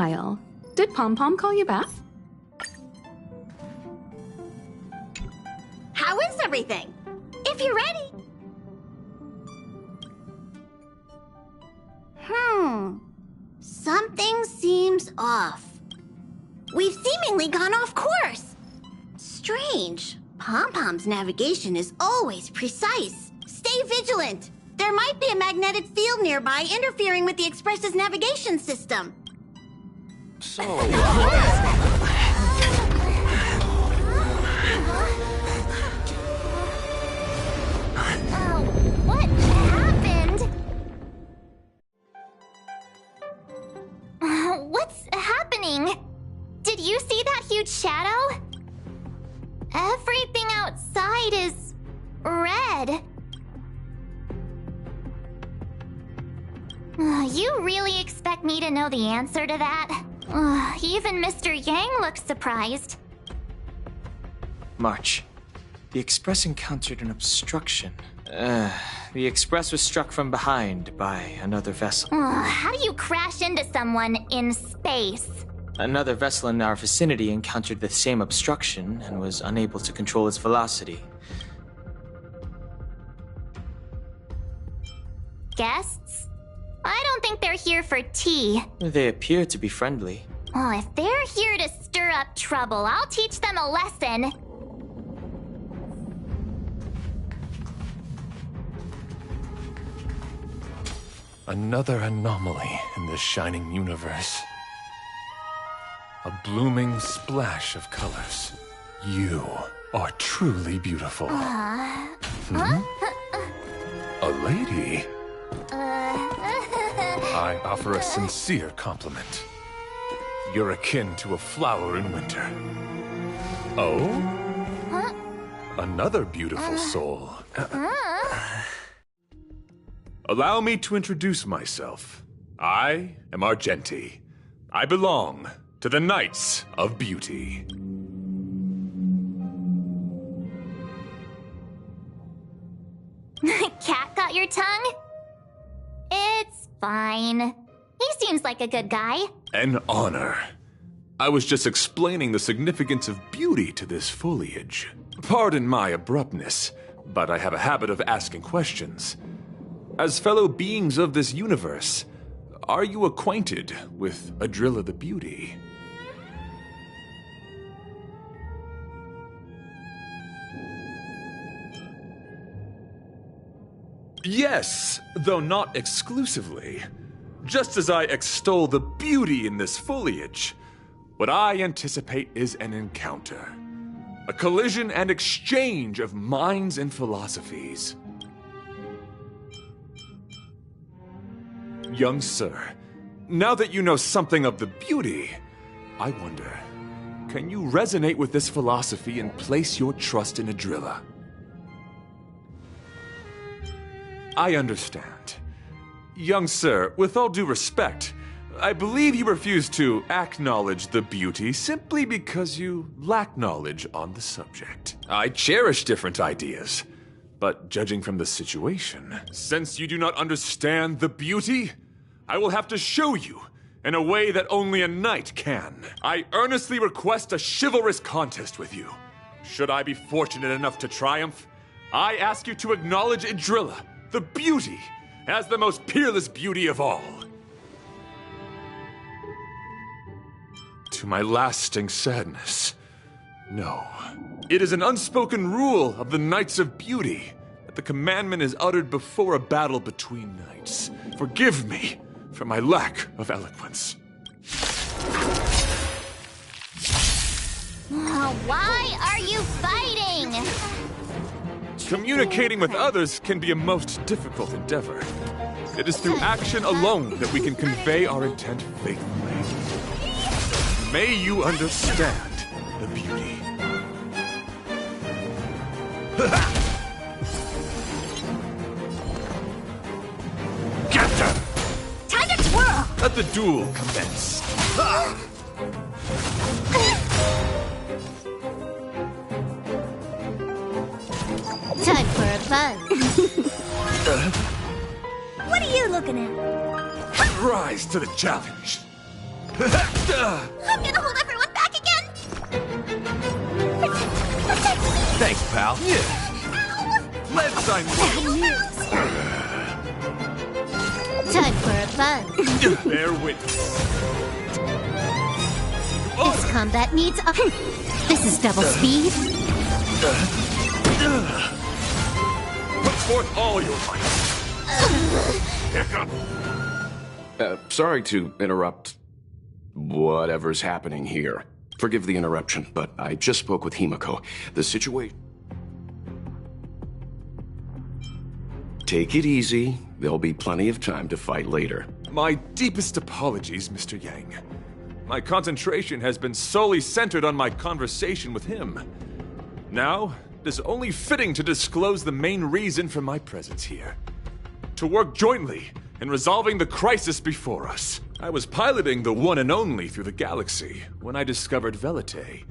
while. Did Pom Pom call you back? How is everything? If you're ready. Something seems off. We've seemingly gone off course. Strange. Pom Pom's navigation is always precise. Stay vigilant. There might be a magnetic field nearby interfering with the Express's navigation system. So, What happened? What's happening? Did you see that huge shadow? Everything outside is red. You really expect me to know the answer to that? Even Mr. Yang looks surprised. March, the Express encountered an obstruction. The Express was struck from behind by another vessel. How do you crash into someone in space? Another vessel in our vicinity encountered the same obstruction and was unable to control its velocity. Guests? I don't think they're here for tea. They appear to be friendly. If they're here to stir up trouble, I'll teach them a lesson. Another anomaly in this shining universe. A blooming splash of colors. You are truly beautiful. A lady? I offer a sincere compliment. You're akin to a flower in winter. Oh? Another beautiful soul. Allow me to introduce myself. I am Argenti. I belong to the Knights of Beauty. Cat got your tongue? It's fine. He seems like a good guy. An honor. I was just explaining the significance of beauty to this foliage. Pardon my abruptness, but I have a habit of asking questions. As fellow beings of this universe, are you acquainted with Adrilla the Beauty? Yes, though not exclusively. Just as I extol the beauty in this foliage, what I anticipate is an encounter. A collision and exchange of minds and philosophies. Young sir, now that you know something of the beauty, I wonder, can you resonate with this philosophy and place your trust in Adrilla? I understand. Young sir, with all due respect, I believe you refuse to acknowledge the beauty simply because you lack knowledge on the subject. I cherish different ideas, but judging from the situation, since you do not understand the beauty, I will have to show you in a way that only a knight can. I earnestly request a chivalrous contest with you. Should I be fortunate enough to triumph, I ask you to acknowledge Adrilla, the beauty, as the most peerless beauty of all. To my lasting sadness, no. It is an unspoken rule of the Knights of Beauty that the commandment is uttered before a battle between knights. Forgive me for my lack of eloquence. Why are you fighting? Communicating with others can be a most difficult endeavor. It is through action alone that we can convey our intent faithfully. May you understand the beauty. Get them! Time to twirl! Let the duel commence. Time for a buzz. What are you looking at? Rise to the challenge. I'm gonna hold everyone back again! Thanks, pal. Let's sign Time for a buzz. Bear witness. This combat needs a... This is double speed. Put forth all your might. Sorry to interrupt whatever's happening here. Forgive the interruption, but I just spoke with Himiko. The situation... Take it easy. There'll be plenty of time to fight later. My deepest apologies, Mr. Yang. My concentration has been solely centered on my conversation with him. Now, it is only fitting to disclose the main reason for my presence here. To work jointly in resolving the crisis before us. I was piloting the one and only through the galaxy when I discovered Velite,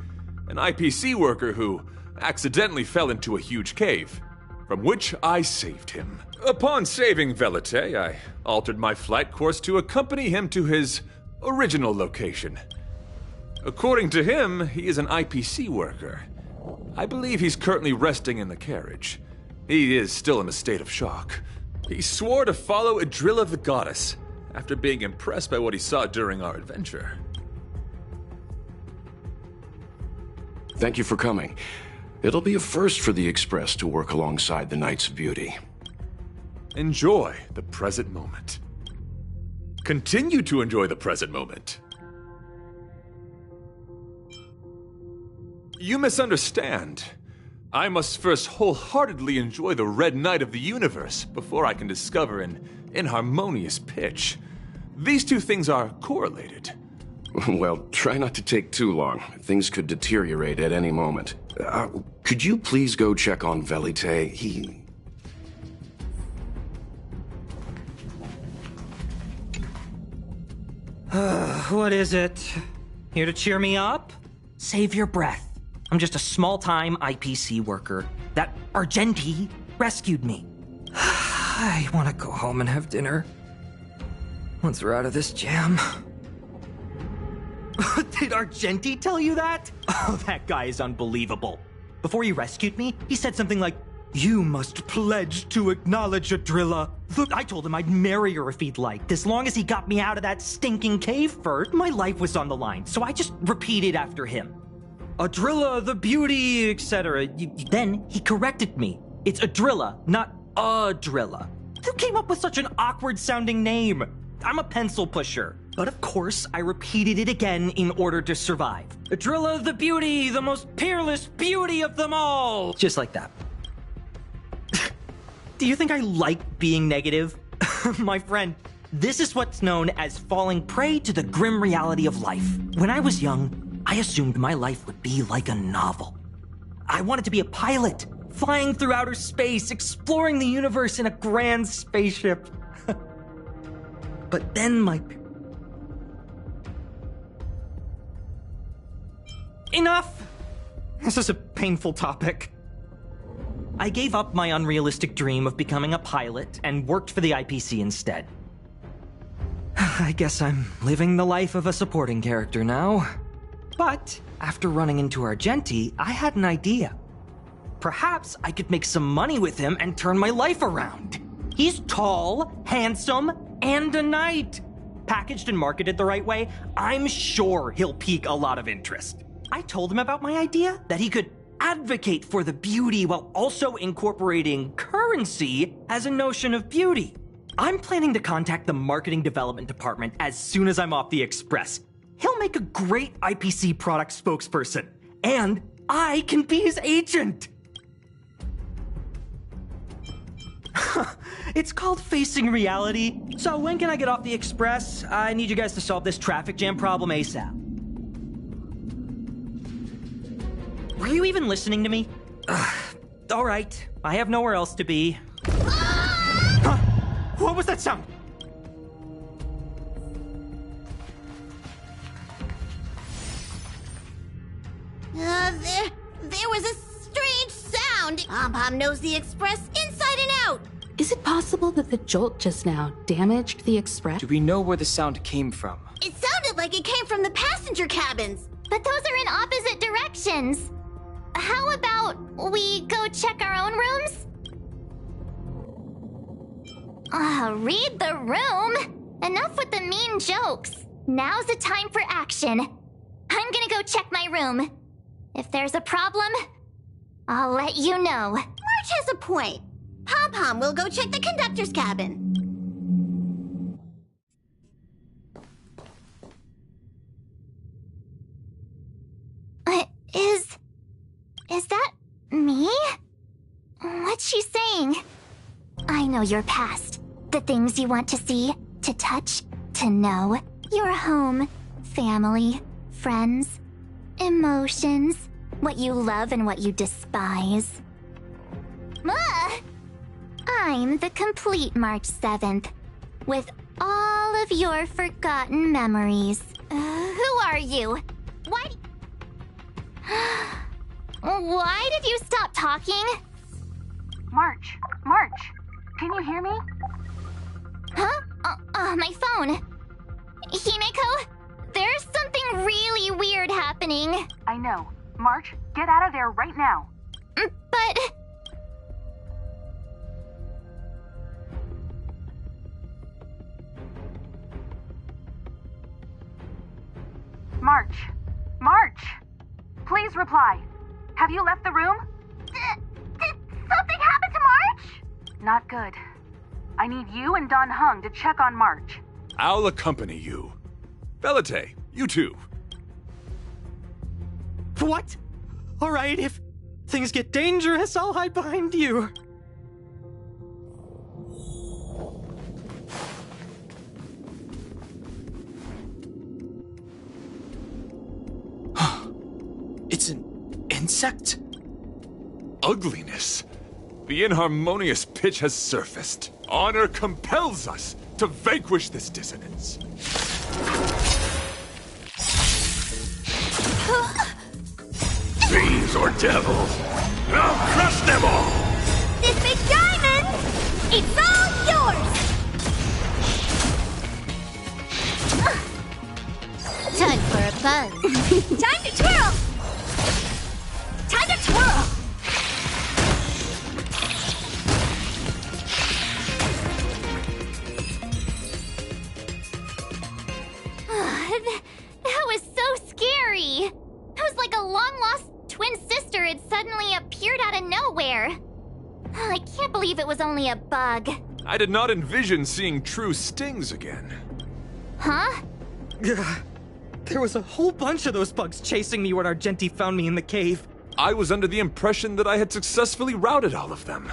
an IPC worker who accidentally fell into a huge cave, from which I saved him. Upon saving Velite, I altered my flight course to accompany him to his original location. According to him, he is an IPC worker. I believe he's currently resting in the carriage. He is still in a state of shock. He swore to follow Adrilla the Goddess after being impressed by what he saw during our adventure. Thank you for coming. It'll be a first for the Express to work alongside the Knights of Beauty. Enjoy the present moment. Continue to enjoy the present moment. You misunderstand. I must first wholeheartedly enjoy the Red Knight of the universe before I can discover an inharmonious pitch. These two things are correlated. Well, try not to take too long. Things could deteriorate at any moment. Could you please go check on Velite? What is it? Here to cheer me up? Save your breath. I'm just a small-time IPC worker. That Argenti rescued me. I want to go home and have dinner. Once we're out of this jam. Did Argenti tell you that? Oh, that guy is unbelievable. Before he rescued me, he said something like, "You must pledge to acknowledge Adrilla." I told him I'd marry her if he'd liked. As long as he got me out of that stinking cave first, my life was on the line, so I just repeated after him. Adrilla, the beauty, etc. Then he corrected me. It's Adrilla, not Adrilla. Who came up with such an awkward-sounding name? I'm a pencil pusher. But of course, I repeated it again in order to survive. Adrilla, the beauty, the most peerless beauty of them all! Just like that. Do you think I like being negative? My friend, this is what's known as falling prey to the grim reality of life. When I was young, I assumed my life would be like a novel. I wanted to be a pilot, flying through outer space, exploring the universe in a grand spaceship. But then Enough! This is a painful topic. I gave up my unrealistic dream of becoming a pilot and worked for the IPC instead. I guess I'm living the life of a supporting character now. But after running into Argenti, I had an idea. Perhaps I could make some money with him and turn my life around. He's tall, handsome, and a knight. Packaged and marketed the right way, I'm sure he'll pique a lot of interest. I told him about my idea, that he could advocate for the beauty while also incorporating currency as a notion of beauty. I'm planning to contact the marketing development department as soon as I'm off the Express. He'll make a great IPC product spokesperson, and I can be his agent. It's called facing reality. So when can I get off the Express? I need you guys to solve this traffic jam problem ASAP. Were you even listening to me? All right, I have nowhere else to be. Huh? What was that sound? There was a strange sound. Pom-Pom knows the Express inside and out. Is it possible that the jolt just now damaged the Express? Do we know where the sound came from? It sounded like it came from the passenger cabins. But those are in opposite directions. How about we go check our own rooms? Read the room. Enough with the mean jokes. Now's the time for action. I'm gonna go check my room. If there's a problem, I'll let you know. March has a point. Pom-Pom will go check the conductor's cabin. Is that me? What's she saying? I know your past. The things you want to see, to touch, to know. Your home, family, friends, emotions, what you love and what you despise. I'm the complete March 7th, with all of your forgotten memories. Who are you? Why did you stop talking? March, can you hear me? Huh? My phone. Himeko, there's something really weird happening. I know. March, get out of there right now. But... March! Please reply. Have you left the room? Did something happen to March? Not good. I need you and Don Hung to check on March. I'll accompany you. Velite, you too. What? Alright, if things get dangerous, I'll hide behind you. It's an insect? Ugliness. The inharmonious pitch has surfaced. Honor compels us to vanquish this dissonance. Fiends or devils, I'll crush them all! This big diamond, it's all yours! Time for a buzz. Time to twirl! Time to twirl! That was so scary. It was like a long-lost twin sister had suddenly appeared out of nowhere. I can't believe it was only a bug. I did not envision seeing true stings again. Huh? There was a whole bunch of those bugs chasing me when Argenti found me in the cave. I was under the impression that I had successfully routed all of them.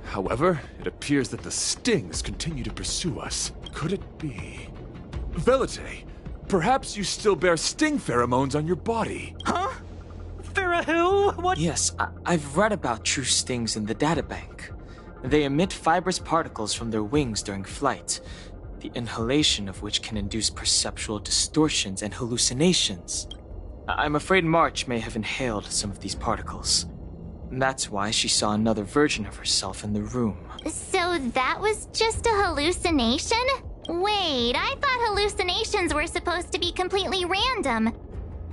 However, it appears that the stings continue to pursue us. Could it be... Velite, perhaps you still bear sting pheromones on your body. Huh? Farah, what? Yes, I've read about true stings in the databank. They emit fibrous particles from their wings during flight, the inhalation of which can induce perceptual distortions and hallucinations. I'm afraid March may have inhaled some of these particles. That's why she saw another version of herself in the room. So that was just a hallucination? Wait, I thought hallucinations were supposed to be completely random.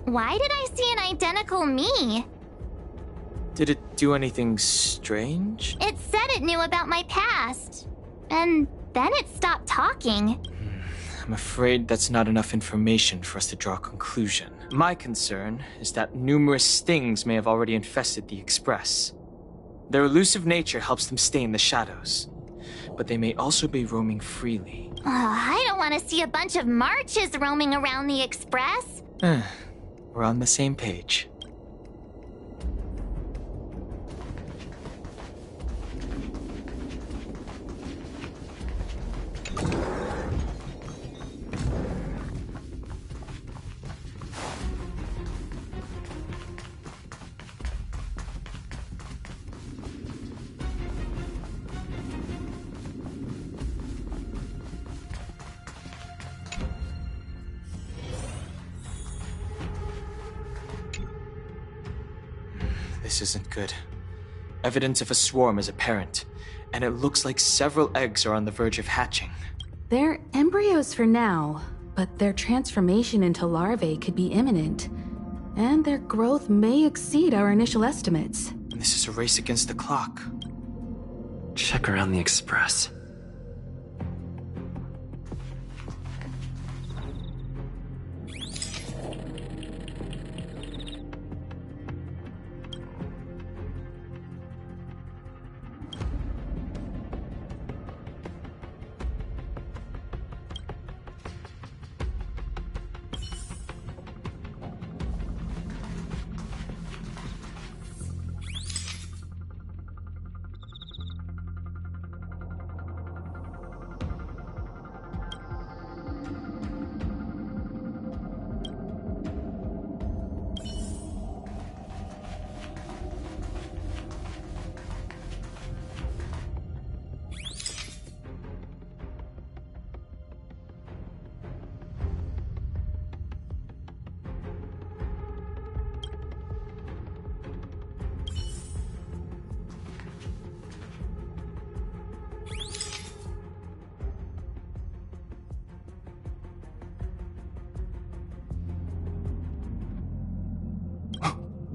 Why did I see an identical me? Did it do anything strange? It said it knew about my past. And then it stopped talking. I'm afraid that's not enough information for us to draw a conclusion. My concern is that numerous stings may have already infested the Express. Their elusive nature helps them stay in the shadows, but they may also be roaming freely. I don't want to see a bunch of Marches roaming around the Express. We're on the same page. This isn't good. Evidence of a swarm is apparent, and it looks like several eggs are on the verge of hatching. They're embryos for now. but their transformation into larvae could be imminent, and their growth may exceed our initial estimates. And this is a race against the clock. Check around the Express.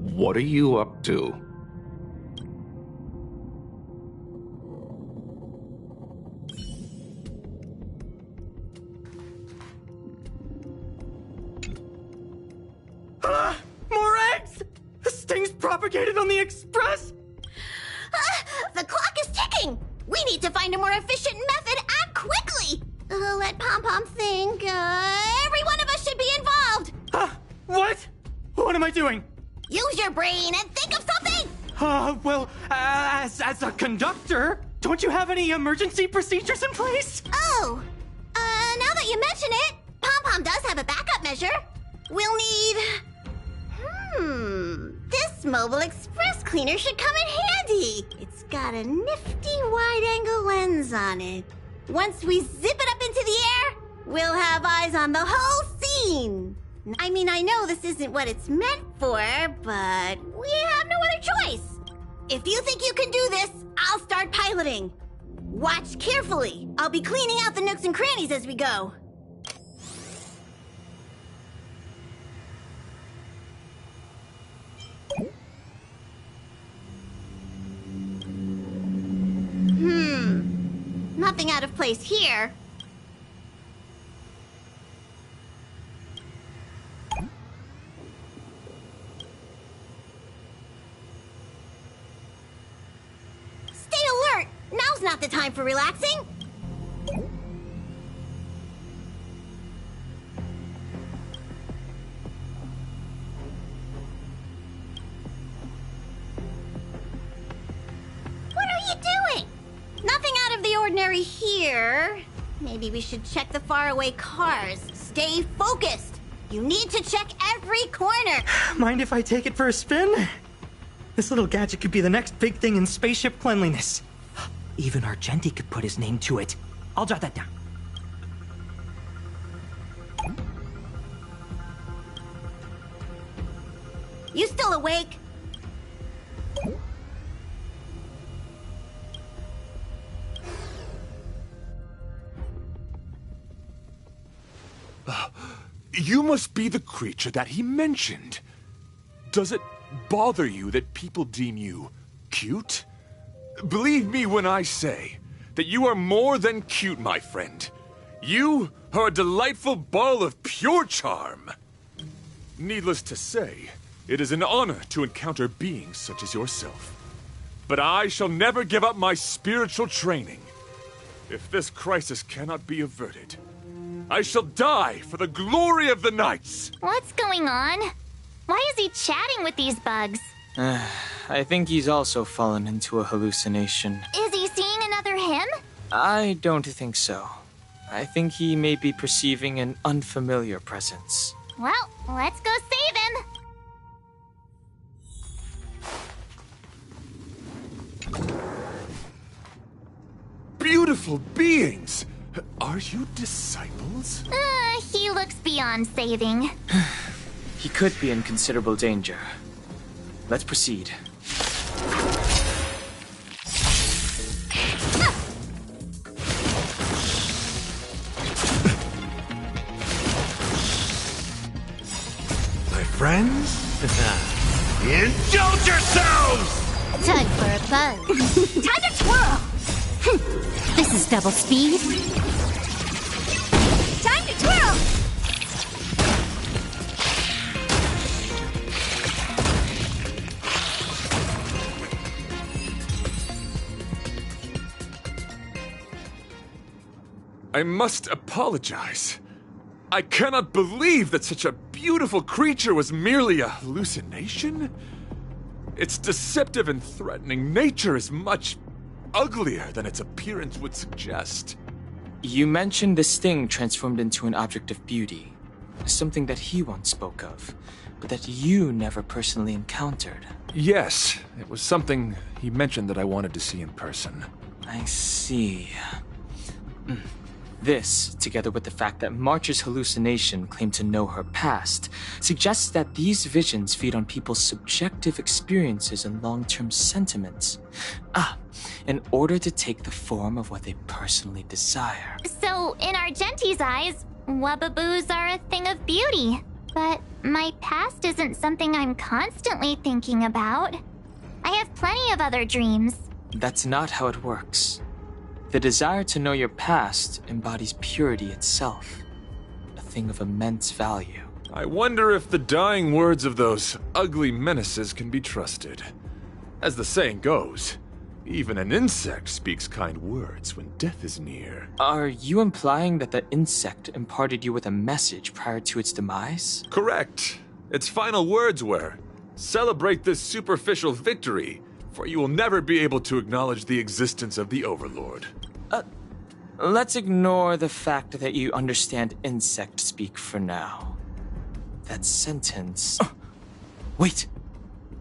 What are you up to? More eggs! The sting's propagated on the Express! The clock is ticking! We need to find a more efficient method and quickly! Let Pom Pom think. Every one of us should be involved! What? What am I doing? Use your brain and think of something! As a conductor, don't you have any emergency procedures in place? Oh, now that you mention it, Pom Pom does have a backup measure. We'll need... This mobile express cleaner should come in handy. It's got a nifty wide-angle lens on it. Once we zip it up into the air, we'll have eyes on the whole scene. I mean, I know this isn't what it's meant for, but we have no other choice. If you think you can do this, I'll start piloting. Watch carefully. I'll be cleaning out the nooks and crannies as we go. Nothing out of place here. Stay alert! Now's not the time for relaxing! What are you doing? Nothing out of the ordinary here. Maybe we should check the faraway cars. Stay focused! You need to check every corner! Mind if I take it for a spin? This little gadget could be the next big thing in spaceship cleanliness. Even Argenti could put his name to it. I'll jot that down. You still awake? You must be the creature that he mentioned. Does it bother you that people deem you cute? Believe me when I say that you are more than cute, my friend. You are a delightful ball of pure charm. Needless to say, it is an honor to encounter beings such as yourself. But I shall never give up my spiritual training. If this crisis cannot be averted, I shall die for the glory of the Knights! What's going on? Why is he chatting with these bugs? I think he's also fallen into a hallucination. Is he seeing another him? I don't think so. I think he may be perceiving an unfamiliar presence. Well, let's go save him! Beautiful beings! Are you disciples? He looks beyond saving. He could be in considerable danger. Let's proceed. friends? Indulge yourselves! Time for a buzz. Time to twirl! This is double speed. Time to twirl! I must apologize. I cannot believe that such a beautiful creature was merely a hallucination. Its deceptive and threatening nature is much uglier than its appearance would suggest. You mentioned this thing transformed into an object of beauty, something that he once spoke of, but that you never personally encountered. Yes, it was something he mentioned that I wanted to see in person. I see. This, together with the fact that March's hallucination claimed to know her past, suggests that these visions feed on people's subjective experiences and long-term sentiments. In order to take the form of what they personally desire. So, in Argenti's eyes, wubbaboos are a thing of beauty. But my past isn't something I'm constantly thinking about. I have plenty of other dreams. That's not how it works. The desire to know your past embodies purity itself, a thing of immense value. I wonder if the dying words of those ugly menaces can be trusted. As the saying goes, even an insect speaks kind words when death is near. Are you implying that the insect imparted you with a message prior to its demise? Correct. Its final words were, "Celebrate this superficial victory, for you will never be able to acknowledge the existence of the Overlord." Let's ignore the fact that you understand insect speak for now. That sentence... Wait!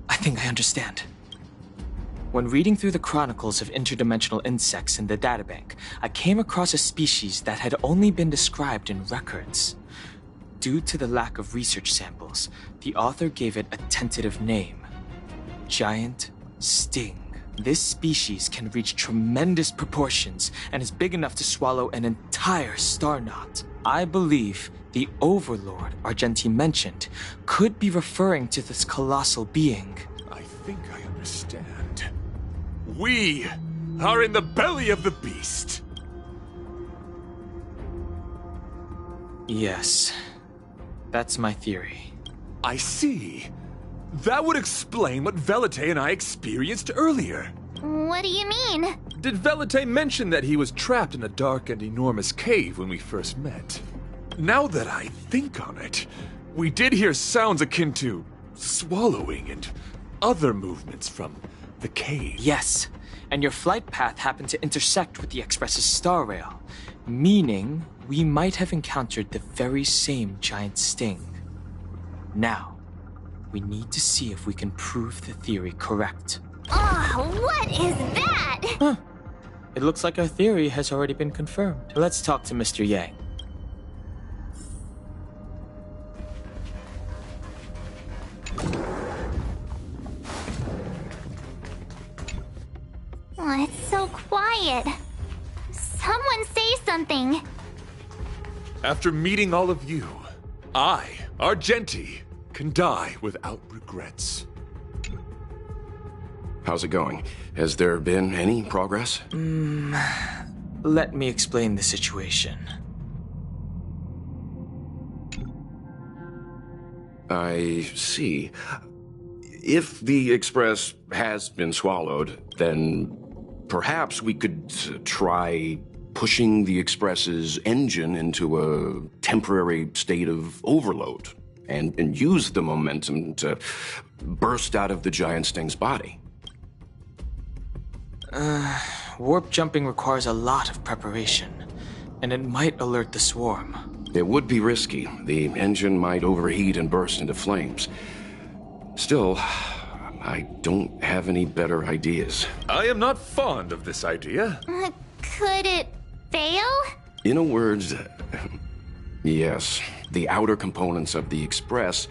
I think I understand. When reading through the chronicles of interdimensional insects in the databank, I came across a species that had only been described in records. Due to the lack of research samples, the author gave it a tentative name: Giant Sting. This species can reach tremendous proportions and is big enough to swallow an entire star knot. I believe the Overlord Argenti mentioned could be referring to this colossal being. I think I understand. We are in the belly of the beast. Yes, that's my theory. I see. That would explain what Velite and I experienced earlier. What do you mean? Did Velite mention that he was trapped in a dark and enormous cave when we first met? Now that I think on it, we did hear sounds akin to swallowing and other movements from the cave. Yes, and your flight path happened to intersect with the Express's star rail, meaning we might have encountered the very same giant sting. Now, we need to see if we can prove the theory correct. Oh, what is that? It looks like our theory has already been confirmed. Let's talk to Mr. Yang. Oh, it's so quiet. Someone say something. After meeting all of you, I, Argenti, can die without regrets. How's it going? Has there been any progress? Let me explain the situation. I see. If the Express has been swallowed, then perhaps we could try pushing the Express's engine into a temporary state of overload and use the momentum to burst out of the giant sting's body. Warp jumping requires a lot of preparation, and it might alert the swarm. It would be risky. The engine might overheat and burst into flames. Still, I don't have any better ideas. I am not fond of this idea. Could it fail? In a word, yes. The outer components of the Express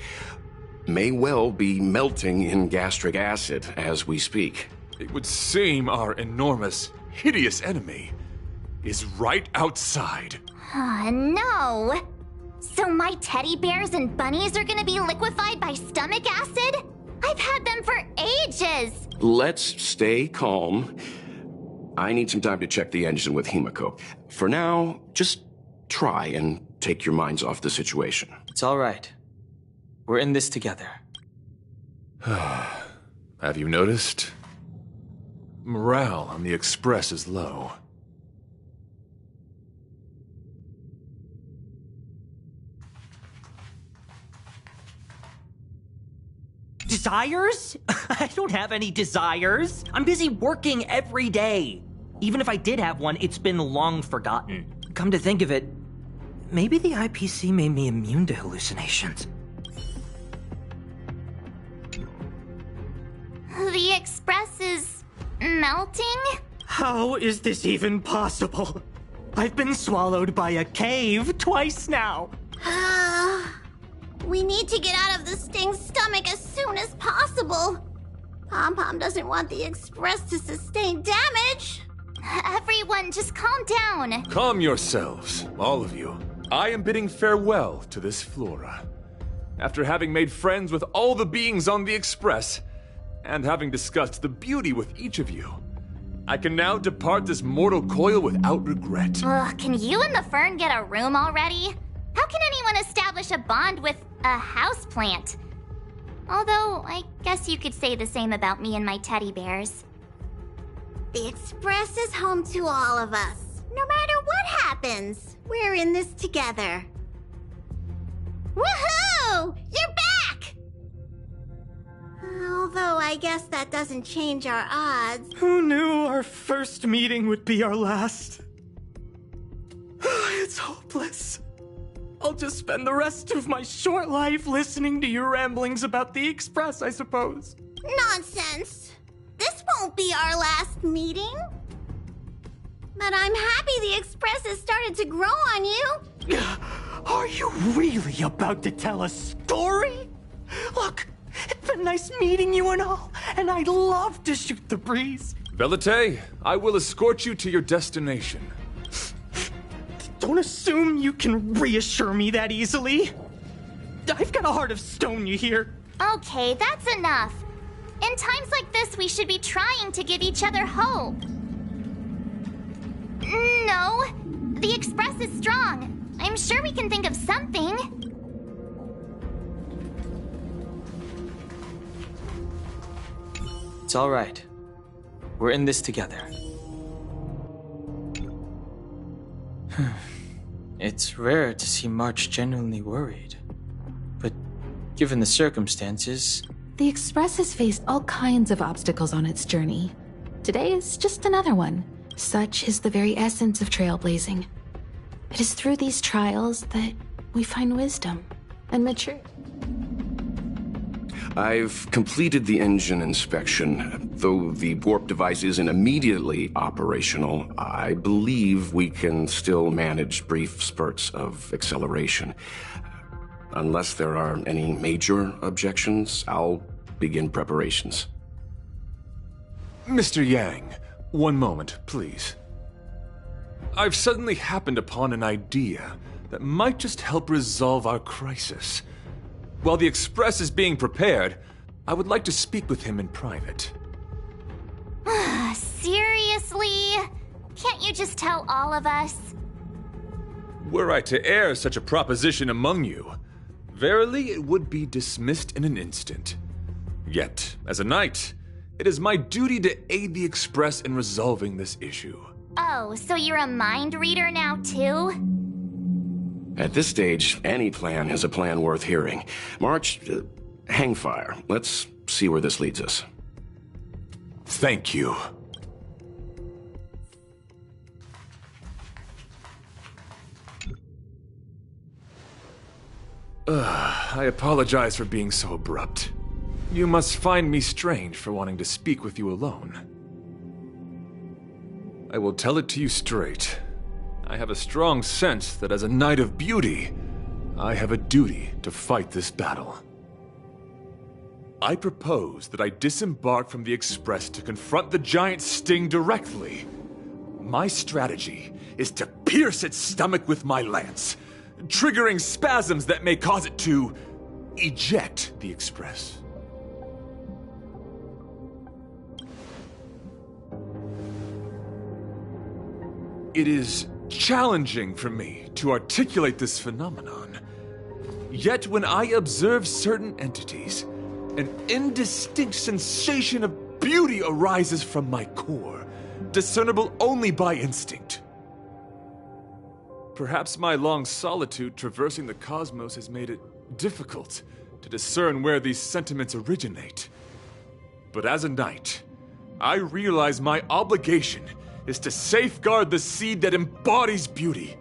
may well be melting in gastric acid as we speak. It would seem our enormous, hideous enemy is right outside. No. So my teddy bears and bunnies are gonna be liquefied by stomach acid? I've had them for ages! Let's stay calm. I need some time to check the engine with Himiko. For now, just try and take your minds off the situation. It's all right. We're in this together. Have you noticed? Morale on the Express is low. Desires? I don't have any desires. I'm busy working every day. Even if I did have one, it's been long forgotten. Come to think of it, maybe the IPC made me immune to hallucinations. The Express is melting? How is this even possible? I've been swallowed by a cave twice now. We need to get out of the Sting's stomach as soon as possible. Pom-Pom doesn't want the Express to sustain damage. Everyone, just calm down. Calm yourselves, all of you. I am bidding farewell to this flora. After having made friends with all the beings on the Express, and having discussed the beauty with each of you, I can now depart this mortal coil without regret. Ugh, can you and the fern get a room already? How can anyone establish a bond with a houseplant? Although, I guess you could say the same about me and my teddy bears. The Express is home to all of us. No matter what happens, we're in this together. Woohoo! You're back! Although I guess that doesn't change our odds. Who knew our first meeting would be our last? It's hopeless. I'll just spend the rest of my short life listening to your ramblings about the Express, I suppose. Nonsense. This won't be our last meeting. But I'm happy the Express has started to grow on you. Are you really about to tell a story? Look, it's been nice meeting you and all, and I'd love to shoot the breeze. Velite, I will escort you to your destination. Don't assume you can reassure me that easily. I've got a heart of stone, you hear? Okay, that's enough. In times like this, we should be trying to give each other hope. No, the Express is strong. I'm sure we can think of something. It's all right. We're in this together. It's rare to see March genuinely worried. But given the circumstances... The Express has faced all kinds of obstacles on its journey. Today is just another one. Such is the very essence of trailblazing. It is through these trials that we find wisdom and maturity. I've completed the engine inspection. Though the warp device isn't immediately operational, I believe we can still manage brief spurts of acceleration. Unless there are any major objections, I'll begin preparations. Mr. Yang, one moment, please. I've suddenly happened upon an idea that might just help resolve our crisis. While the Express is being prepared, I would like to speak with him in private. Seriously? Can't you just tell all of us? Were I to air such a proposition among you, verily it would be dismissed in an instant. Yet, as a knight, it is my duty to aid the Express in resolving this issue. Oh, so you're a mind reader now too? At this stage, any plan is a plan worth hearing. March, hang fire. Let's see where this leads us. Thank you. I apologize for being so abrupt. You must find me strange for wanting to speak with you alone. I will tell it to you straight. I have a strong sense that as a Knight of Beauty, I have a duty to fight this battle. I propose that I disembark from the Express to confront the giant Sting directly. My strategy is to pierce its stomach with my lance, triggering spasms that may cause it to eject the Express. It is challenging for me to articulate this phenomenon. Yet when I observe certain entities, an indistinct sensation of beauty arises from my core, discernible only by instinct. Perhaps my long solitude traversing the cosmos has made it difficult to discern where these sentiments originate. But as a knight, I realize my obligation is to safeguard the seed that embodies beauty,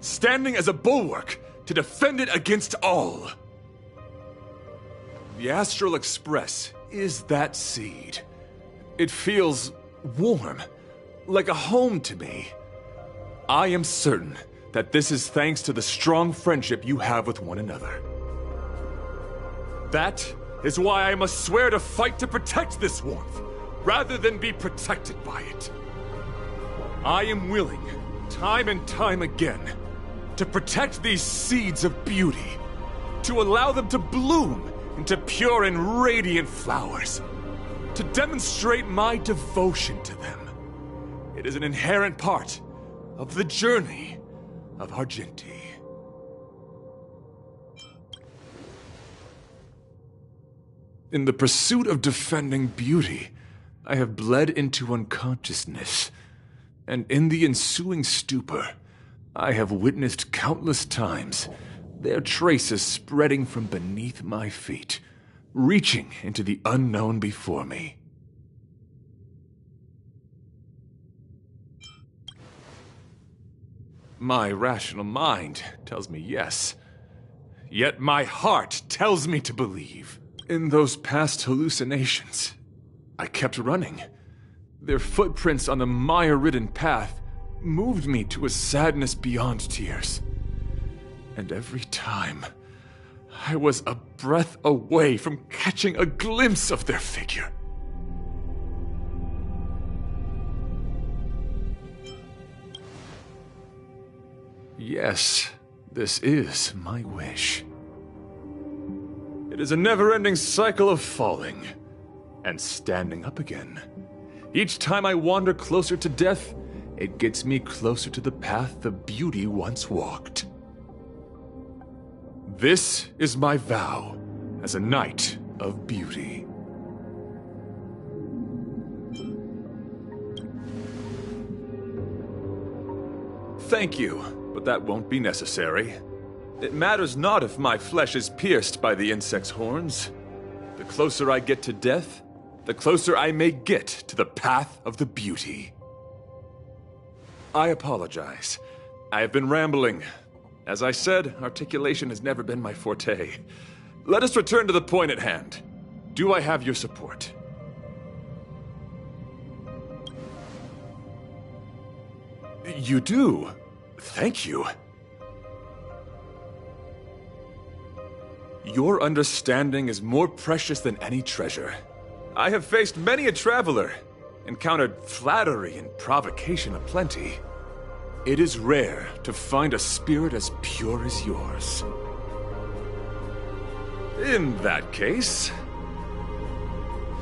standing as a bulwark to defend it against all. The Astral Express is that seed. It feels warm, like a home to me. I am certain that this is thanks to the strong friendship you have with one another. That is why I must swear to fight to protect this warmth, rather than be protected by it. I am willing, time and time again, to protect these seeds of beauty, to allow them to bloom into pure and radiant flowers, to demonstrate my devotion to them. It is an inherent part of the journey of Argenti. In the pursuit of defending beauty, I have bled into unconsciousness, and in the ensuing stupor, I have witnessed countless times their traces spreading from beneath my feet, reaching into the unknown before me. My rational mind tells me yes, yet my heart tells me to believe. In those past hallucinations, I kept running. Their footprints on the mire-ridden path moved me to a sadness beyond tears. And every time, I was a breath away from catching a glimpse of their figure. Yes, this is my wish. It is a never-ending cycle of falling and standing up again. Each time I wander closer to death, it gets me closer to the path the beauty once walked. This is my vow as a knight of beauty. Thank you, but that won't be necessary. It matters not if my flesh is pierced by the insect's horns. The closer I get to death, the closer I may get to the path of the beauty. I apologize. I have been rambling. As I said, articulation has never been my forte. Let us return to the point at hand. Do I have your support? You do. Thank you. Your understanding is more precious than any treasure. I have faced many a traveler, encountered flattery and provocation aplenty. It is rare to find a spirit as pure as yours. In that case,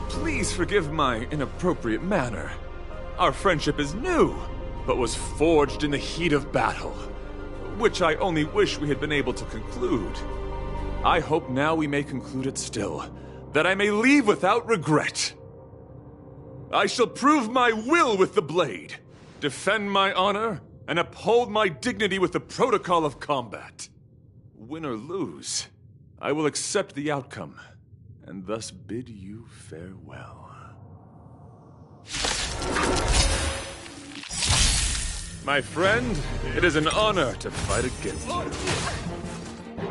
please forgive my inappropriate manner. Our friendship is new, but was forged in the heat of battle, which I only wish we had been able to conclude. I hope now we may conclude it still, that I may leave without regret. I shall prove my will with the blade, defend my honor, and uphold my dignity with the protocol of combat. Win or lose, I will accept the outcome, and thus bid you farewell. My friend, it is an honor to fight against you.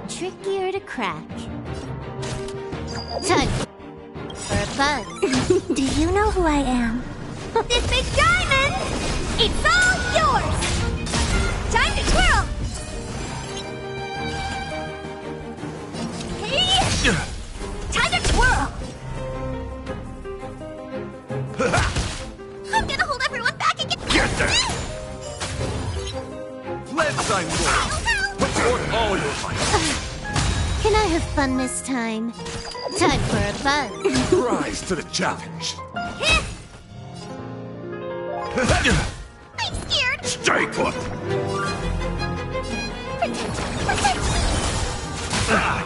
Trickier to crack. Time for a buzz. Do you know who I am? This big diamond! It's all yours! Time to twirl! Hey! Time to twirl! I'm gonna hold everyone back again! Get there! Lead sign roll! Put forth all fun this time. Time for a buzz. Rise to the challenge. I'm scared. Stay put. Protect.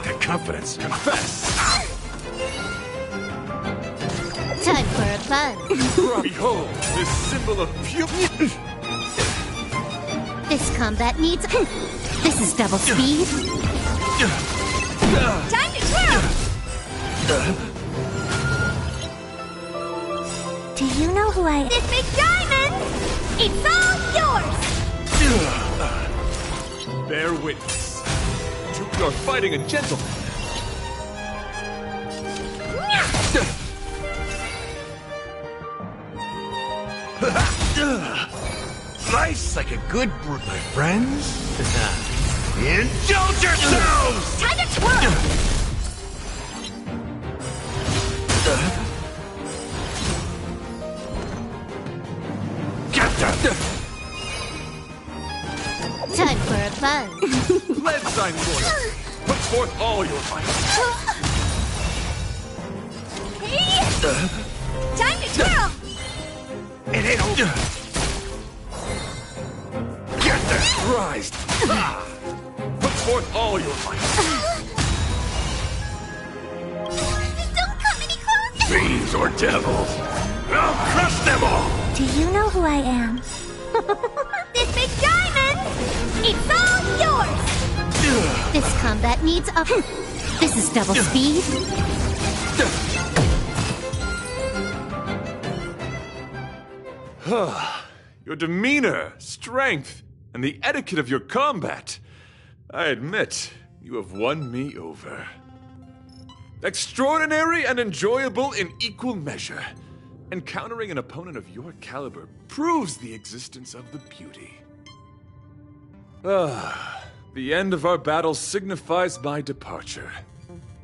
The confidence. Confess. Time for a buzz. Behold, this symbol of purity. This combat needs... This is double speed. Time to twirl! Do you know who I am? This big diamond! It's all yours! Bear witness. You're fighting a gentleman. Nice like a good brute, my friends. Indulge yourselves! Time to twirl! Get that! Time for a buzz. Let's sign loyalty. Put forth all your might. Time to twirl! It ain't over. Get that! Rise. Put forth all your might. Don't come any closer! Fiends or devils, I'll crush them all! Do you know who I am? This big diamond! It's all yours! This combat needs a... This is double speed. Your demeanor, strength, and the etiquette of your combat. I admit, you have won me over. Extraordinary and enjoyable in equal measure. Encountering an opponent of your caliber proves the existence of the beauty. The end of our battle signifies my departure.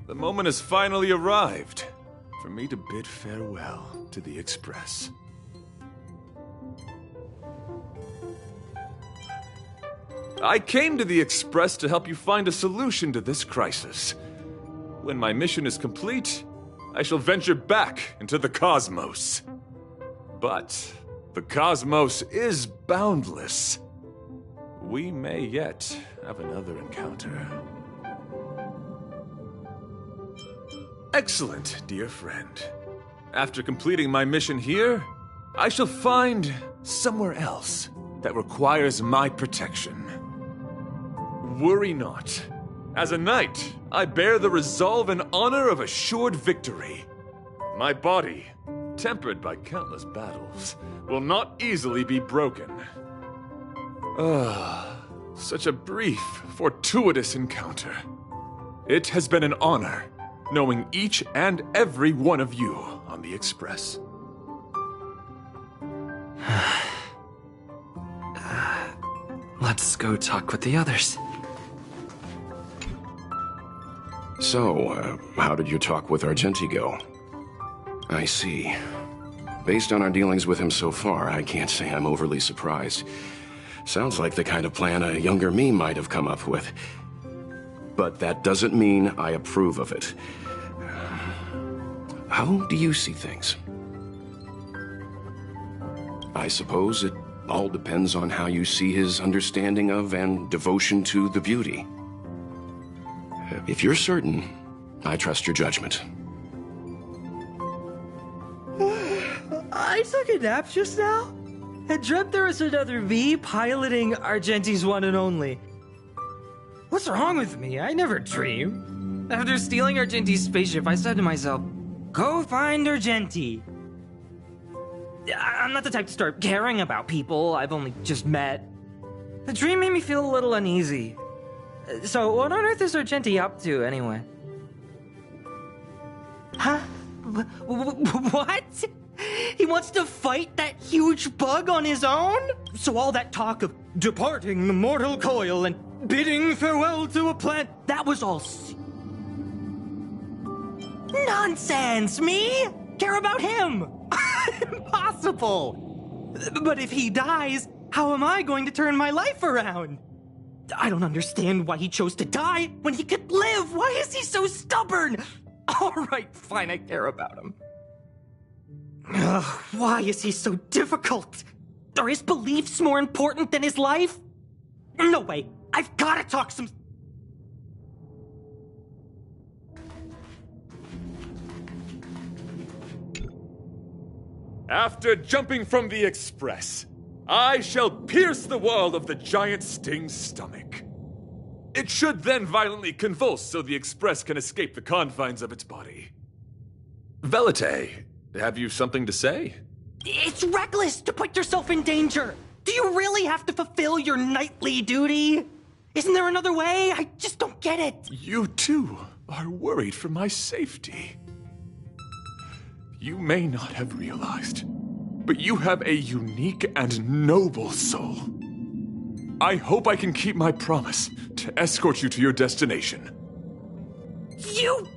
The moment has finally arrived for me to bid farewell to the Express. I came to the Express to help you find a solution to this crisis. When my mission is complete, I shall venture back into the cosmos. But the cosmos is boundless. We may yet have another encounter. Excellent, dear friend. After completing my mission here, I shall find somewhere else that requires my protection. Worry not. As a knight, I bear the resolve and honor of assured victory. My body, tempered by countless battles, will not easily be broken. Such a brief, fortuitous encounter. It has been an honor knowing each and every one of you on the Express. Let's go talk with the others. So, how did your talk with Argenti go? I see. Based on our dealings with him so far, I can't say I'm overly surprised. Sounds like the kind of plan a younger me might have come up with. But that doesn't mean I approve of it. How do you see things? I suppose it all depends on how you see his understanding of and devotion to the beauty. If you're certain, I trust your judgment. I took a nap just now and dreamt there was another me piloting Argenti's one and only. What's wrong with me? I never dream. After stealing Argenti's spaceship, I said to myself, go find Argenti. I'm not the type to start caring about people I've only just met. The dream made me feel a little uneasy. So, what on earth is Argenti up to, anyway? Huh? What? He wants to fight that huge bug on his own? So all that talk of departing the mortal coil and bidding farewell to a planet, that was all nonsense! Me? Care about him? Impossible! But if he dies, how am I going to turn my life around? I don't understand why he chose to die when he could live. Why is he so stubborn? All right, fine, I care about him. Ugh, why is he so difficult? Are his beliefs more important than his life? No way, I've gotta talk some... After jumping from the express, I shall pierce the wall of the giant sting's stomach. It should then violently convulse so the express can escape the confines of its body. Velite, have you something to say? It's reckless to put yourself in danger. Do you really have to fulfill your nightly duty? Isn't there another way? I just don't get it. You too are worried for my safety. You may not have realized, but you have a unique and noble soul. I hope I can keep my promise to escort you to your destination. You...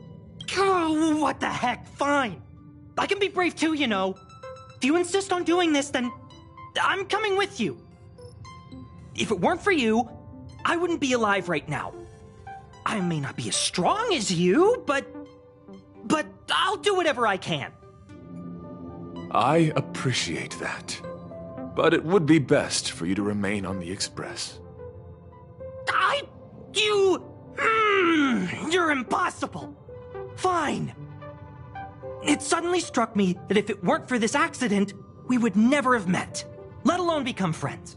Oh, what the heck? Fine. I can be brave too, you know. If you insist on doing this, then I'm coming with you. If it weren't for you, I wouldn't be alive right now. I may not be as strong as you, but I'll do whatever I can. I appreciate that. But it would be best for you to remain on the express. You're impossible. Fine. It suddenly struck me that if it weren't for this accident, we would never have met, let alone become friends.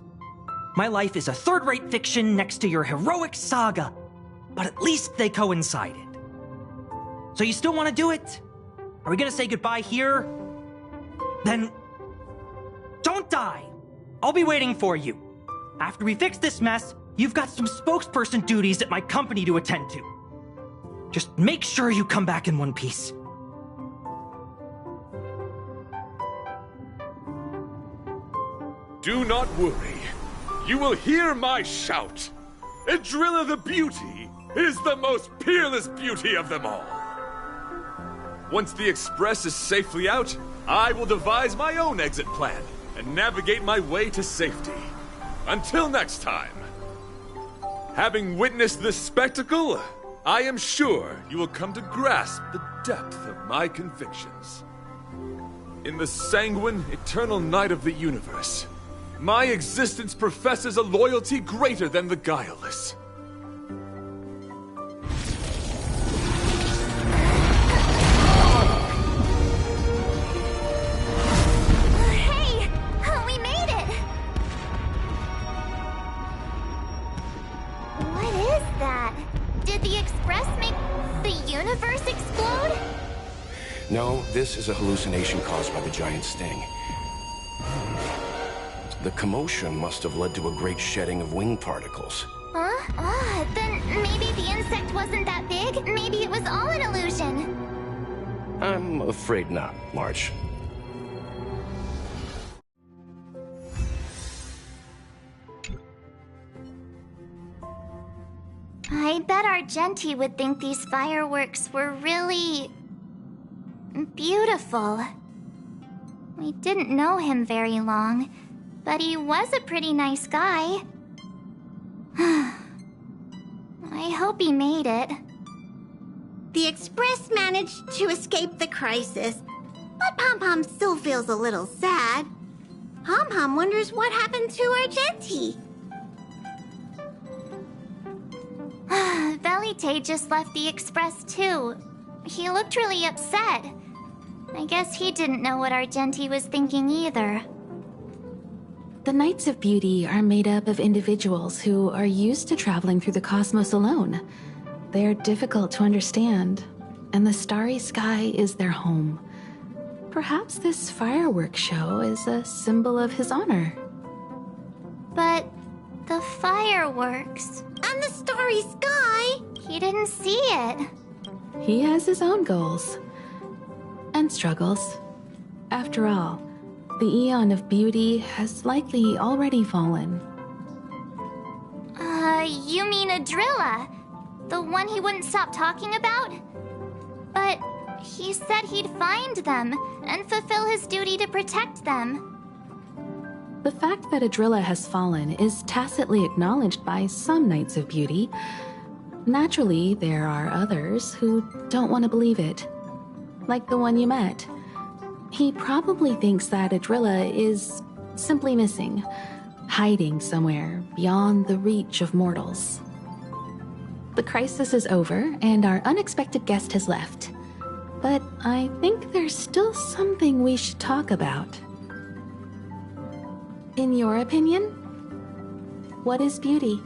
My life is a third-rate fiction next to your heroic saga, but at least they coincided. So you still want to do it? Are we gonna say goodbye here? Then, don't die. I'll be waiting for you. After we fix this mess, you've got some spokesperson duties at my company to attend to. Just make sure you come back in one piece. Do not worry. You will hear my shout. Adrilla the Beauty is the most peerless beauty of them all. Once the express is safely out, I will devise my own exit plan and navigate my way to safety. Until next time. Having witnessed this spectacle, I am sure you will come to grasp the depth of my convictions. In the sanguine, eternal night of the universe, my existence professes a loyalty greater than the guileless. Hey! We made it! What is that? Did the Express make the universe explode? No, this is a hallucination caused by the giant sting. The commotion must have led to a great shedding of wing particles. Huh? Then maybe the insect wasn't that big? Maybe it was all an illusion? I'm afraid not, March. I bet Argenti would think these fireworks were really... beautiful. We didn't know him very long, but he was a pretty nice guy. I hope he made it. The Express managed to escape the crisis, but Pom-Pom still feels a little sad. Pom-Pom wonders what happened to Argenti. Velite just left the Express too. He looked really upset. I guess he didn't know what Argenti was thinking either. The Knights of Beauty are made up of individuals who are used to traveling through the cosmos alone. They are difficult to understand, and the starry sky is their home. Perhaps this fireworks show is a symbol of his honor. But the fireworks... and the starry sky... he didn't see it. He has his own goals. And struggles. After all, the Eon of Beauty has likely already fallen. You mean Adrilla? The one he wouldn't stop talking about? But he said he'd find them and fulfill his duty to protect them. The fact that Adrilla has fallen is tacitly acknowledged by some Knights of Beauty. Naturally, there are others who don't want to believe it. Like the one you met. He probably thinks that Adrilla is simply missing, hiding somewhere beyond the reach of mortals. The crisis is over, and our unexpected guest has left. But I think there's still something we should talk about. In your opinion, what is beauty?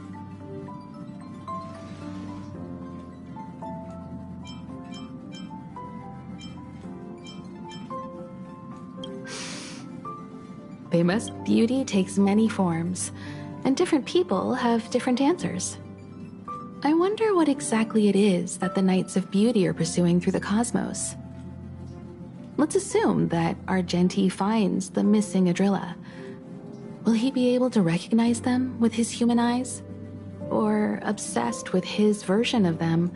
Beauty takes many forms, and different people have different answers. I wonder what exactly it is that the Knights of Beauty are pursuing through the cosmos. Let's assume that Argenti finds the missing Adrilla. Will he be able to recognize them with his human eyes? Or, obsessed with his version of them,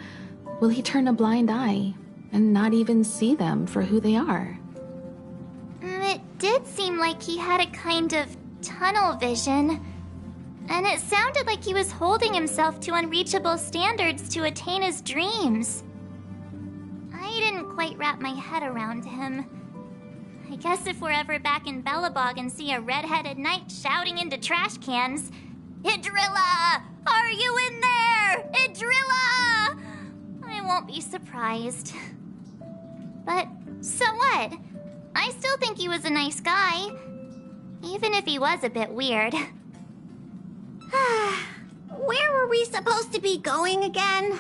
will he turn a blind eye and not even see them for who they are? It did seem like he had a kind of tunnel vision. And it sounded like he was holding himself to unreachable standards to attain his dreams. I didn't quite wrap my head around him. I guess if we're ever back in Belobog and see a red-headed knight shouting into trash cans, "Idrilla! Are you in there? Idrilla!" I won't be surprised. But so what? I still think he was a nice guy, even if he was a bit weird. Where were we supposed to be going again?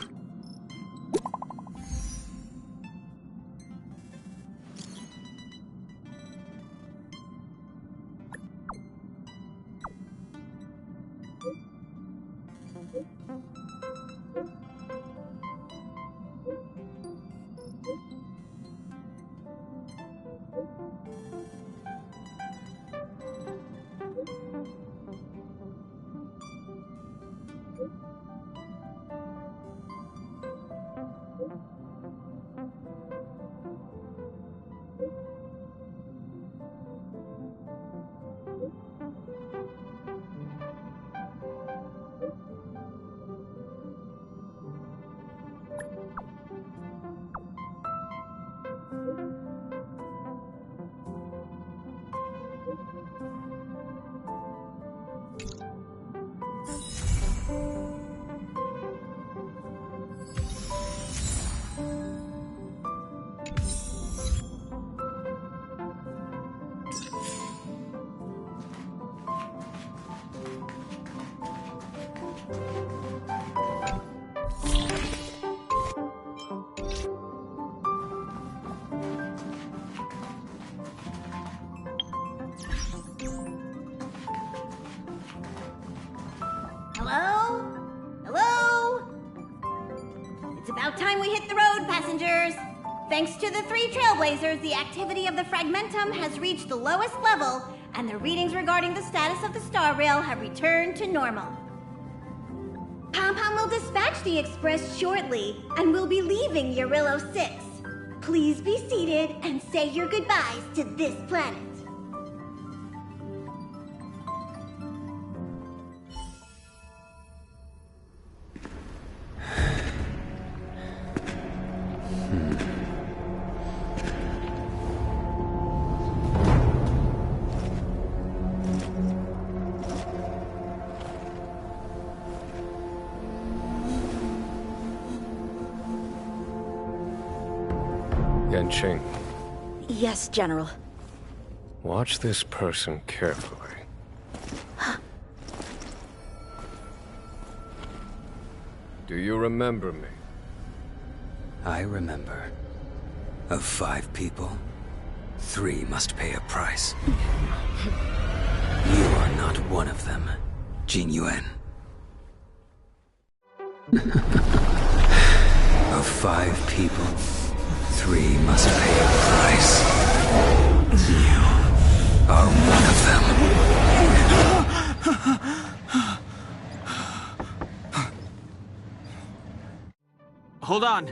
Hello? Hello? It's about time we hit the road, passengers. Thanks to the 3 Trailblazers, the activity of the Fragmentum has reached the lowest level, and the readings regarding the status of the Star Rail have returned to normal. Pom-Pom will dispatch the Express shortly, and we'll be leaving Urillo 6. Please be seated and say your goodbyes to this planet. Yanqing, Yes, General. watch this person carefully. Do you remember me? I remember. Of 5 people, 3 must pay a price. You are not one of them, Jin Yuan. Of 5 people, 3 must pay a price. You are one of them. Hold on.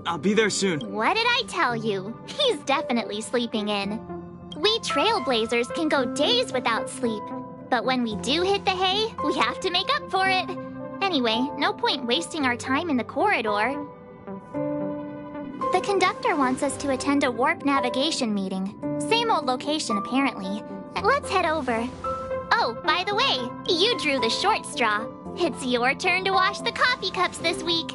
I'll be there soon. What did I tell you? He's definitely sleeping in. We trailblazers can go days without sleep. But when we do hit the hay, we have to make up for it. Anyway, no point wasting our time in the corridor. The conductor wants us to attend a warp navigation meeting. Same old location, apparently. Let's head over. Oh, by the way, you drew the short straw. It's your turn to wash the coffee cups this week.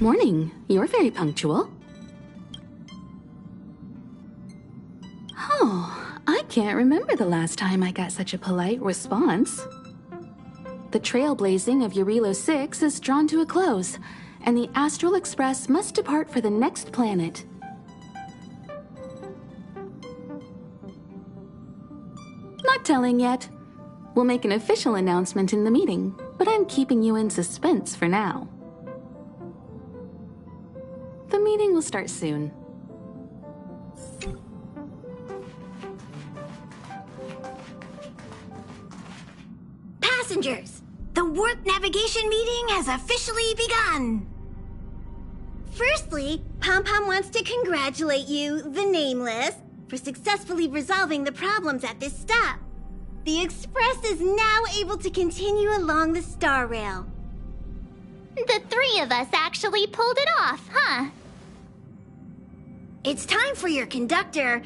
Morning. You're very punctual. Oh, I can't remember the last time I got such a polite response. The trailblazing of Eurilo 6 is drawn to a close, and the Astral Express must depart for the next planet. Not telling yet. We'll make an official announcement in the meeting, but I'm keeping you in suspense for now. The meeting will start soon. Passengers, the warp navigation meeting has officially begun. Firstly, Pom-Pom wants to congratulate you, the Nameless, for successfully resolving the problems at this stop. The Express is now able to continue along the Star Rail. The three of us actually pulled it off, huh? It's time for your conductor,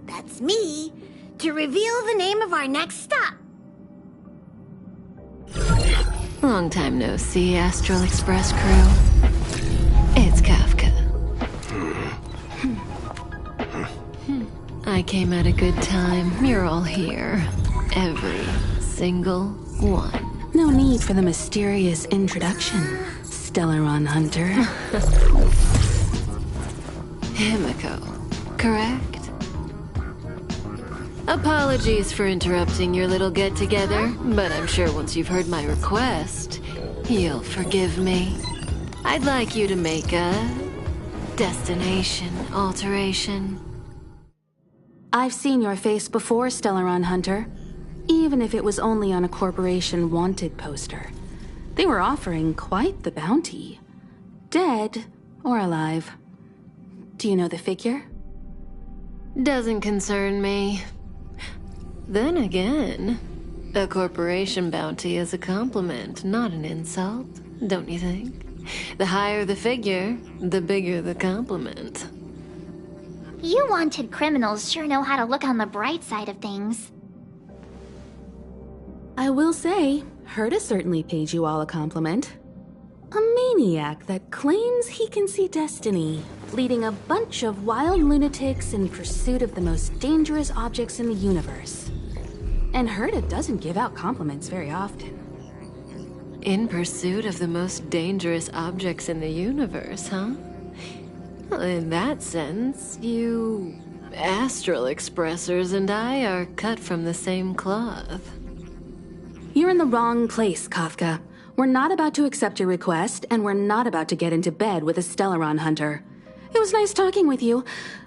that's me, to reveal the name of our next stop. Long time no see, Astral Express crew. It's Kafka. I came at a good time. You're all here. Every single one. No need for the mysterious introduction, Stellaron Hunter. Himiko, correct? Apologies for interrupting your little get-together, but I'm sure once you've heard my request, you'll forgive me. I'd like you to make a destination alteration. I've seen your face before, Stellaron Hunter. Even if it was only on a corporation wanted poster. They were offering quite the bounty. Dead or alive. Do you know the figure? Doesn't concern me. Then again, a corporation bounty is a compliment, not an insult, don't you think? The higher the figure, the bigger the compliment. You wanted criminals sure know how to look on the bright side of things. I will say, Herta certainly paid you all a compliment. A maniac that claims he can see destiny, leading a bunch of wild lunatics in pursuit of the most dangerous objects in the universe. And Herta doesn't give out compliments very often. In pursuit of the most dangerous objects in the universe, huh? Well, in that sense, you Astral Expressers and I are cut from the same cloth. You're in the wrong place, Kafka. We're not about to accept your request, and we're not about to get into bed with a Stellaron hunter. It was nice talking with you.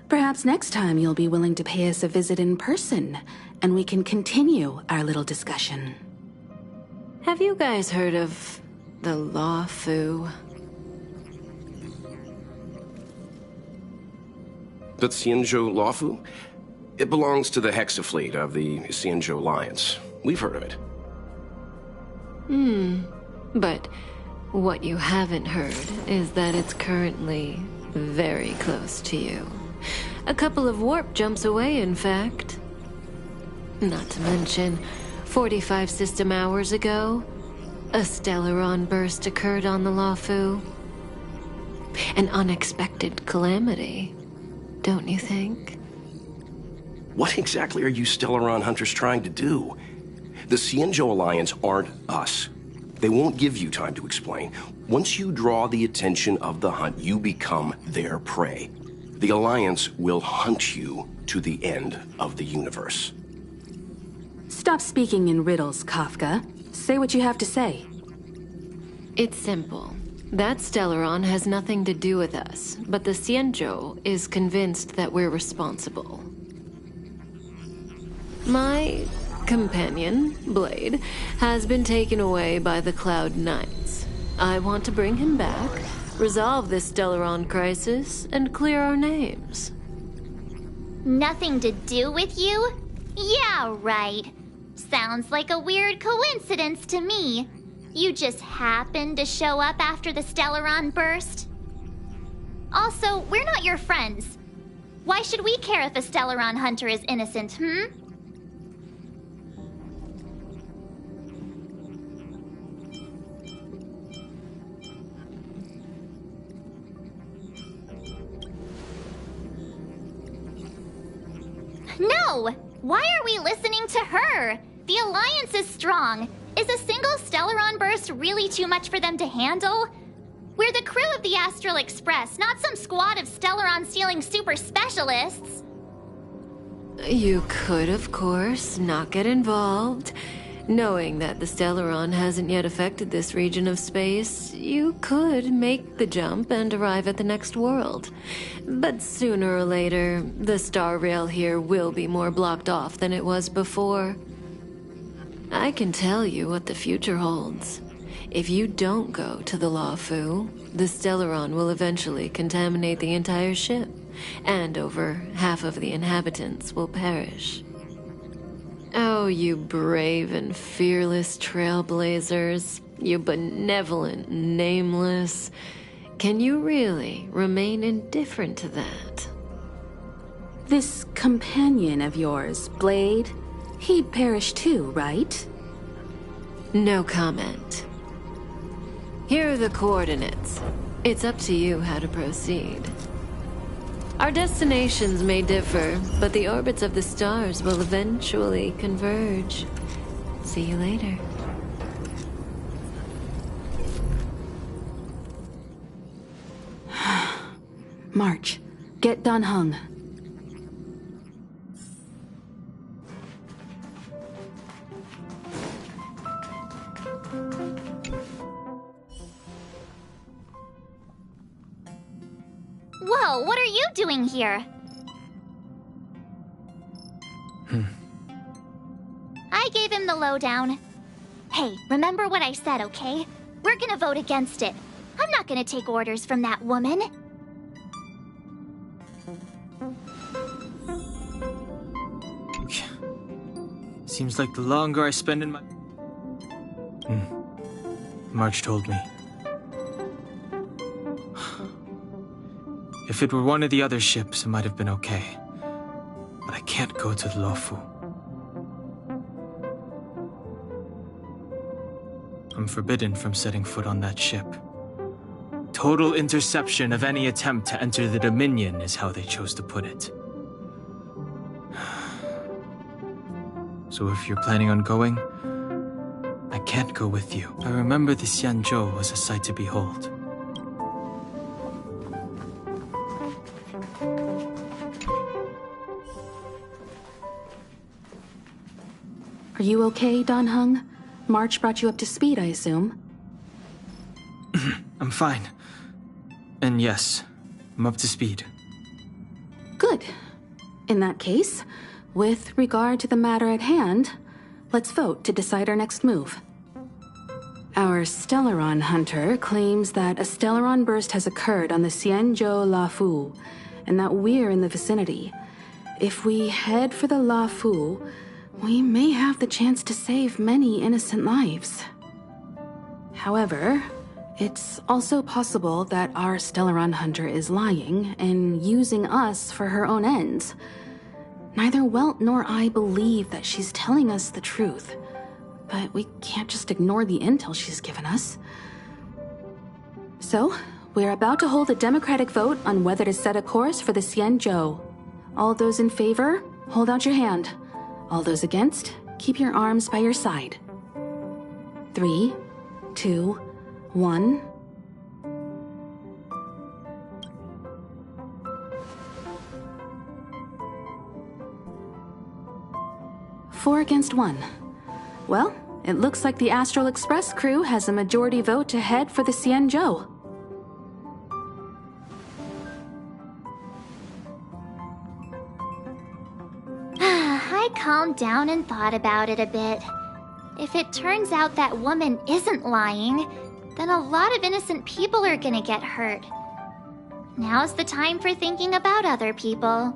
Perhaps next time you'll be willing to pay us a visit in person, and we can continue our little discussion. Have you guys heard of the Law Fu? The Xianzhou Lawfu? It belongs to the Hexafleet of the Xianzhou Alliance. We've heard of it. But what you haven't heard is that it's currently very close to you. A couple of warp jumps away, in fact. Not to mention, 45 system hours ago, a Stellaron burst occurred on the Lawfu. An unexpected calamity, don't you think? What exactly are you Stellaron hunters trying to do? The Xianzhou Alliance aren't us. They won't give you time to explain. Once you draw the attention of the hunt, you become their prey. The Alliance will hunt you to the end of the universe. Stop speaking in riddles, Kafka. Say what you have to say. It's simple. That Stellaron has nothing to do with us, but the Xianzhou is convinced that we're responsible. My companion, Blade, has been taken away by the Cloud Knights. I want to bring him back, resolve this Stellaron crisis, and clear our names. Nothing to do with you? Yeah, right. Sounds like a weird coincidence to me. You just happened to show up after the Stellaron burst? Also, we're not your friends. Why should we care if a Stellaron hunter is innocent, No! Why are we listening to her? The Alliance is strong. Is a single Stellaron burst really too much for them to handle? We're the crew of the Astral Express, not some squad of Stellaron-stealing super specialists. You could, of course, not get involved. Knowing that the Stellaron hasn't yet affected this region of space, you could make the jump and arrive at the next world. But sooner or later, the star rail here will be more blocked off than it was before. I can tell you what the future holds. If you don't go to the Lawfu, the Stellaron will eventually contaminate the entire ship, and over half of the inhabitants will perish. Oh, you brave and fearless trailblazers, you benevolent nameless. Can you really remain indifferent to that? This companion of yours, Blade, he'd perish too, right? No comment. Here are the coordinates. It's up to you how to proceed. Our destinations may differ, but the orbits of the stars will eventually converge. See you later. March, get Dan Heng. Whoa, what are you doing here? I gave him the lowdown. Hey, remember what I said, okay? We're gonna vote against it. I'm not gonna take orders from that woman. Seems like the longer I spend in my... March told me. If it were one of the other ships, it might have been okay. But I can't go to the Lawfu. I'm forbidden from setting foot on that ship. Total interception of any attempt to enter the Dominion is how they chose to put it. So if you're planning on going, I can't go with you. I remember the Xianzhou was a sight to behold. Are you okay, Dan Heng? March brought you up to speed, I assume? I'm fine. And yes, I'm up to speed. Good. In that case, with regard to the matter at hand, let's vote to decide our next move. Our Stellaron hunter claims that a Stellaron burst has occurred on the Xianzhou Lafu, and that we're in the vicinity. If we head for the Lafu, we may have the chance to save many innocent lives. However, it's also possible that our Stellaron hunter is lying and using us for her own ends. Neither Welt nor I believe that she's telling us the truth, but we can't just ignore the intel she's given us. So, we're about to hold a democratic vote on whether to set a course for the Xianzhou. All those in favor, hold out your hand. All those against, keep your arms by your side. 3, 2, 1. Four against 1. Well, it looks like the Astral Express crew has a majority vote to head for the Xianzhou. I calmed down and thought about it a bit. If it turns out that woman isn't lying, then a lot of innocent people are gonna get hurt. Now's the time for thinking about other people.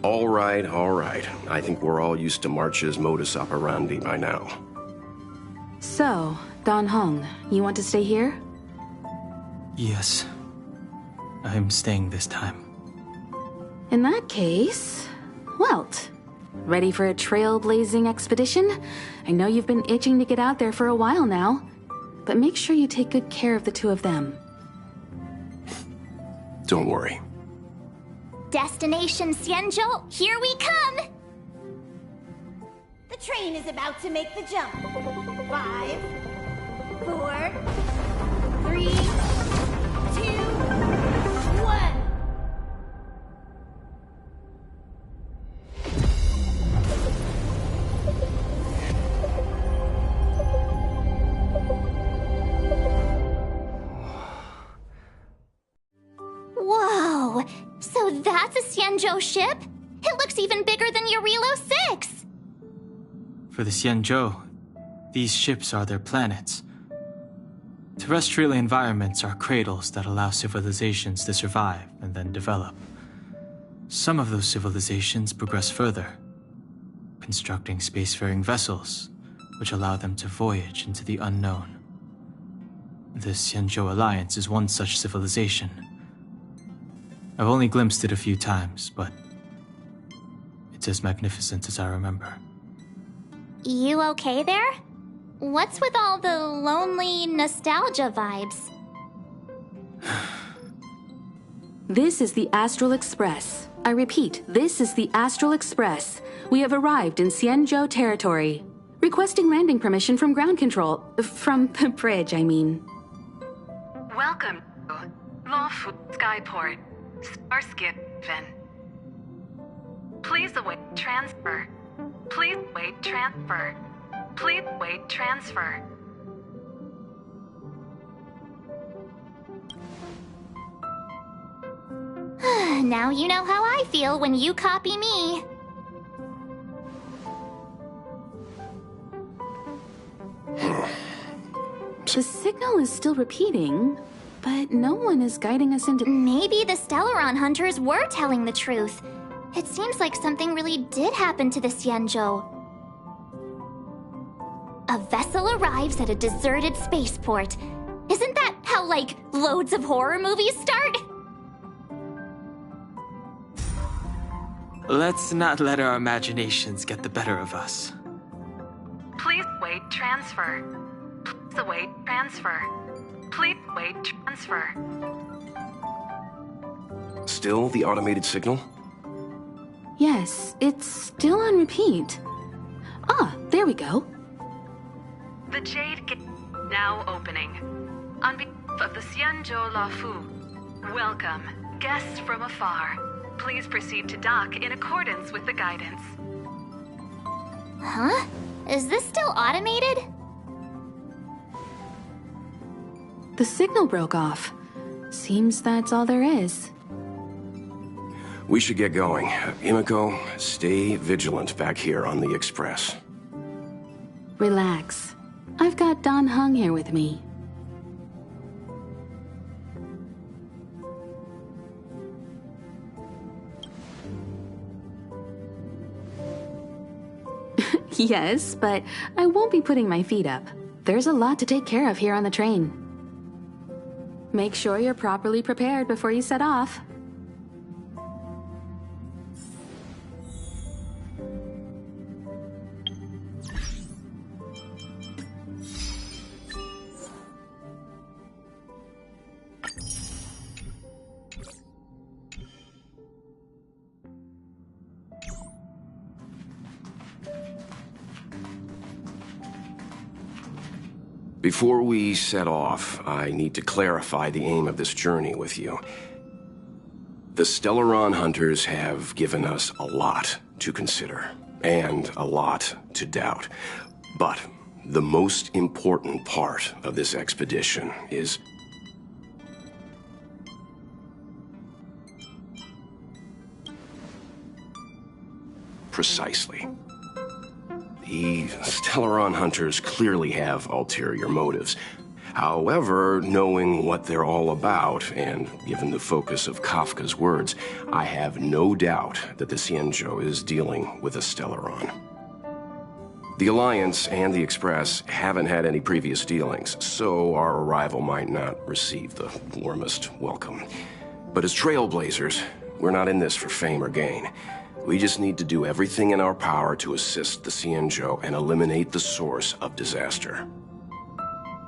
All right. I think we're all used to March's modus operandi by now. So, Dan Heng, you want to stay here? Yes. I'm staying this time. In that case, Welt, ready for a trailblazing expedition? I know you've been itching to get out there for a while now, but make sure you take good care of the two of them. Don't worry. Destination Xianzhou, here we come! The train is about to make the jump. 5, 4, 3, 2, 1. Whoa! So that's a Xianzhou ship? It looks even bigger than Eurilo 6! For the Xianzhou, these ships are their planets. Terrestrial environments are cradles that allow civilizations to survive and then develop. Some of those civilizations progress further, constructing spacefaring vessels, which allow them to voyage into the unknown. The Xianzhou Alliance is one such civilization. I've only glimpsed it a few times, but it's as magnificent as I remember. You okay there? What's with all the lonely nostalgia vibes? This is the Astral Express. I repeat, this is the Astral Express. We have arrived in Xianzhou territory. Requesting landing permission from ground control. From the bridge, I mean. Welcome to Lawfu Skyport, Starskin. Please await transfer. Please wait transfer. Please wait transfer. Now you know how I feel when you copy me. The signal is still repeating, but no one is guiding us into... Maybe the Stellaron hunters were telling the truth. It seems like something really did happen to the Xianzhou. A vessel arrives at a deserted spaceport. Isn't that how, like, loads of horror movies start? Let's not let our imaginations get the better of us. Please wait transfer. Please await transfer. Please wait transfer. Still the automated signal? Yes, it's still on repeat. Ah, there we go. The Jade Gate now opening. On behalf of the Xianzhou Lafu, welcome, guests from afar. Please proceed to dock in accordance with the guidance. Huh? Is this still automated? The signal broke off. Seems that's all there is. We should get going. Himiko, stay vigilant back here on the Express. Relax. I've got Don Hung here with me. Yes, but I won't be putting my feet up. There's a lot to take care of here on the train. Make sure you're properly prepared before you set off. Before we set off, I need to clarify the aim of this journey with you. The Stellaron hunters have given us a lot to consider, and a lot to doubt. But the most important part of this expedition is... precisely. The Stellaron hunters clearly have ulterior motives. However, knowing what they're all about, and given the focus of Kafka's words, I have no doubt that the Xianzhou is dealing with a Stellaron. The Alliance and the Express haven't had any previous dealings, so our arrival might not receive the warmest welcome. But as trailblazers, we're not in this for fame or gain. We just need to do everything in our power to assist the Xianzhou and eliminate the source of disaster.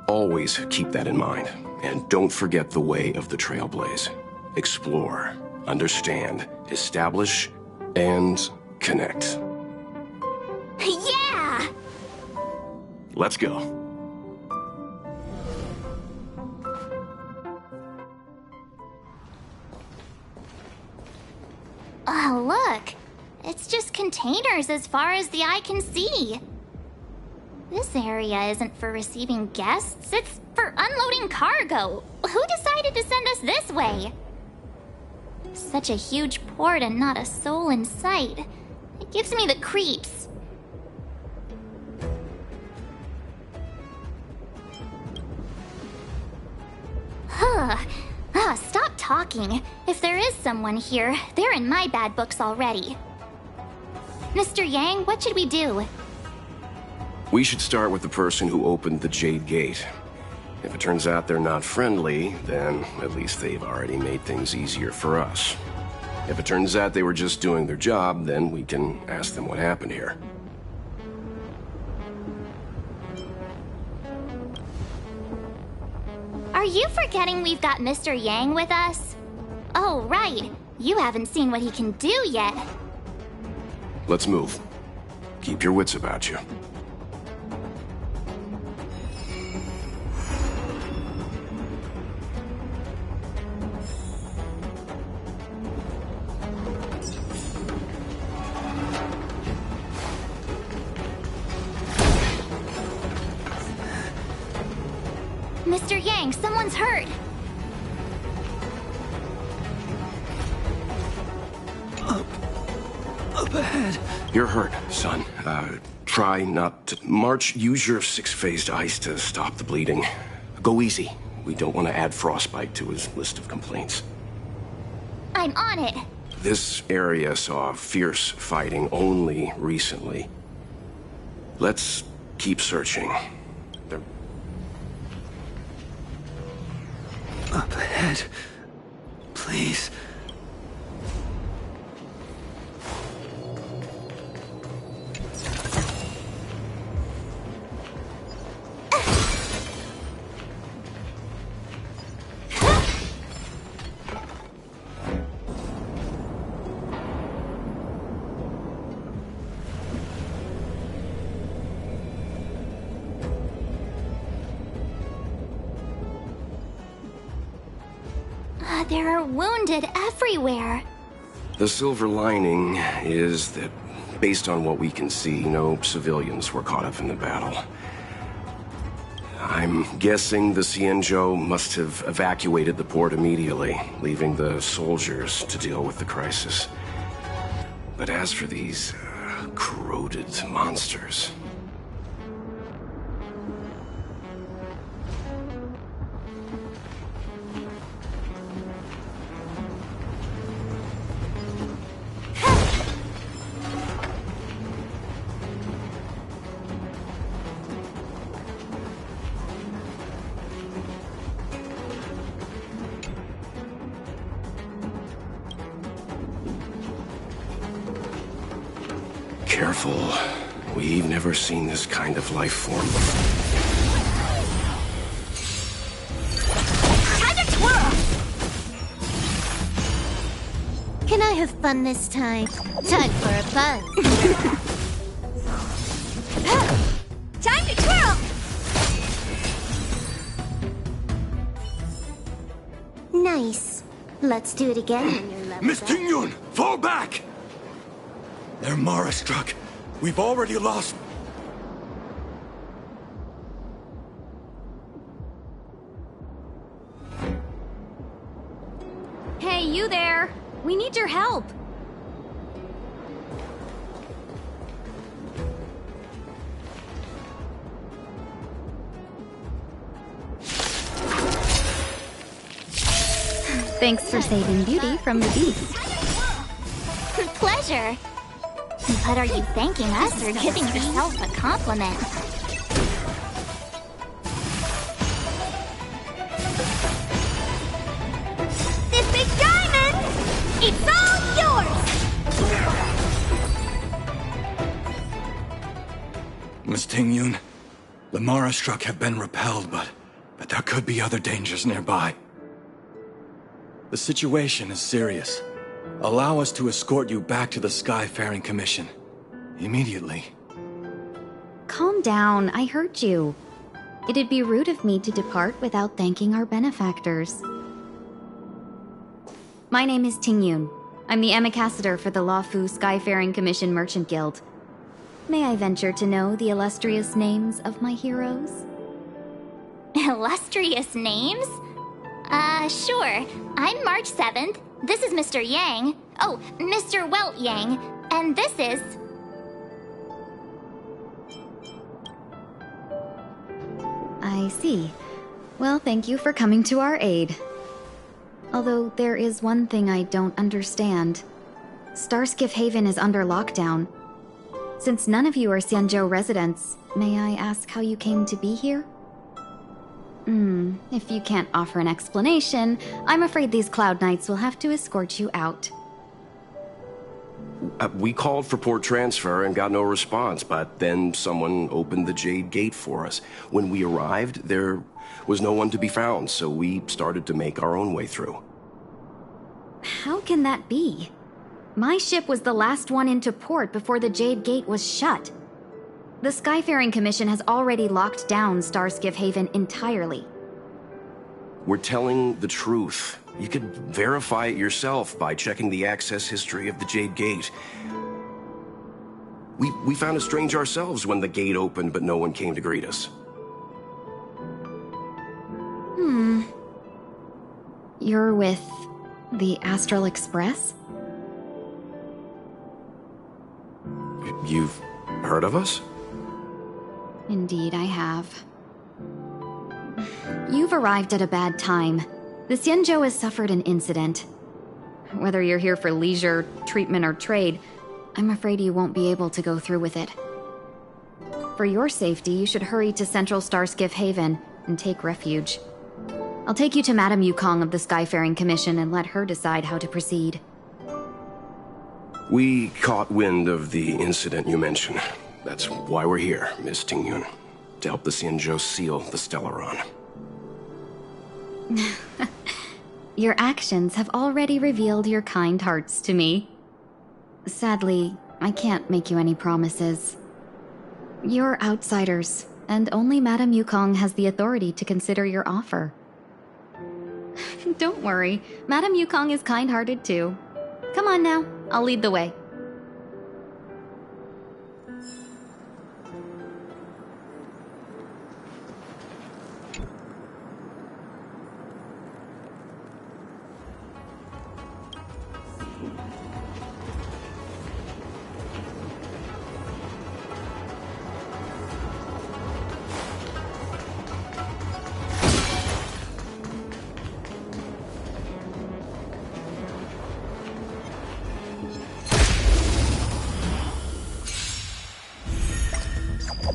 Always keep that in mind, and don't forget the way of the Trailblaze. Explore, understand, establish, and connect. Yeah! Let's go. Oh, look! It's just containers as far as the eye can see. This area isn't for receiving guests, it's for unloading cargo. Who decided to send us this way? Such a huge port and not a soul in sight. It gives me the creeps. Stop talking. If there is someone here, they're in my bad books already. Mr. Yang, what should we do? We should start with the person who opened the Jade Gate. If it turns out they're not friendly, then at least they've already made things easier for us. If it turns out they were just doing their job, then we can ask them what happened here. Are you forgetting we've got Mr. Yang with us? Oh, right. You haven't seen what he can do yet. Let's move. Keep your wits about you. Mr. Yang, someone's hurt. Up ahead. You're hurt, son. Try not to... March, use your six-phased ice to stop the bleeding. Go easy. We don't want to add frostbite to his list of complaints. I'm on it. This area saw fierce fighting only recently. Let's keep searching. Up ahead. Please. There are wounded everywhere. The silver lining is that, based on what we can see, no civilians were caught up in the battle. I'm guessing the Xianzhou must have evacuated the port immediately, leaving the soldiers to deal with the crisis. But as for these corroded monsters... Careful. We've never seen this kind of life form before. Time to twirl! Can I have fun this time? Time for a buzz. Time to twirl! Nice. Let's do it again when you're leveled Miss up. Tingyun, fall back! They're Mara struck. We've already lost. Hey, you there! We need your help! Thanks for saving Beauty from the beast. Pleasure. But are you thanking us or giving yourself a compliment? This big diamond! It's all yours! Miss Tingyun, the Mara struck have been repelled, but there could be other dangers nearby. The situation is serious. Allow us to escort you back to the Skyfaring Commission. Immediately. Calm down, I heard you. It'd be rude of me to depart without thanking our benefactors. My name is Tingyun. I'm the ambassador for the Lawfu Skyfaring Commission Merchant Guild. May I venture to know the illustrious names of my heroes? Illustrious names? Sure. I'm March 7th. This is Mr. Yang. Oh, Mr. Welt Yang. And this is... I see. Well, thank you for coming to our aid. Although there is one thing I don't understand. Starskiff Haven is under lockdown. Since none of you are Xianzhou residents, may I ask how you came to be here? If you can't offer an explanation, I'm afraid these Cloud Knights will have to escort you out. We called for port transfer and got no response, but then someone opened the Jade Gate for us. When we arrived, there was no one to be found, so we started to make our own way through. How can that be? My ship was the last one into port before the Jade Gate was shut. The Skyfaring Commission has already locked down Starskiff Haven entirely. We're telling the truth. You could verify it yourself by checking the access history of the Jade Gate. We found it strange ourselves when the gate opened, but no one came to greet us. You're with the Astral Express? You've heard of us? Indeed, I have. You've arrived at a bad time. The Xianzhou has suffered an incident. Whether you're here for leisure, treatment, or trade, I'm afraid you won't be able to go through with it. For your safety, you should hurry to Central Starskiff Haven and take refuge. I'll take you to Madame Yukong of the Skyfaring Commission and let her decide how to proceed. We caught wind of the incident you mentioned. That's why we're here, Miss Tingyun. To help the Xianzhou seal the Stellaron. Your actions have already revealed your kind hearts to me. Sadly, I can't make you any promises. You're outsiders, and only Madame Yukong has the authority to consider your offer. Don't worry, Madame Yukong is kind-hearted too. Come on now, I'll lead the way.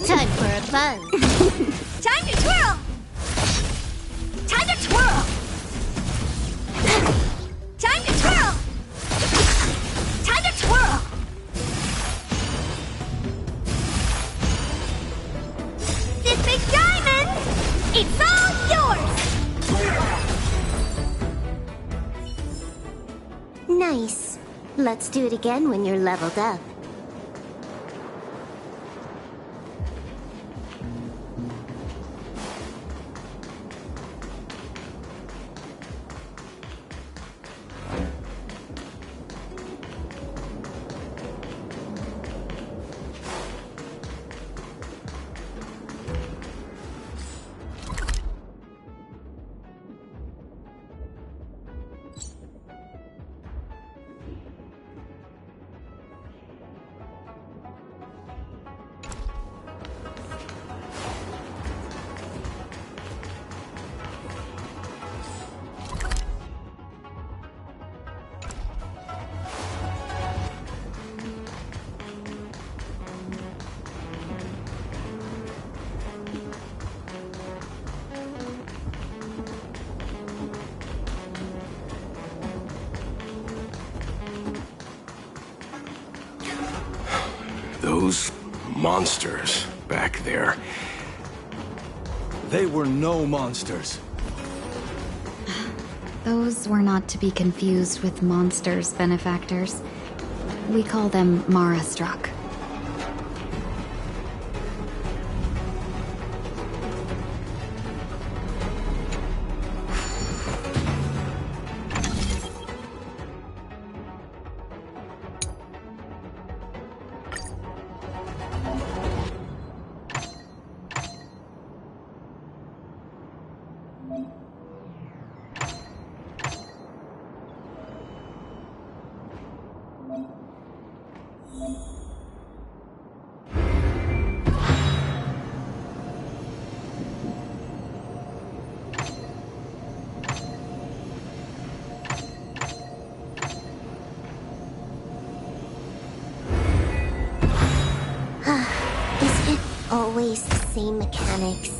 Time for a buzz. Time to twirl! Time to twirl! Time to twirl! Time to twirl! This big diamond! It's all yours! Nice. Let's do it again when you're leveled up. Those monsters back there. They were no monsters. Those were not to be confused with monsters, benefactors. We call them Mara-struck. Is it always the same mechanics?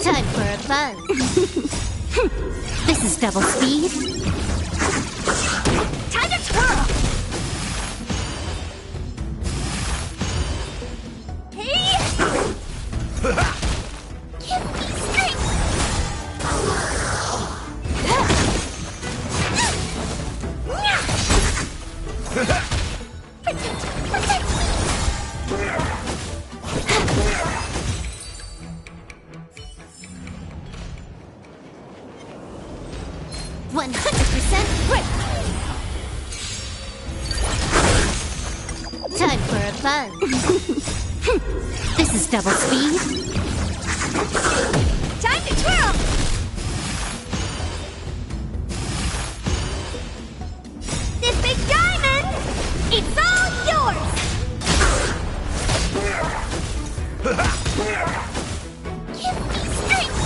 Time for a buzz. This is double speed. Time to twirl! Hey! Give me strength! Protect me! 100% grip! Time for a buzz. This is double speed. Time to twirl! This big diamond! It's all yours! Give me strength!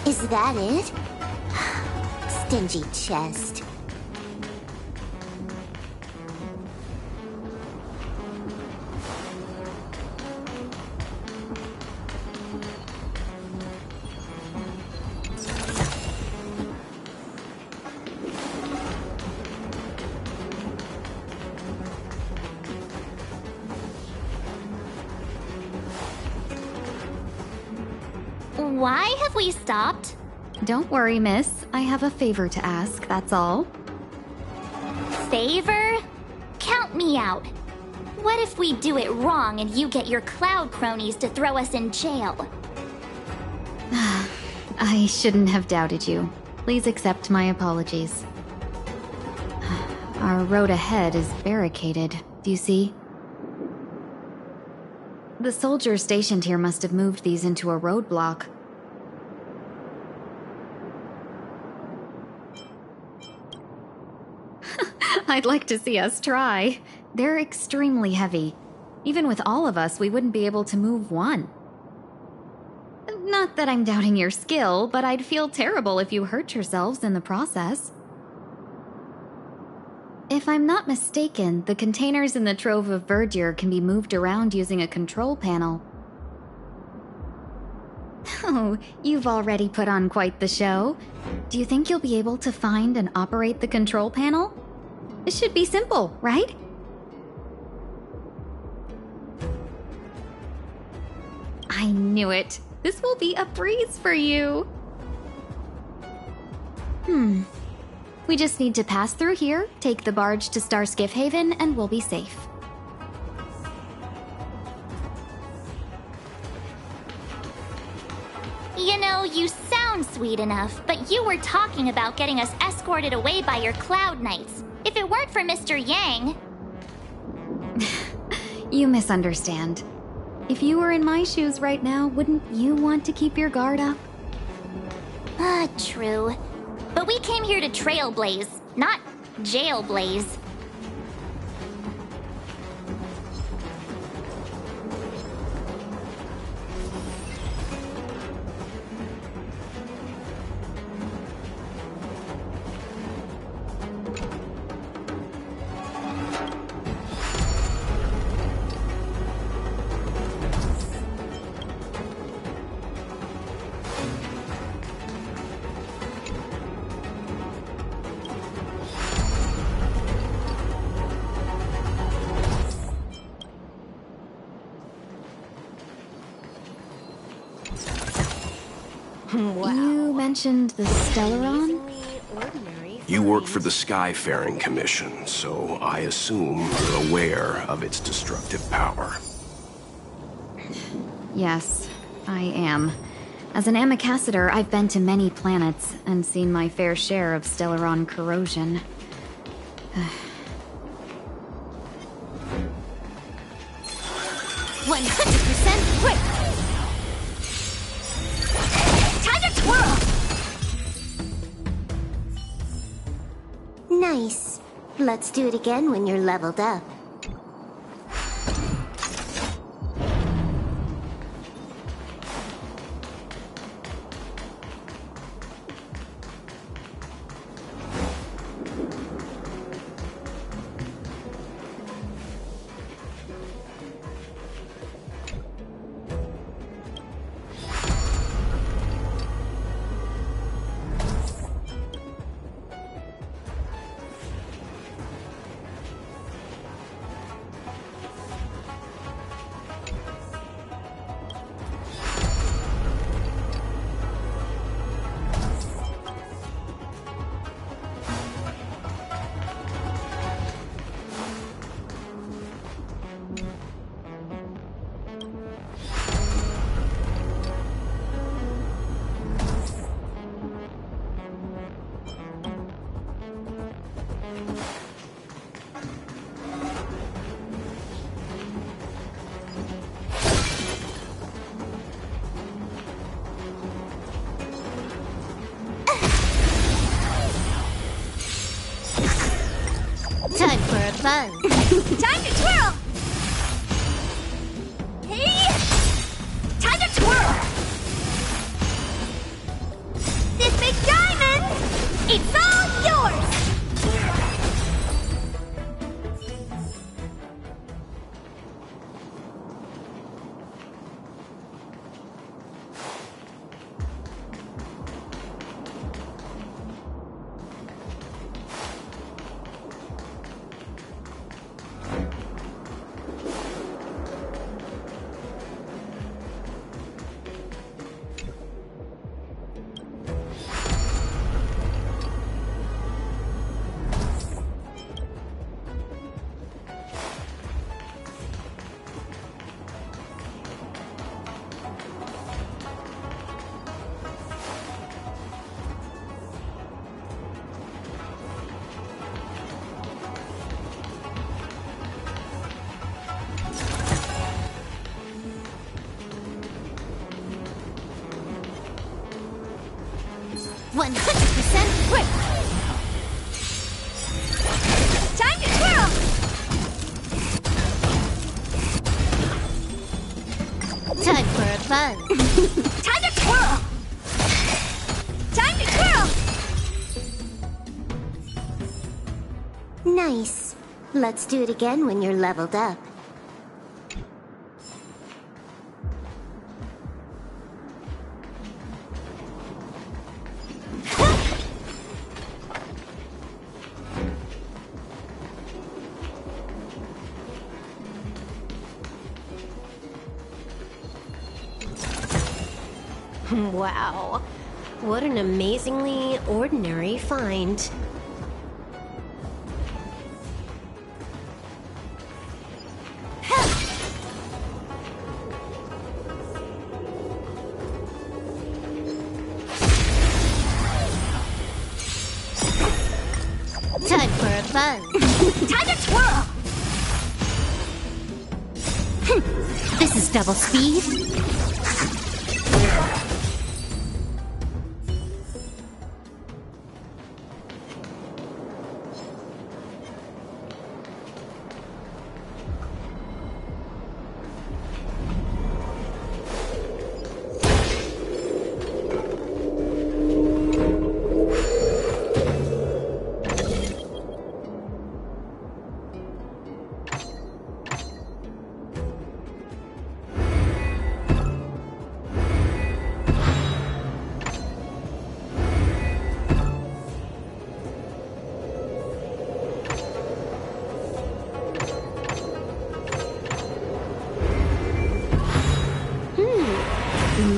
Is that it? Stingy chest. Why have we stopped? Don't worry, miss. I have a favor to ask, that's all. Favor? Count me out. What if we do it wrong and you get your cloud cronies to throw us in jail? I shouldn't have doubted you. Please accept my apologies. Our road ahead is barricaded, do you see? The soldiers stationed here must have moved these into a roadblock. I'd like to see us try. They're extremely heavy. Even with all of us, we wouldn't be able to move one. Not that I'm doubting your skill, but I'd feel terrible if you hurt yourselves in the process. If I'm not mistaken, the containers in the Trove of Verdure can be moved around using a control panel. Oh, you've already put on quite the show. Do you think you'll be able to find and operate the control panel? It should be simple, right? I knew it. This will be a breeze for you. We just need to pass through here, take the barge to Starskiff Haven, and we'll be safe. You know, you sound sweet enough, but you were talking about getting us escorted away by your Cloud Knights. If it weren't for Mr. Yang... You misunderstand. If you were in my shoes right now, wouldn't you want to keep your guard up? True. But we came here to trailblaze, not jailblaze. You mentioned the Stellaron? You work for the Skyfaring Commission, so I assume you're aware of its destructive power. Yes, I am. As an Amicassator, I've been to many planets and seen my fair share of Stellaron corrosion. 100% quick! Time to twirl! Nice. Let's do it again when you're leveled up. Time for a buzz. Time to twirl! Hey! Time to twirl! 100% grip! Time to twirl! Time for a fun! Time to twirl! Time to twirl! Nice. Let's do it again when you're leveled up. Wow. What an amazingly ordinary find. Time for a fun. Time to twirl! This is double speed.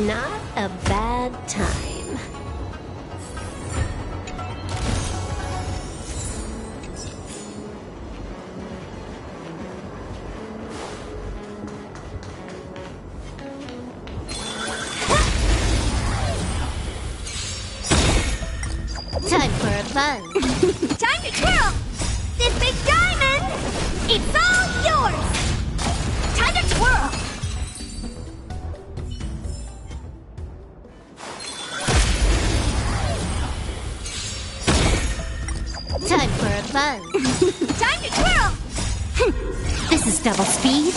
Not a bad time. Time for a fun. Time to twirl! This big diamond! It's all yours! Time to twirl! Time for a fun. Time to twirl! This is double speed.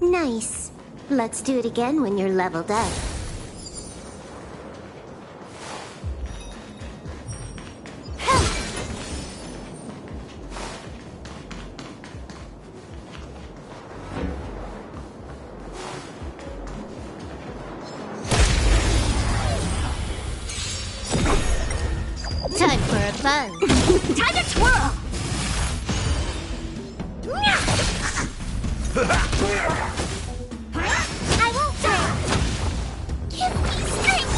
Nice. Let's do it again when you're leveled up. Time for a fun. Time to twirl! I won't fail! Give me strength!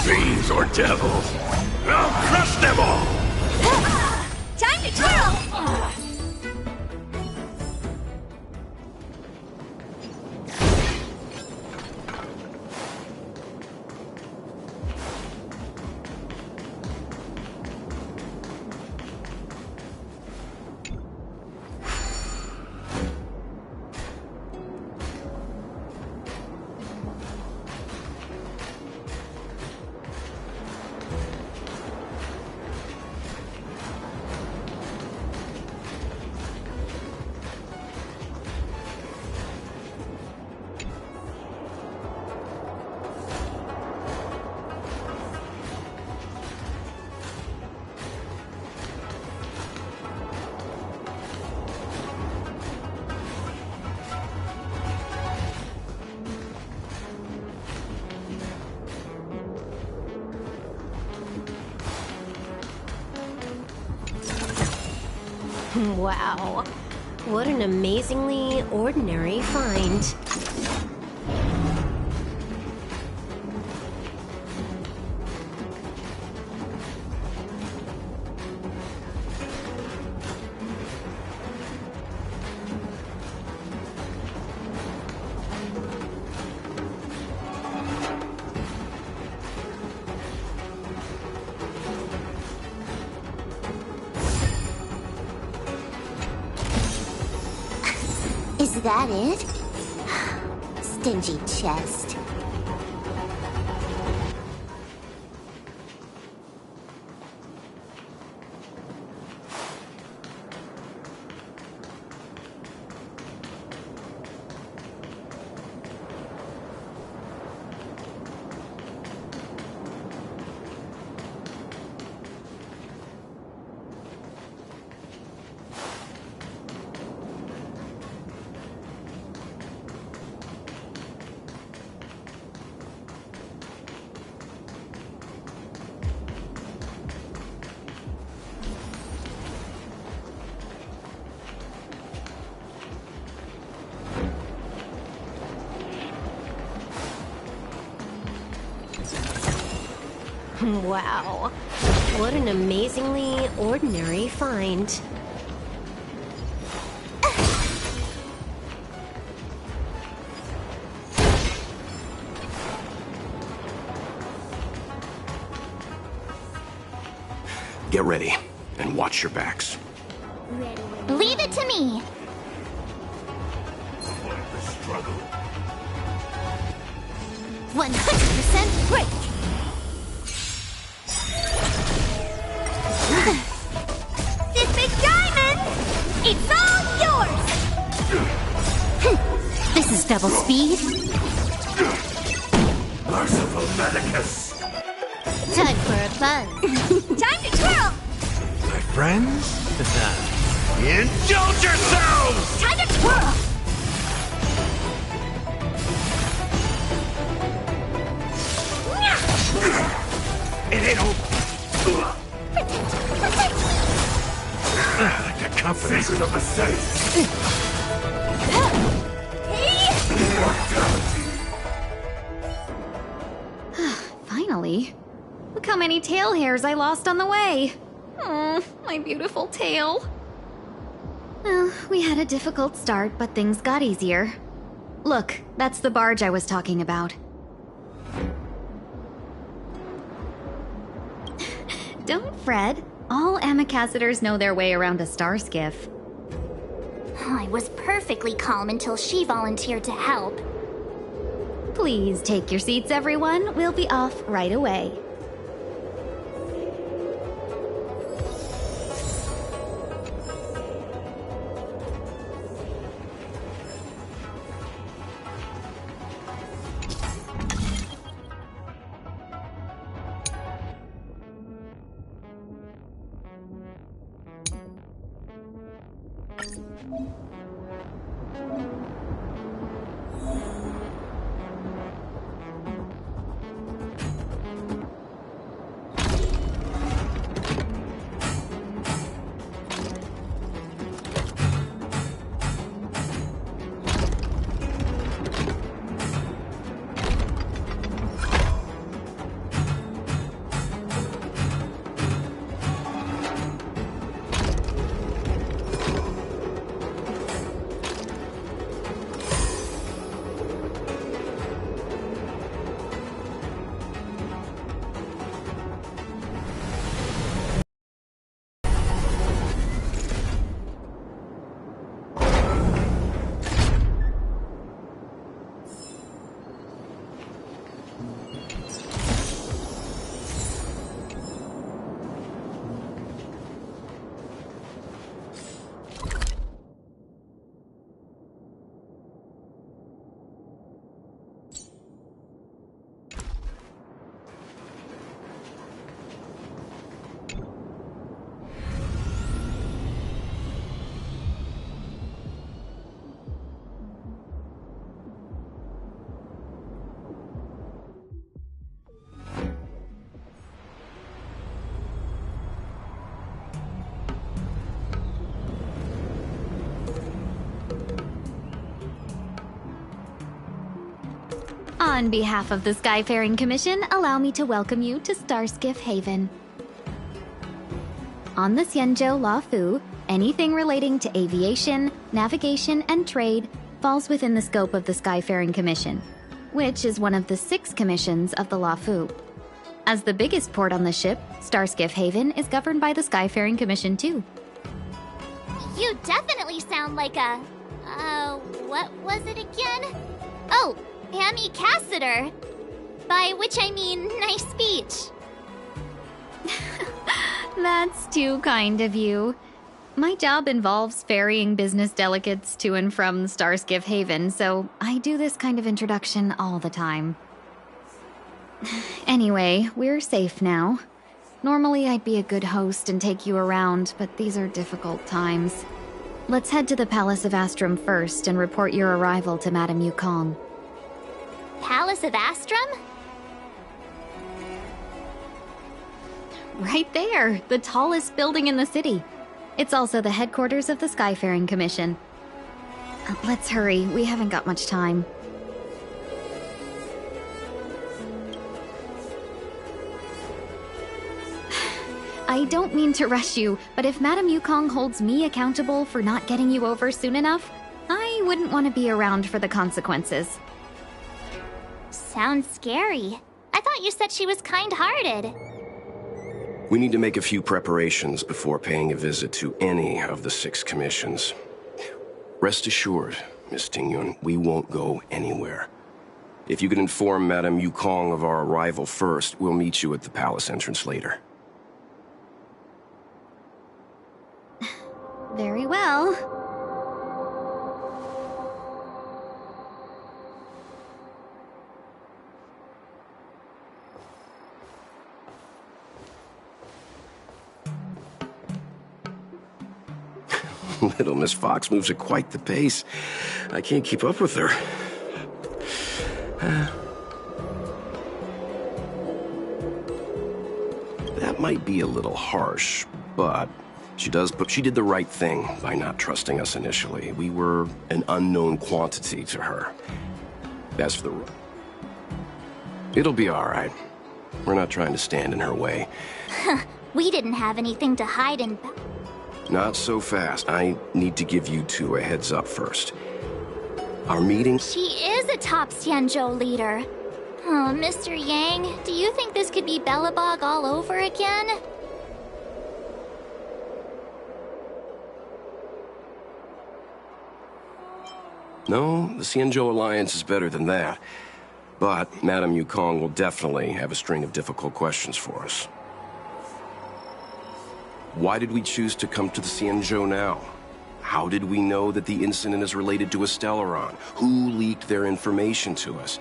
Fiends or devils, I'll crush them all! Time to twirl! Wow. What an amazingly ordinary find. Is that it? stingy chest. Wow. What an amazingly ordinary find. Get ready, and watch your backs. Leave it to me! 100% break! This big diamond! It's all yours! This is double speed. Merciful Medicus! Time for a buzz. Time to twirl! My friends? Indulge yourselves! Time to twirl! It ain't over. Like the confidence of the saints. Finally. Look how many tail hairs I lost on the way. My beautiful tail. Well, we had a difficult start, but things got easier. Look, that's the barge I was talking about. Don't fret. All Amicacetors know their way around a star skiff. I was perfectly calm until she volunteered to help. Please take your seats, everyone. We'll be off right away. On behalf of the Skyfaring Commission, allow me to welcome you to Starskiff Haven. On the Xianzhou Luofu, anything relating to aviation, navigation, and trade falls within the scope of the Skyfaring Commission, which is one of the 6 commissions of the Luofu. As the biggest port on the ship, Starskiff Haven is governed by the Skyfaring Commission too. You definitely sound like a... what was it again? Oh, Cassiter. By which I mean nice speech. That's too kind of you. My job involves ferrying business delegates to and from Starskiff Haven, so I do this kind of introduction all the time. Anyway, we're safe now. Normally I'd be a good host and take you around, but these are difficult times. Let's head to the Palace of Astrum first and report your arrival to Madame Yukong. Palace of Astrum? Right there, the tallest building in the city. It's also the headquarters of the Skyfaring Commission. Let's hurry, we haven't got much time. I don't mean to rush you, but if Madame Yukong holds me accountable for not getting you over soon enough, I wouldn't want to be around for the consequences. Sounds scary. I thought you said she was kind-hearted. We need to make a few preparations before paying a visit to any of the 6 commissions. Rest assured, Miss Tingyun, we won't go anywhere. If you could inform Madame Yukong of our arrival first, we'll meet you at the palace entrance later. Very well. Little Miss Fox moves at quite the pace. I can't keep up with her. That might be a little harsh, but she did the right thing by not trusting us initially. We were an unknown quantity to her. As for the... It'll be all right. We're not trying to stand in her way. We didn't have anything to hide in... Not so fast. I need to give you 2 a heads up first. Our meeting... She is a top Xianzhou leader. Oh, Mr. Yang, do you think this could be Belobog all over again? No, the Xianzhou Alliance is better than that. But Madame Yukong will definitely have a string of difficult questions for us. Why did we choose to come to the Xianzhou now? How did we know that the incident is related to a Stellaron? Who leaked their information to us?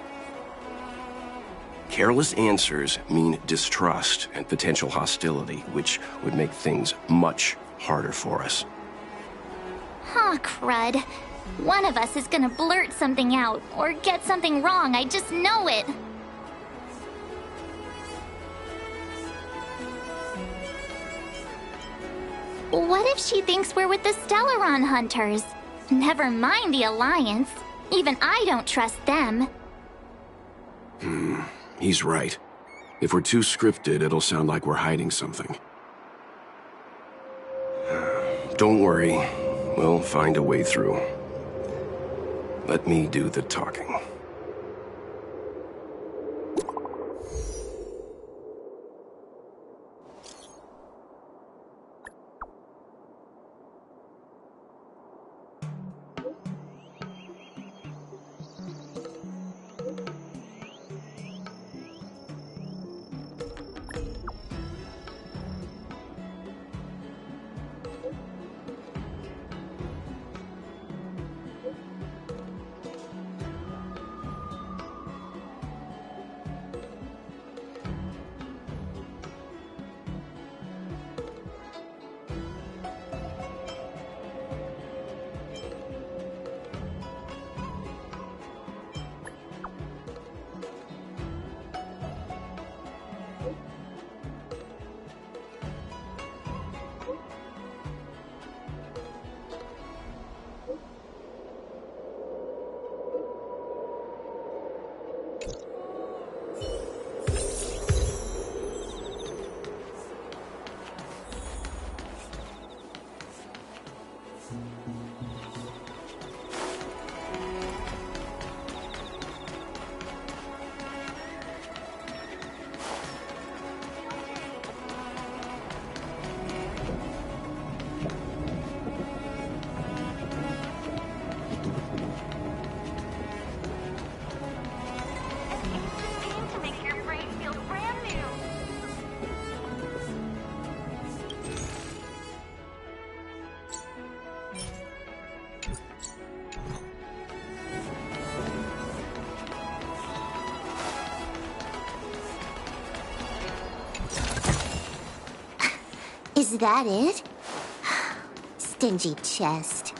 Careless answers mean distrust and potential hostility, which would make things much harder for us. Aw, crud. One of us is gonna blurt something out, or get something wrong, I just know it. What if she thinks we're with the Stellaron Hunters? Never mind the Alliance. Even I don't trust them. He's right. If we're too scripted, it'll sound like we're hiding something. Don't worry. We'll find a way through. Let me do the talking. Is that it? Stingy chest.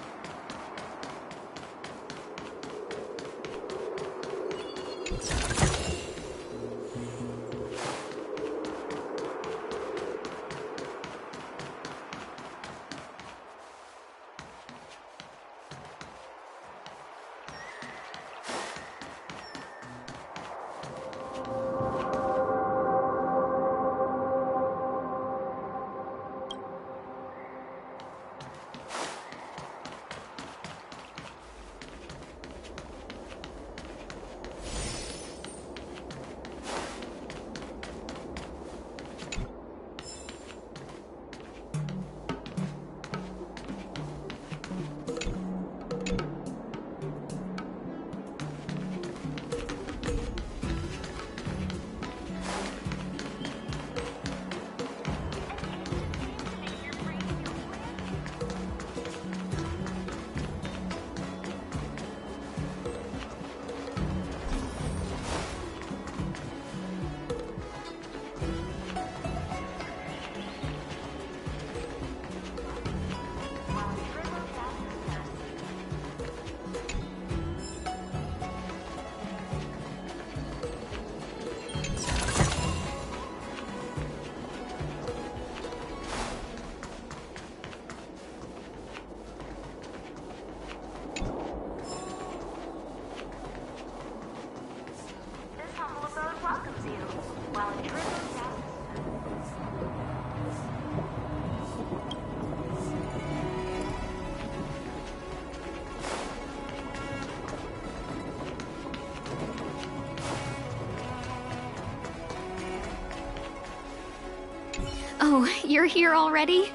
Oh, you're here already?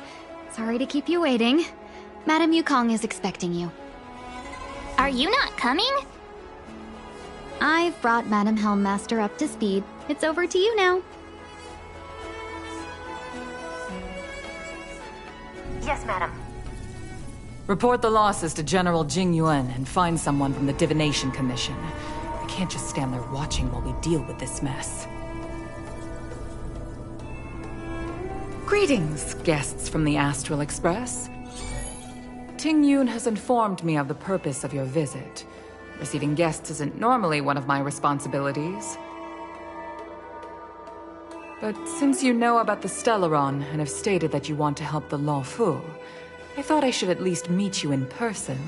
Sorry to keep you waiting. Madame Yukong is expecting you. Are you not coming? I've brought Madame Helmmaster up to speed. It's over to you now. Yes, madam. Report the losses to General Jing Yuan and find someone from the Divination Commission. I can't just stand there watching while we deal with this mess. Greetings, guests from the Astral Express. Ting Yun has informed me of the purpose of your visit. Receiving guests isn't normally one of my responsibilities. But since you know about the Stellaron and have stated that you want to help the Law Fu, I thought I should at least meet you in person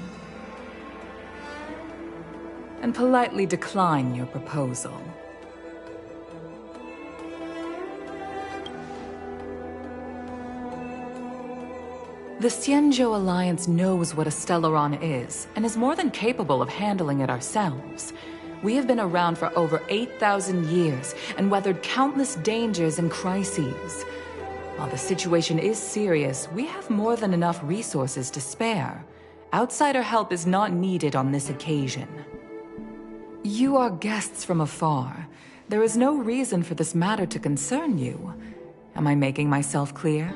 and politely decline your proposal. The Xianzhou Alliance knows what a Stellaron is, and is more than capable of handling it ourselves. We have been around for over 8,000 years, and weathered countless dangers and crises. While the situation is serious, we have more than enough resources to spare. Outsider help is not needed on this occasion. You are guests from afar. There is no reason for this matter to concern you. Am I making myself clear?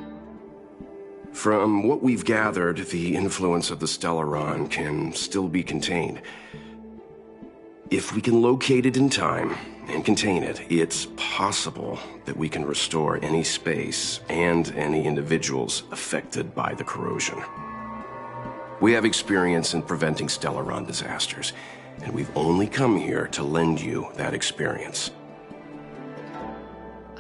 From what we've gathered, the influence of the Stellaron can still be contained. If we can locate it in time and contain it, it's possible that we can restore any space and any individuals affected by the corrosion. We have experience in preventing Stellaron disasters, and we've only come here to lend you that experience.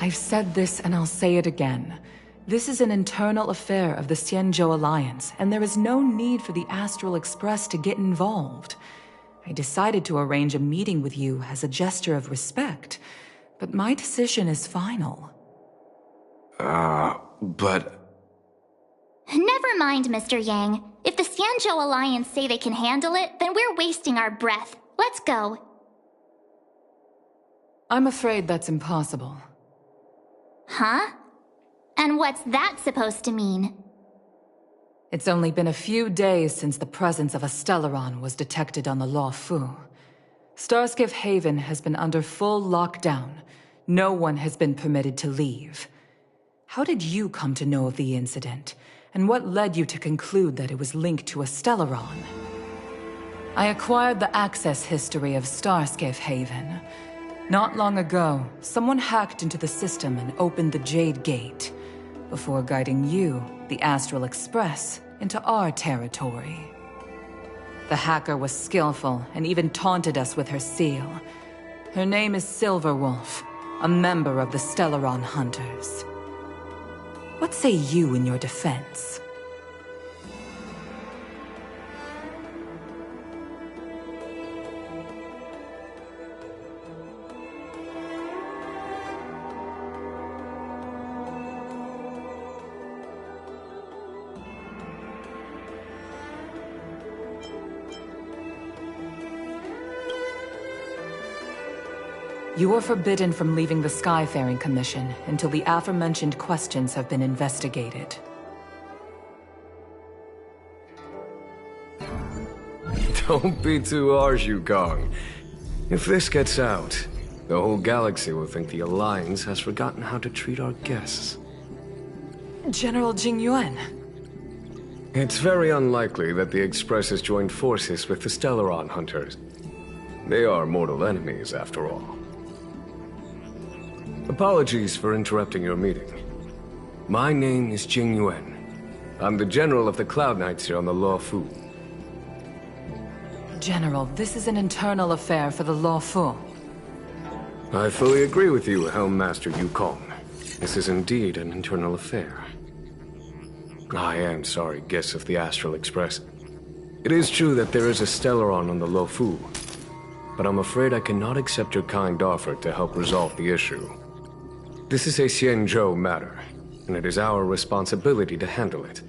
I've said this and I'll say it again. This is an internal affair of the Xianzhou Alliance, and there is no need for the Astral Express to get involved. I decided to arrange a meeting with you as a gesture of respect, but my decision is final. But... Never mind, Mr. Yang. If the Xianzhou Alliance say they can handle it, then we're wasting our breath. Let's go. I'm afraid that's impossible. Huh? And what's that supposed to mean? It's only been a few days since the presence of a Stellaron was detected on the Law Fu. Starskiff Haven has been under full lockdown. No one has been permitted to leave. How did you come to know of the incident? And what led you to conclude that it was linked to a Stellaron? I acquired the access history of Starskiff Haven. Not long ago, someone hacked into the system and opened the Jade Gate. before guiding you, the Astral Express, into our territory. The hacker was skillful and even taunted us with her seal. Her name is Silverwolf, a member of the Stellaron Hunters. What say you in your defense? You are forbidden from leaving the Skyfaring Commission until the aforementioned questions have been investigated. Don't be too harsh, Yukong. If this gets out, the whole galaxy will think the Alliance has forgotten how to treat our guests. General Jing Yuan. It's very unlikely that the Express has joined forces with the Stellaron Hunters. They are mortal enemies, after all. Apologies for interrupting your meeting. My name is Jing Yuan. I'm the General of the Cloud Knights here on the Law Fu. General, this is an internal affair for the Law Fu. I fully agree with you, Helm Master Yukong. This is indeed an internal affair. I am sorry, guests of the Astral Express. It is true that there is a Stellaron on the Law Fu, but I'm afraid I cannot accept your kind offer to help resolve the issue. This is a Xianzhou matter, and it is our responsibility to handle it.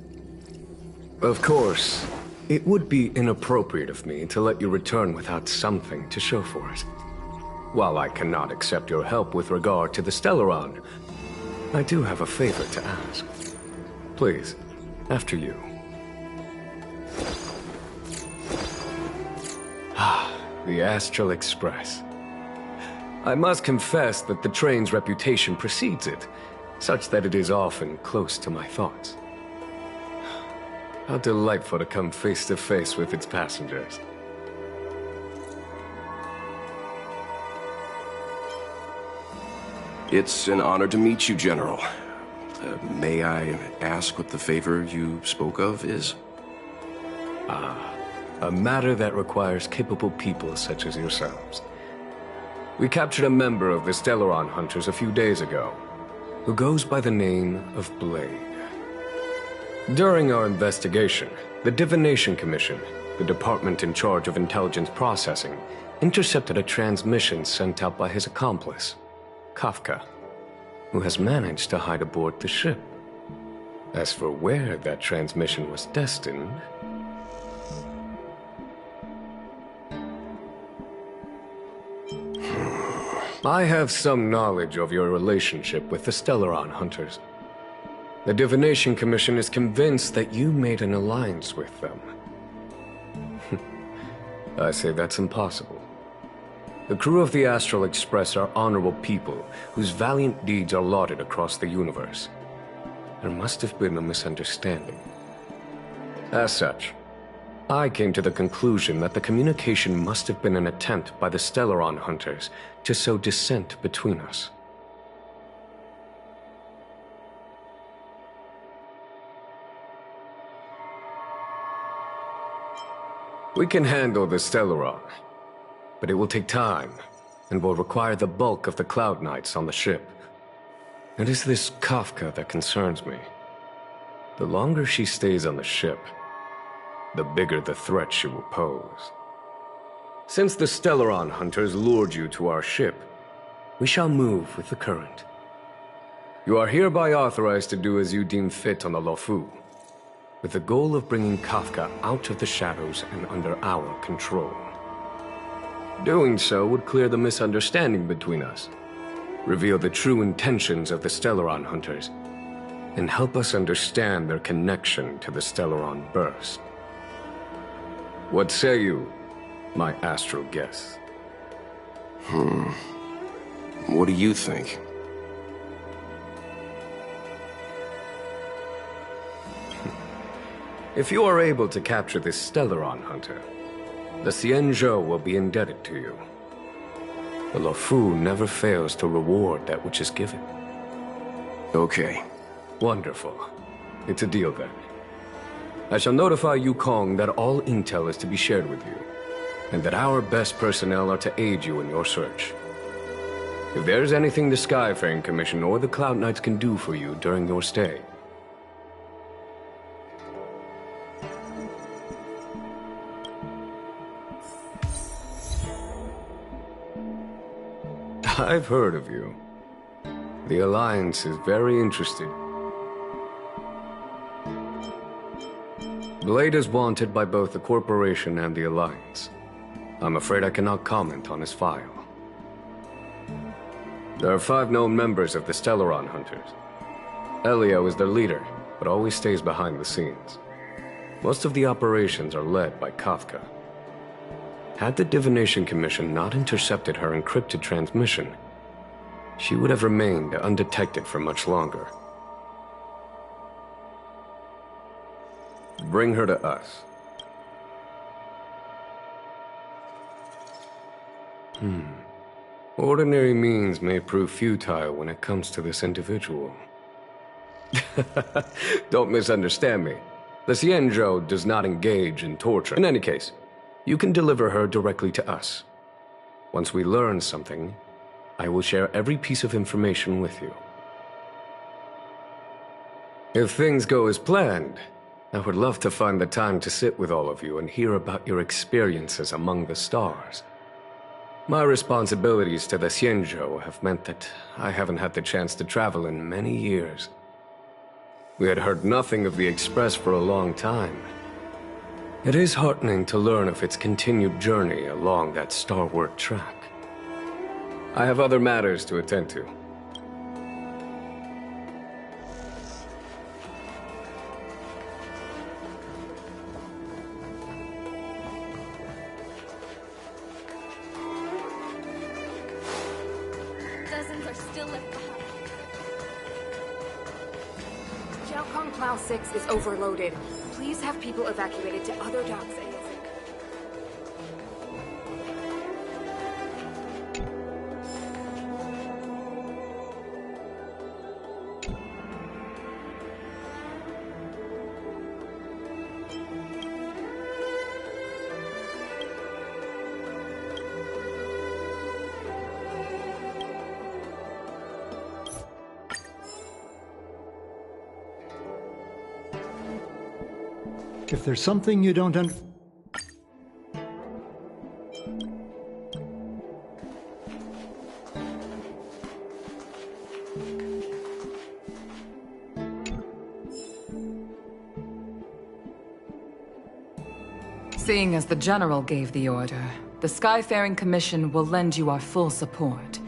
Of course, it would be inappropriate of me to let you return without something to show for it. While I cannot accept your help with regard to the Stellaron, I do have a favor to ask. Please, after you. The Astral Express. I must confess that the train's reputation precedes it, such that it is often close to my thoughts. How delightful to come face to face with its passengers. It's an honor to meet you, General. May I ask what the favor you spoke of is? A matter that requires capable people such as yourselves. We captured a member of the Stellaron Hunters a few days ago, who goes by the name of Blade. During our investigation, the Divination Commission, the department in charge of intelligence processing, intercepted a transmission sent out by his accomplice, Kafka, who has managed to hide aboard the ship. As for where that transmission was destined... I have some knowledge of your relationship with the Stellaron Hunters. The Divination Commission is convinced that you made an alliance with them. I say that's impossible. The crew of the Astral Express are honorable people whose valiant deeds are lauded across the universe. There must have been a misunderstanding. As such, I came to the conclusion that the communication must have been an attempt by the Stellaron Hunters to sow dissent between us. We can handle the Stellaron, but it will take time and will require the bulk of the Cloud Knights on the ship. It is this Kafka that concerns me. The longer she stays on the ship, the bigger the threat she will pose. Since the Stellaron Hunters lured you to our ship, we shall move with the current. You are hereby authorized to do as you deem fit on the Law Fu, with the goal of bringing Kafka out of the shadows and under our control. Doing so would clear the misunderstanding between us, reveal the true intentions of the Stellaron Hunters, and help us understand their connection to the Stellaron Burst. What say you, my astral guests? What do you think? If you are able to capture this Stellaron Hunter, the Xianzhou will be indebted to you. The Law Fu never fails to reward that which is given. Okay. Wonderful. It's a deal then. I shall notify Yukong that all intel is to be shared with you, and that our best personnel are to aid you in your search. If there's anything the Skyfaring Commission or the Cloud Knights can do for you during your stay, I've heard of you. The Alliance is very interested. Blade is wanted by both the Corporation and the Alliance. I'm afraid I cannot comment on his file. There are 5 known members of the Stellaron Hunters. Elio is their leader, but always stays behind the scenes. Most of the operations are led by Kafka. Had the Divination Commission not intercepted her encrypted transmission, she would have remained undetected for much longer. Bring her to us. Ordinary means may prove futile when it comes to this individual. Don't misunderstand me. The Xianzhou does not engage in torture. In any case, you can deliver her directly to us. Once we learn something, I will share every piece of information with you. If things go as planned, I would love to find the time to sit with all of you and hear about your experiences among the stars. My responsibilities to the Xianzhou have meant that I haven't had the chance to travel in many years. We had heard nothing of the Express for a long time. It is heartening to learn of its continued journey along that starward track. I have other matters to attend to. Dozens are still left behind. Jiaokong Plow 6 is overloaded. Please have people evacuated to other docks ASAP. If there's something you don't Seeing as the General gave the order, the Skyfaring Commission will lend you our full support.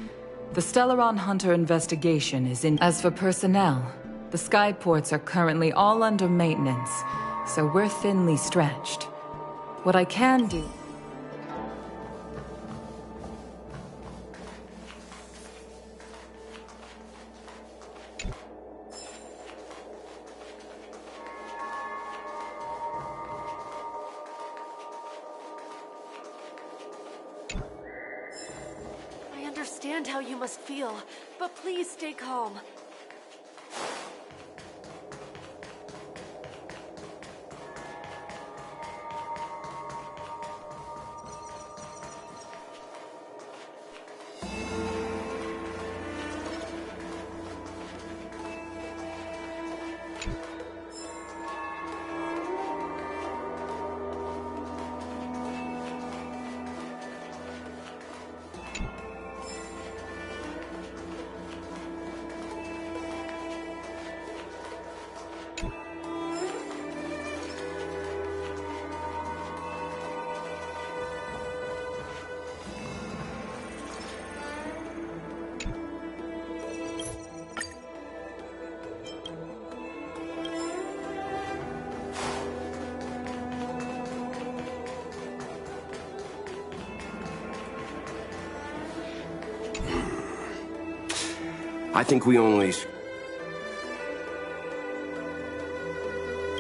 The Stellaron Hunter investigation is in. As for personnel, the skyports are currently all under maintenance, so we're thinly stretched. What I can do... I understand how you must feel, but please stay calm. I think we only...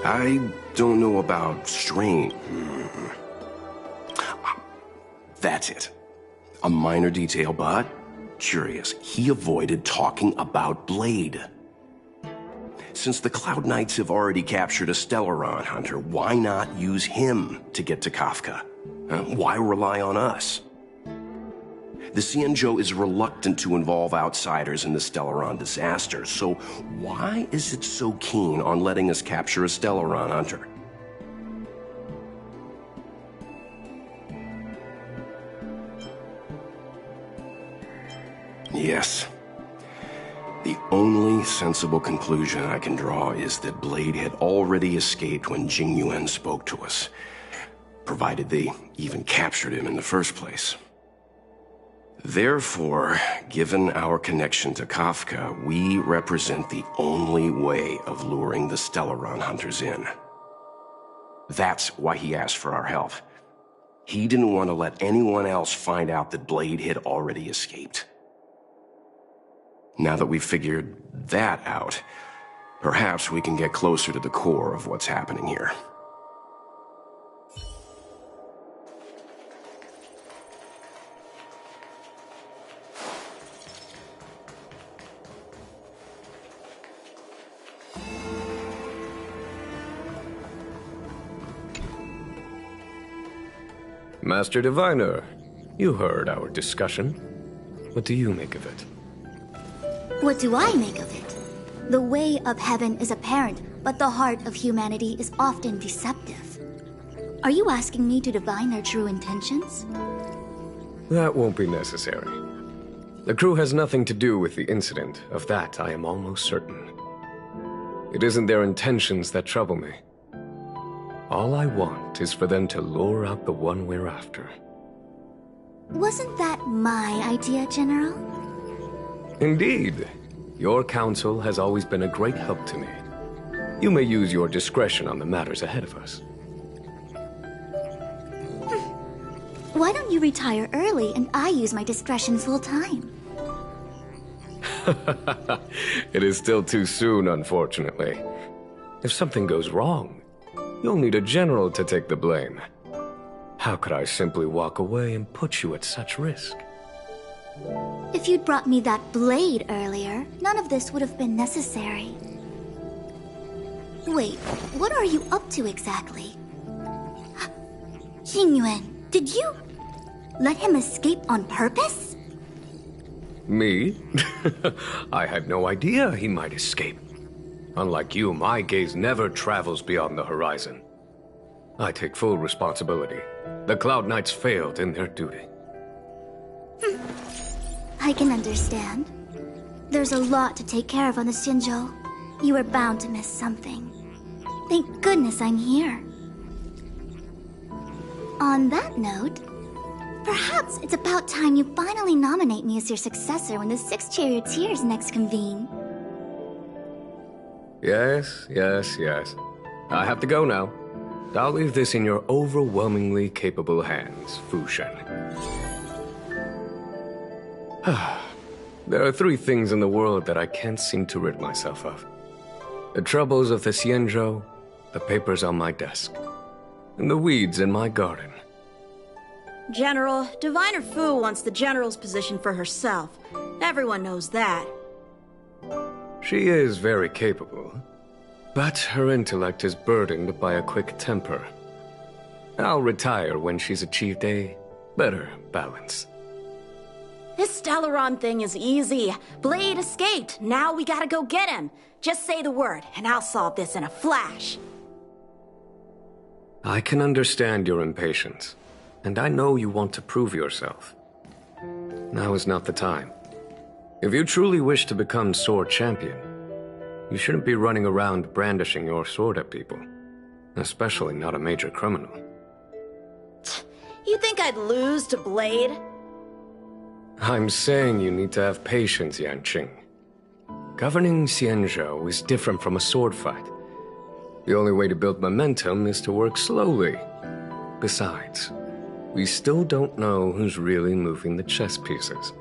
I don't know about strain. That's it. A minor detail, but curious. He avoided talking about Blade. Since the Cloud Knights have already captured a Stellaron hunter, why not use him to get to Kafka? Why rely on us? The Xianzhou is reluctant to involve outsiders in the Stellaron disaster, so why is it so keen on letting us capture a Stellaron hunter? Yes. The only sensible conclusion I can draw is that Blade had already escaped when Jing Yuan spoke to us, provided they even captured him in the first place. Therefore, given our connection to Kafka, we represent the only way of luring the Stellaron hunters in. That's why he asked for our help. He didn't want to let anyone else find out that Blade had already escaped. Now that we've figured that out, perhaps we can get closer to the core of what's happening here. Master Diviner, you heard our discussion. What do you make of it? What do I make of it? The way of heaven is apparent, but the heart of humanity is often deceptive. Are you asking me to divine their true intentions? That won't be necessary. The crew has nothing to do with the incident. Of that, I am almost certain. It isn't their intentions that trouble me. All I want is for them to lure out the one we're after. Wasn't that my idea, General? Indeed. Your counsel has always been a great help to me. You may use your discretion on the matters ahead of us. Why don't you retire early and I use my discretion full time? It is still too soon, unfortunately. If something goes wrong, you'll need a general to take the blame. How could I simply walk away and put you at such risk? If you'd brought me that blade earlier, none of this would have been necessary. Wait, what are you up to exactly? Xingyuan, did you let him escape on purpose? Me? I had no idea he might escape. Unlike you, my gaze never travels beyond the horizon. I take full responsibility. The Cloud Knights failed in their duty. I can understand. There's a lot to take care of on the Xianzhou. You were bound to miss something. Thank goodness I'm here. On that note, perhaps it's about time you finally nominate me as your successor when the 6 charioteers next convene. Yes. I have to go now. I'll leave this in your overwhelmingly capable hands, Fu Shen. There are 3 things in the world that I can't seem to rid myself of. The troubles of the Xianzhou, the papers on my desk, and the weeds in my garden. General, Diviner Fu wants the General's position for herself. Everyone knows that. She is very capable, but her intellect is burdened by a quick temper. I'll retire when she's achieved a better balance. This Stellaron thing is easy. Blade escaped. Now we gotta go get him. Just say the word, and I'll solve this in a flash. I can understand your impatience, and I know you want to prove yourself. Now is not the time. If you truly wish to become Sword Champion, you shouldn't be running around brandishing your sword at people, especially not a major criminal. You think I'd lose to Blade? I'm saying you need to have patience, Yanqing. Governing Xianzhou is different from a sword fight. The only way to build momentum is to work slowly. Besides, we still don't know who's really moving the chess pieces.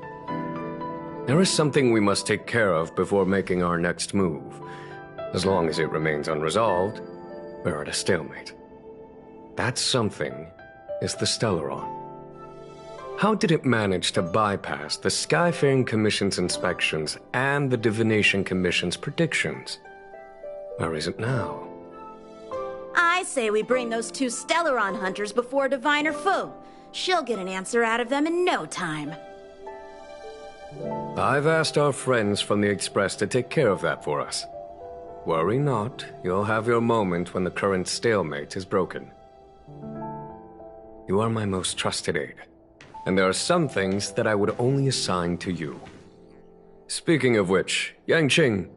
There is something we must take care of before making our next move. As long as it remains unresolved, we're at a stalemate. That something is the Stellaron. How did it manage to bypass the Skyfaring Commission's inspections and the Divination Commission's predictions? Or is it now? I say we bring those two Stellaron hunters before Diviner Fu. She'll get an answer out of them in no time. I've asked our friends from the Express to take care of that for us. Worry not, you'll have your moment when the current stalemate is broken. You are my most trusted aide, and there are some things that I would only assign to you. Speaking of which, Yangqing...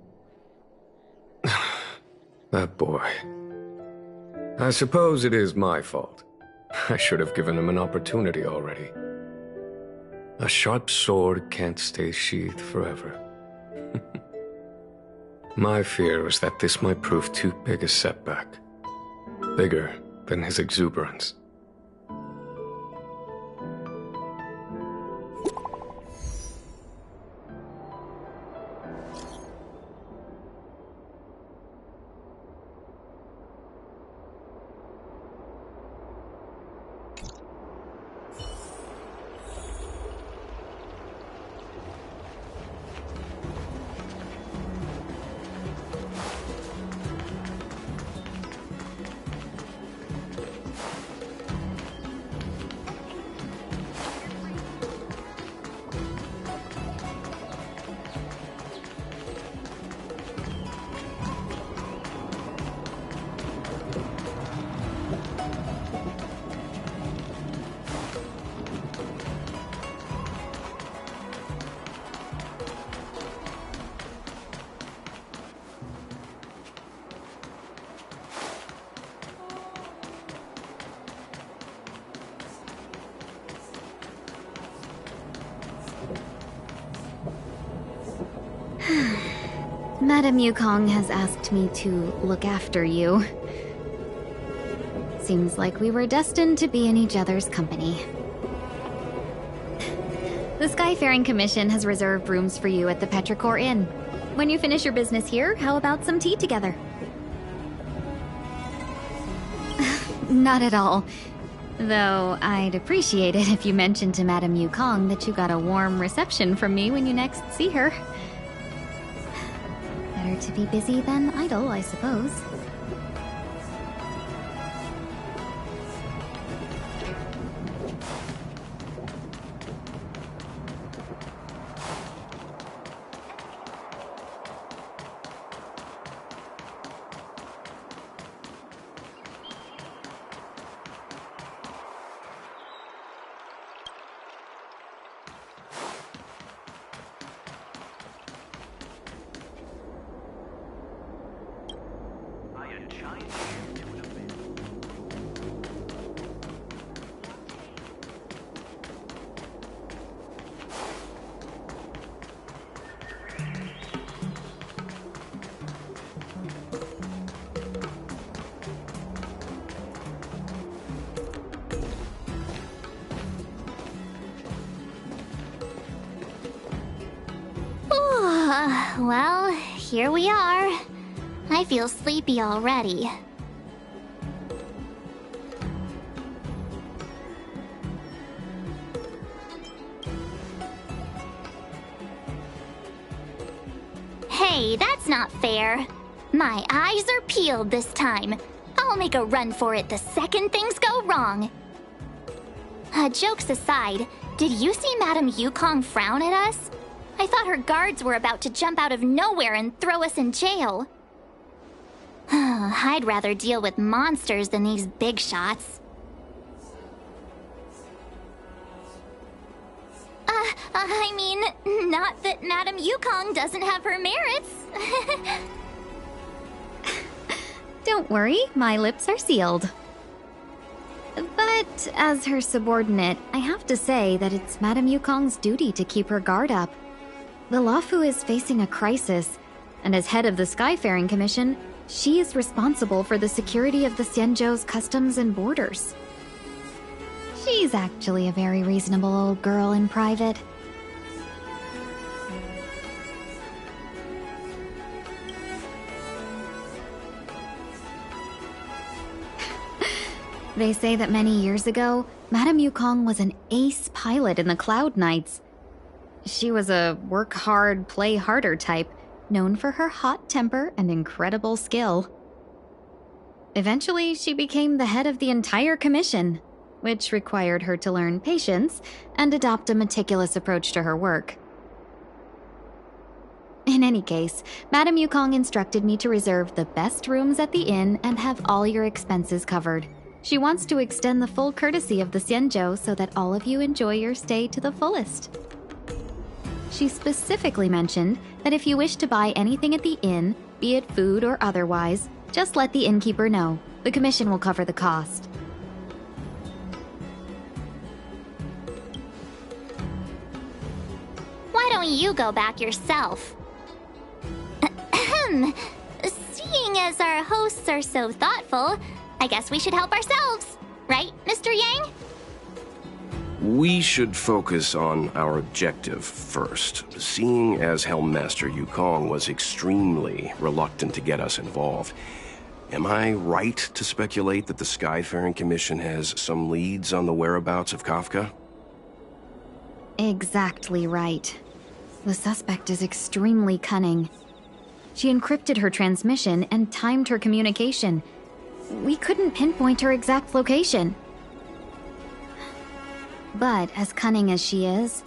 That boy... I suppose it is my fault. I should have given him an opportunity already. A sharp sword can't stay sheathed forever. My fear is that this might prove too big a setback. Bigger than his exuberance. Madame Yukong has asked me to look after you. Seems like we were destined to be in each other's company. The Skyfaring Commission has reserved rooms for you at the Petrichor Inn. When you finish your business here, how about some tea together? Not at all. Though I'd appreciate it if you mentioned to Madame Yukong that you got a warm reception from me when you next see her. Better to be busy than idle, I suppose. Well, here we are. I feel sleepy already. Hey, that's not fair. My eyes are peeled this time. I'll make a run for it the second things go wrong. Jokes aside, did you see Madame Yukong frown at us? I thought her guards were about to jump out of nowhere and throw us in jail. I'd rather deal with monsters than these big shots. I mean, not that Madame Yukong doesn't have her merits. Don't worry, my lips are sealed. But as her subordinate, I have to say that it's Madame Yukong's duty to keep her guard up. The Luofu is facing a crisis, and as head of the Skyfaring Commission, she is responsible for the security of the Xianzhou's customs and borders. She's actually a very reasonable old girl in private. They say that many years ago, Madame Yukong was an ace pilot in the Cloud Knights. She was a work hard, play harder type, known for her hot temper and incredible skill. Eventually, she became the head of the entire commission, which required her to learn patience and adopt a meticulous approach to her work. In any case, Madame Yukong instructed me to reserve the best rooms at the inn and have all your expenses covered. She wants to extend the full courtesy of the Xianzhou so that all of you enjoy your stay to the fullest. She specifically mentioned that if you wish to buy anything at the inn, be it food or otherwise, just let the innkeeper know. The commission will cover the cost. Why don't you go back yourself? Seeing as our hosts are so thoughtful, I guess we should help ourselves. Right, Mr. Yang? We should focus on our objective first. Seeing as Helmmaster Yukong was extremely reluctant to get us involved, am I right to speculate that the Skyfaring Commission has some leads on the whereabouts of Kafka? Exactly right. The suspect is extremely cunning. She encrypted her transmission and timed her communication. We couldn't pinpoint her exact location. But as cunning as she is,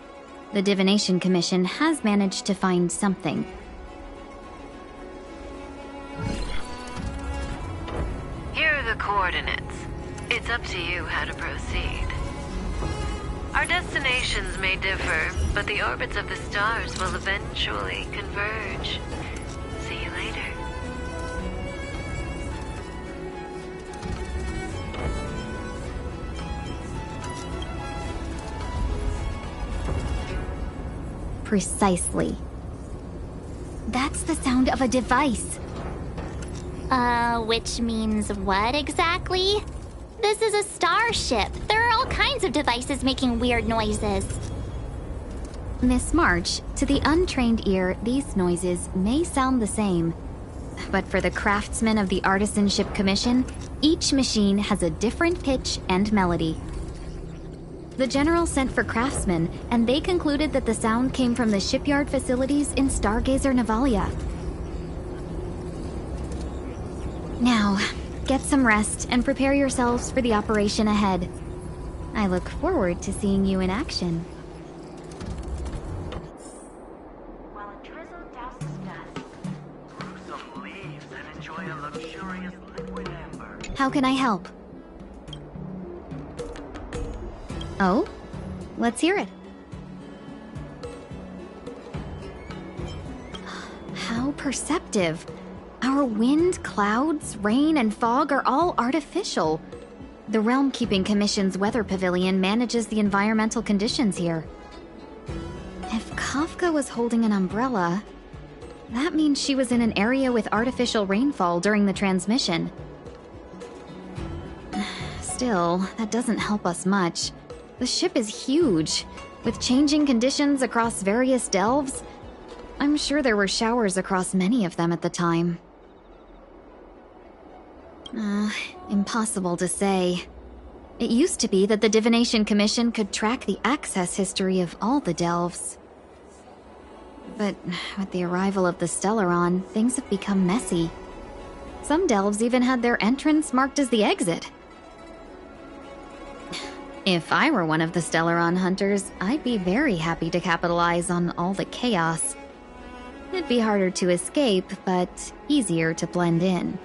the Divination Commission has managed to find something. Here are the coordinates. It's up to you how to proceed. Our destinations may differ, but the orbits of the stars will eventually converge. See you later. Precisely. That's the sound of a device. Which means what exactly? This is a starship. There are all kinds of devices making weird noises. Miss March, to the untrained ear, these noises may sound the same. But for the craftsmen of the Artisanship Commission, each machine has a different pitch and melody. The General sent for craftsmen, and they concluded that the sound came from the shipyard facilities in Stargazer Navalia. Now, get some rest and prepare yourselves for the operation ahead. I look forward to seeing you in action. While a drizzle douses dust, brew some leaves and enjoy a luxurious liquid amber. How can I help? Oh? Let's hear it. How perceptive. Our wind, clouds, rain, and fog are all artificial. The Realm Keeping Commission's weather pavilion manages the environmental conditions here. If Kafka was holding an umbrella, that means she was in an area with artificial rainfall during the transmission. Still, that doesn't help us much. The ship is huge. With changing conditions across various delves, I'm sure there were showers across many of them at the time. Impossible to say. It used to be that the Divination Commission could track the access history of all the delves. But with the arrival of the Stellaron, things have become messy. Some delves even had their entrance marked as the exit. If I were one of the Stellaron hunters, I'd be very happy to capitalize on all the chaos. It'd be harder to escape, but easier to blend in.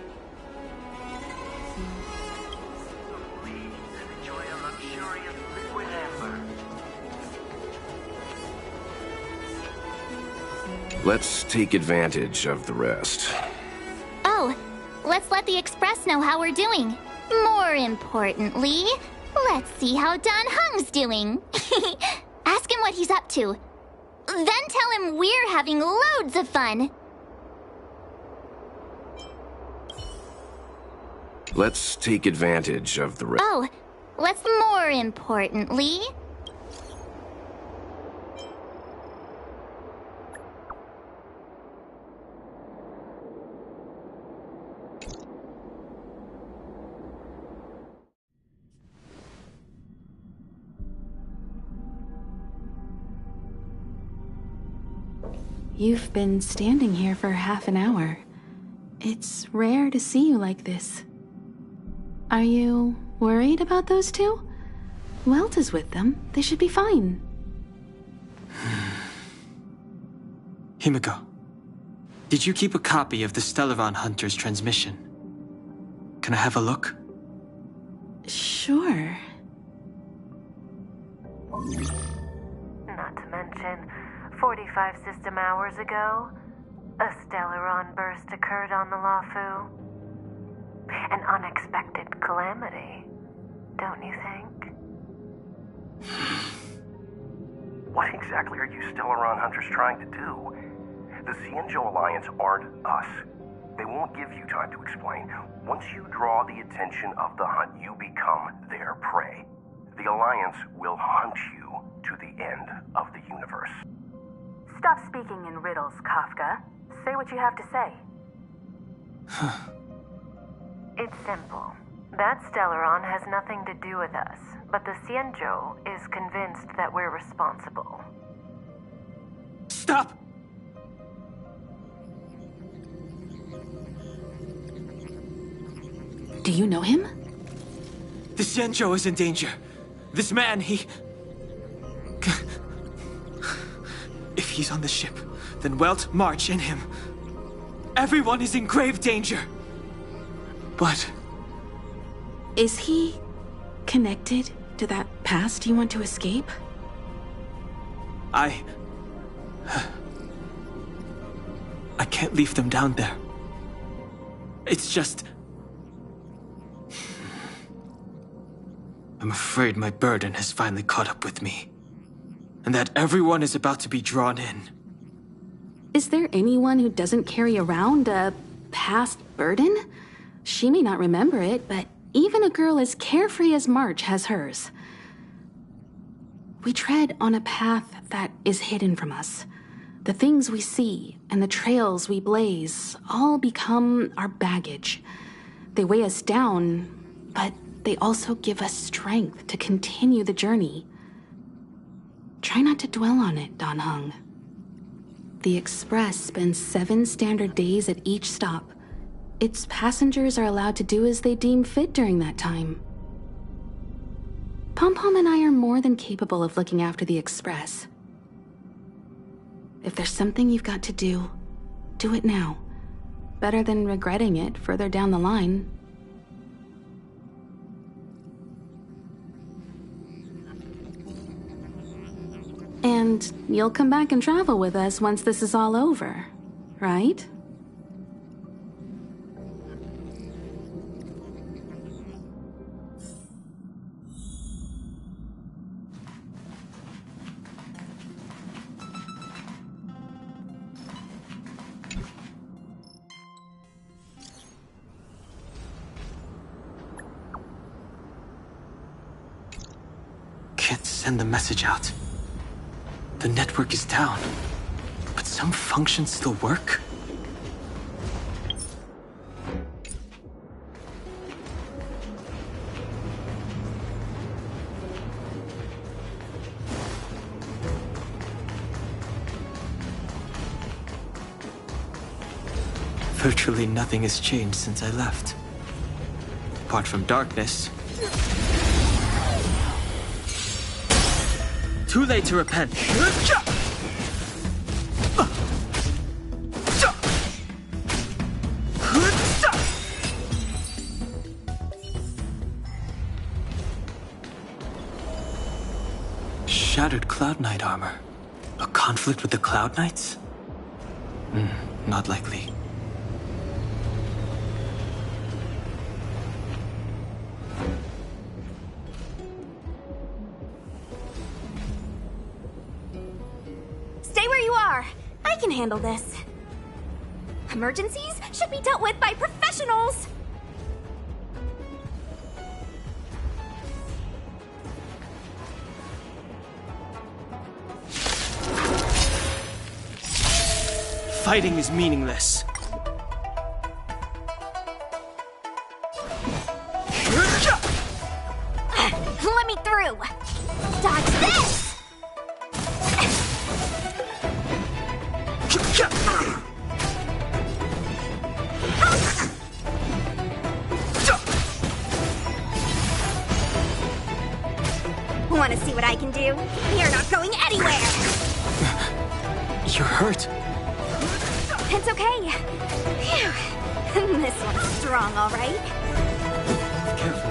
Let's take advantage of the rest. Oh, let's let the Express know how we're doing. More importantly, let's see how Dan Heng's doing. Ask him what he's up to. Then tell him we're having loads of fun. Let's take advantage of the rest. Oh, let's more importantly... You've been standing here for half an hour. It's rare to see you like this. Are you worried about those two? Welt is with them. They should be fine. Himiko, did you keep a copy of the Stellaron Hunter's transmission? Can I have a look? Sure. Not to mention, 45 system hours ago, a Stellaron burst occurred on the Lafu. An unexpected calamity, don't you think? What exactly are you Stellaron Hunters trying to do? The Xianzhou Alliance aren't us. They won't give you time to explain. Once you draw the attention of the hunt, you become their prey. The Alliance will hunt you to the end of the universe. Stop speaking in riddles, Kafka. Say what you have to say. It's simple. That Stellaron has nothing to do with us, but the Xianzhou is convinced that we're responsible. Stop! Do you know him? The Xianzhou is in danger. This man, he... If he's on the ship, then Welt, March, and him. Everyone is in grave danger. But... Is he connected to that past you want to escape? I can't leave them down there. It's just... I'm afraid my burden has finally caught up with me. And that everyone is about to be drawn in. Is there anyone who doesn't carry around a past burden? She may not remember it, but even a girl as carefree as March has hers. We tread on a path that is hidden from us. The things we see and the trails we blaze all become our baggage. They weigh us down, but they also give us strength to continue the journey. Try not to dwell on it, Dan Heng. The Express spends 7 standard days at each stop. Its passengers are allowed to do as they deem fit during that time. Pom-Pom and I are more than capable of looking after the Express. If there's something you've got to do, do it now. Better than regretting it further down the line. And you'll come back and travel with us once this is all over, right? Can't send the message out. The network is down, but some functions still work? Virtually nothing has changed since I left. Apart from darkness. Too late to repent. Shattered Cloud Knight armor. A conflict with the Cloud Knights? Not likely. Stay where you are. I can handle this. Emergencies should be dealt with by professionals. Fighting is meaningless. Let me through. Dodge this. Want to see what I can do? You're not going anywhere! You're hurt. It's okay. Phew. This one's strong, all right? Careful.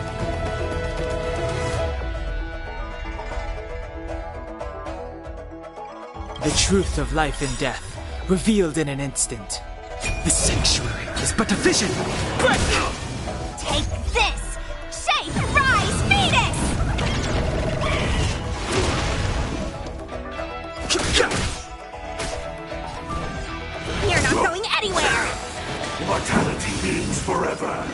The truth of life and death, revealed in an instant. The sanctuary is but a vision. Take this! Shake, rise, Venus! You're not going anywhere! Immortality means forever.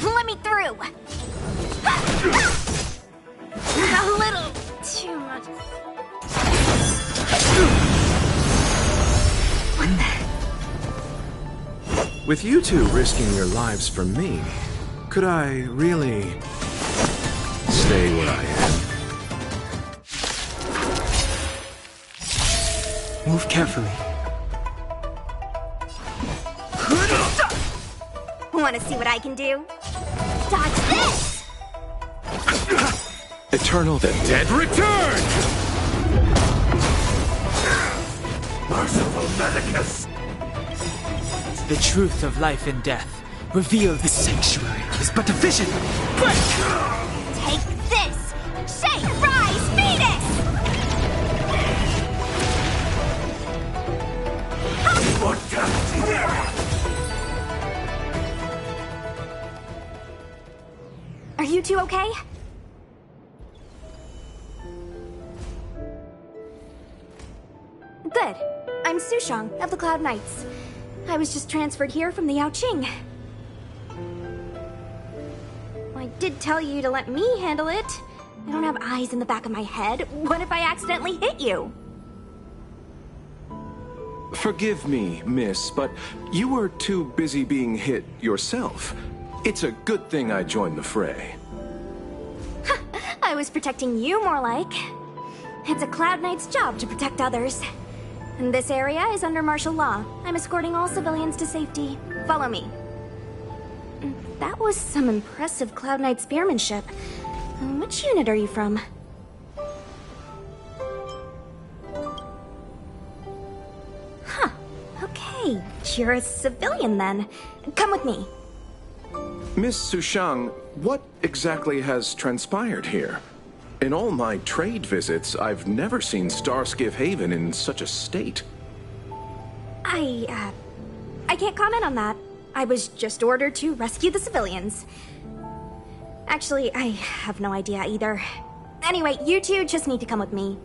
Let me through! A little too much. With you two risking your lives for me, could I really stay where I am? Move carefully. Want to see what I can do? Dodge this! Eternal the dead return! Merciful Medicus! The truth of life and death, revealed. The sanctuary is but a vision. Take this! Shake, rise, Venus! Are you two okay? Good. I'm Sushang of the Cloud Knights. I was just transferred here from the Yaoqing. I did tell you to let me handle it. I don't have eyes in the back of my head. What if I accidentally hit you? Forgive me, miss, but you were too busy being hit yourself. It's a good thing I joined the fray. I was protecting you more like. It's a Cloud Knight's job to protect others. And this area is under martial law. I'm escorting all civilians to safety. Follow me. That was some impressive Cloud Knight spearmanship. Which unit are you from? Huh. Okay. You're a civilian then. Come with me. Miss Sushang, what exactly has transpired here? In all my trade visits, I've never seen Starskiff Haven in such a state. I can't comment on that. I was just ordered to rescue the civilians. Actually, I have no idea either. Anyway, you two just need to come with me.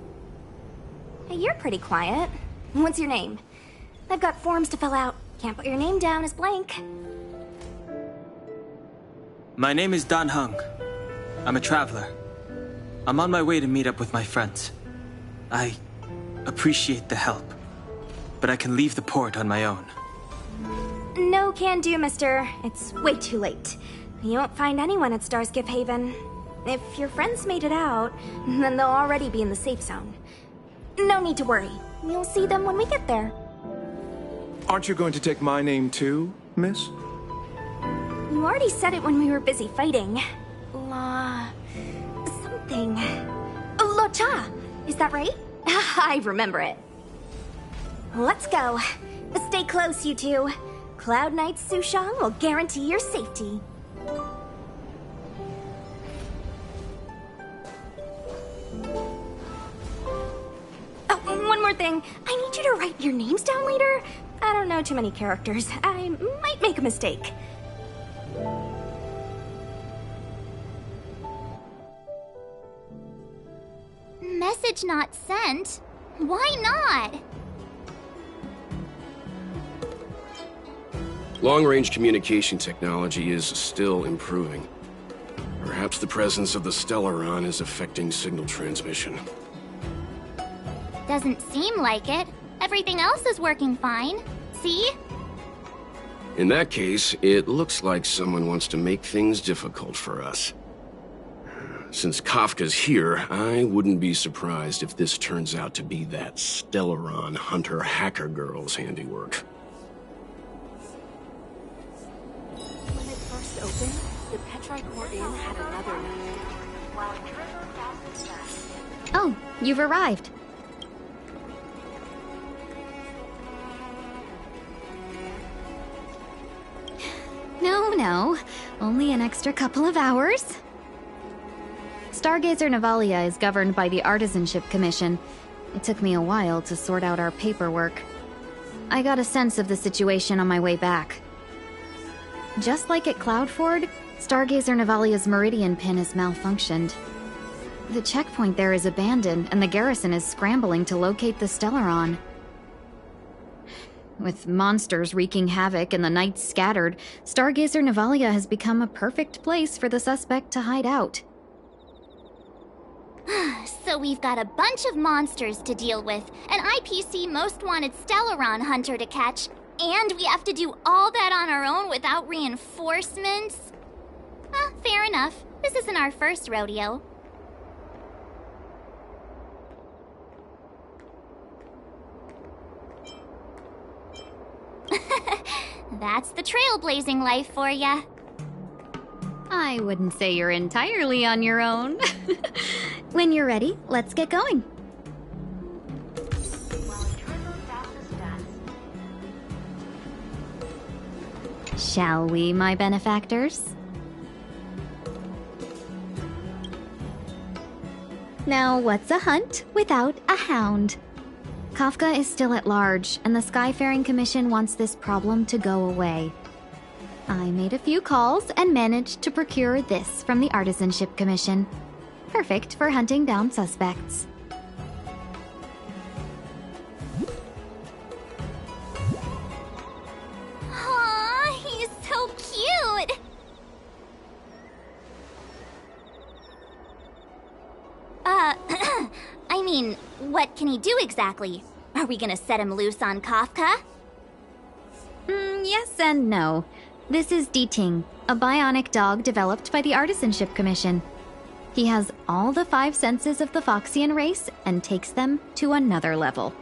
Hey, you're pretty quiet. What's your name? I've got forms to fill out. Can't put your name down as blank. My name is Dan Hung. I'm a traveler. I'm on my way to meet up with my friends. I appreciate the help, but I can leave the port on my own. No can do, mister. It's way too late. You won't find anyone at Starskiff Haven. If your friends made it out, then they'll already be in the safe zone. No need to worry. You'll see them when we get there. Aren't you going to take my name too, miss? You already said it when we were busy fighting. Something. Lo Cha! Is that right? I remember it. Let's go. Stay close, you two. Cloud Knight Sushang will guarantee your safety. Oh, one more thing. I need you to write your names down later. I don't know too many characters. I might make a mistake. Message not sent? Why not? Long-range communication technology is still improving. Perhaps the presence of the Stellaron is affecting signal transmission. Doesn't seem like it. Everything else is working fine. See? In that case, it looks like someone wants to make things difficult for us. Since Kafka's here, I wouldn't be surprised if this turns out to be that Stellaron hunter hacker girl's handiwork. When it first opened, the Petrichor Inn had another name. While drizzle douses dust. Oh, you've arrived. No, only an extra couple of hours. Stargazer Navalia is governed by the Artisanship Commission. It took me a while to sort out our paperwork. I got a sense of the situation on my way back. Just like at Cloudford, Stargazer Navalia's Meridian pin has malfunctioned. The checkpoint there is abandoned, and the garrison is scrambling to locate the Stellaron. With monsters wreaking havoc and the night scattered, Stargazer Navalia has become a perfect place for the suspect to hide out. So we've got a bunch of monsters to deal with, an IPC Most Wanted Stellaron hunter to catch, and we have to do all that on our own without reinforcements? Fair enough. This isn't our first rodeo. That's the trailblazing life for ya. I wouldn't say you're entirely on your own. When you're ready, let's get going. Shall we, my benefactors? Now, what's a hunt without a hound? Kafka is still at large, and the Skyfaring Commission wants this problem to go away. I made a few calls and managed to procure this from the Artisanship Commission. Perfect for hunting down suspects. Aw, he's so cute! I mean, what can he do exactly? Are we gonna set him loose on Kafka? Yes and no. This is D-Ting, a bionic dog developed by the Artisanship Commission. He has all the 5 senses of the Foxian race and takes them to another level.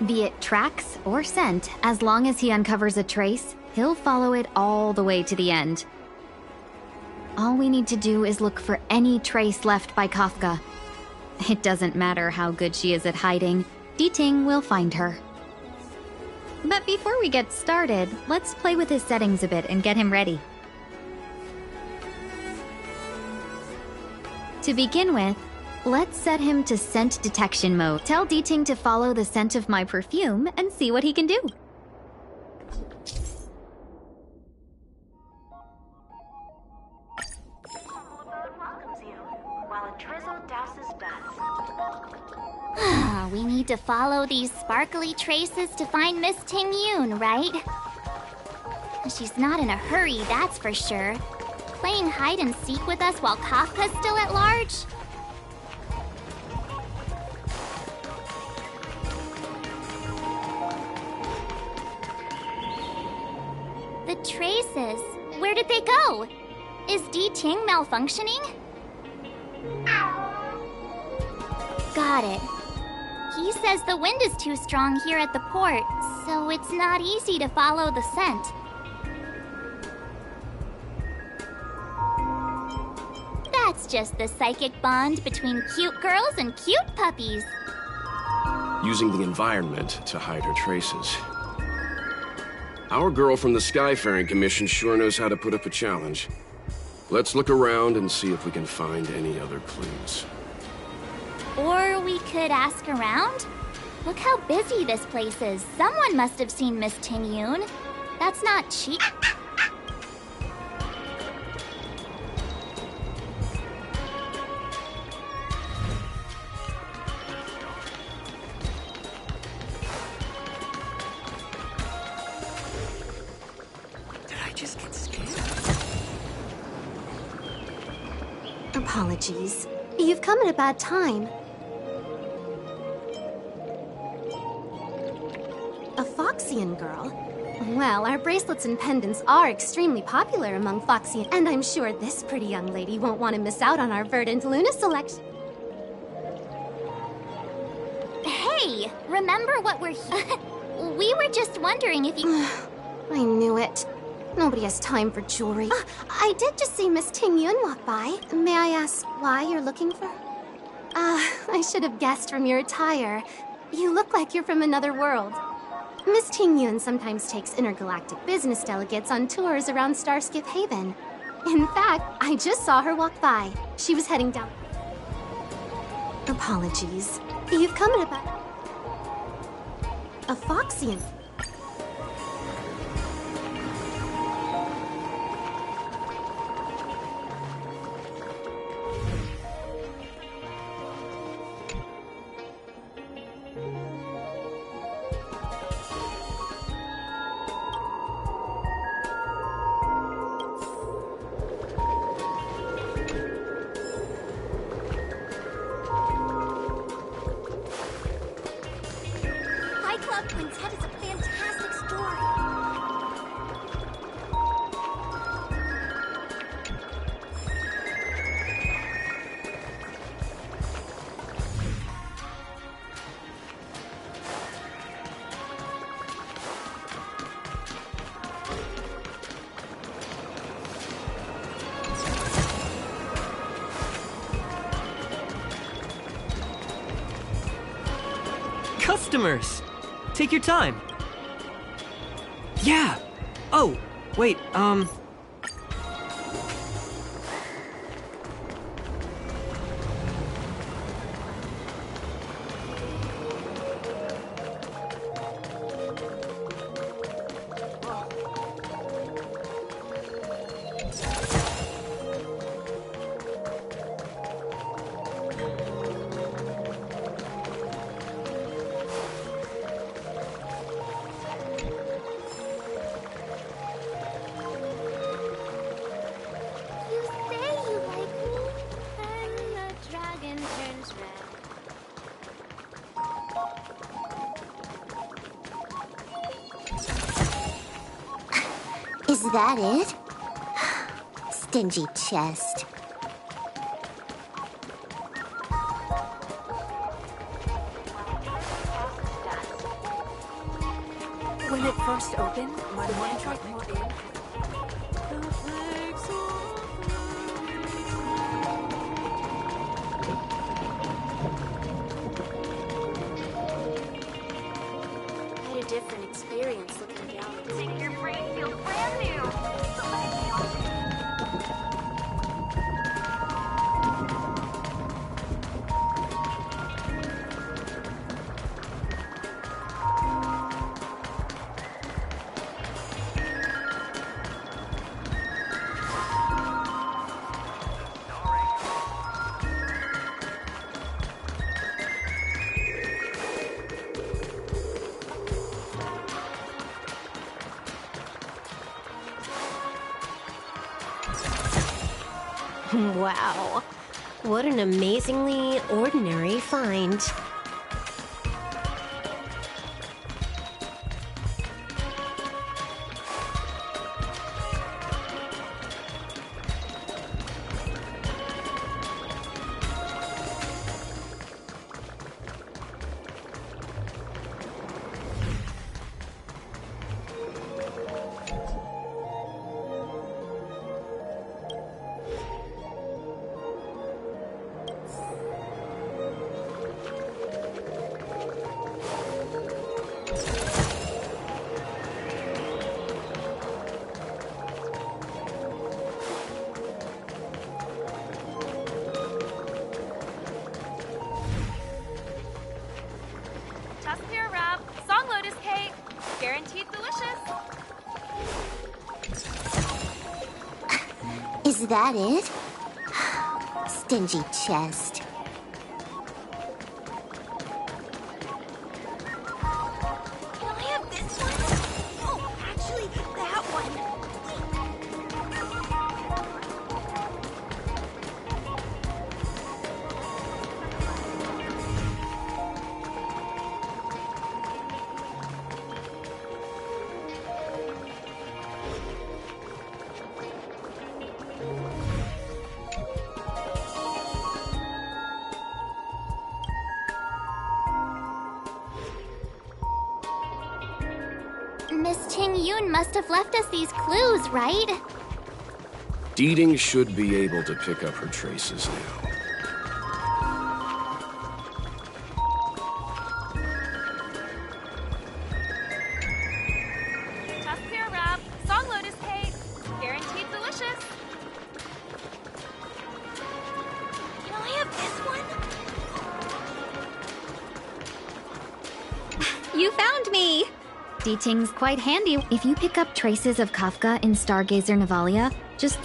Be it tracks or scent, as long as he uncovers a trace, he'll follow it all the way to the end. All we need to do is look for any trace left by Kafka. It doesn't matter how good she is at hiding, D-Ting will find her. But before we get started, let's play with his settings a bit and get him ready. To begin with, let's set him to scent detection mode. Tell D-Ting to follow the scent of my perfume and see what he can do. We need to follow these sparkly traces to find Miss Ting Yoon, right? She's not in a hurry, that's for sure. Playing hide and seek with us while Kafka's still at large? The traces, where did they go? Is D-Ting malfunctioning? Got it. He says the wind is too strong here at the port, so it's not easy to follow the scent. That's just the psychic bond between cute girls and cute puppies. Using the environment to hide her traces. Our girl from the Skyfaring Commission sure knows how to put up a challenge. Let's look around and see if we can find any other clues. Or we could ask around? Look how busy this place is. Someone must have seen Miss Ting Yoon. That's not cheap. Did I just get scared? Apologies. You've come at a bad time. A Foxian girl? Well, our bracelets and pendants are extremely popular among Foxian, and I'm sure this pretty young lady won't want to miss out on our Verdant Luna selection. Hey, remember what we're here? We were just wondering if you... I knew it. Nobody has time for jewelry. I did just see Miss Ting Yun walk by. May I ask why you're looking for her? I should have guessed from your attire. You look like you're from another world. Miss Ting Yun sometimes takes intergalactic business delegates on tours around Starskip Haven. In fact, I just saw her walk by. She was heading down. Apologies. You've come at about a Foxian. Quintet is a fantastic story. Customers! Take your time. Yeah! Oh, wait, Is that it? Stingy chest. When it first opened, my mind tried to more in. I had a different experience looking down. Think your brain feels brand new. Wow. What an amazingly ordinary find. Tuskmere wrap, song lotus cake, guaranteed delicious. Is that it? Stingy chest. Can I have this one? Oh, actually, that one. Ting Yun must have left us these clues, right? Deeding should be able to pick up her traces now. Test clear wrap. Song lotus cake. Guaranteed delicious. Can I have this one? You found me! Deeting's quite handy. If you pick up traces of Kafka in Stargazer Navalia, just...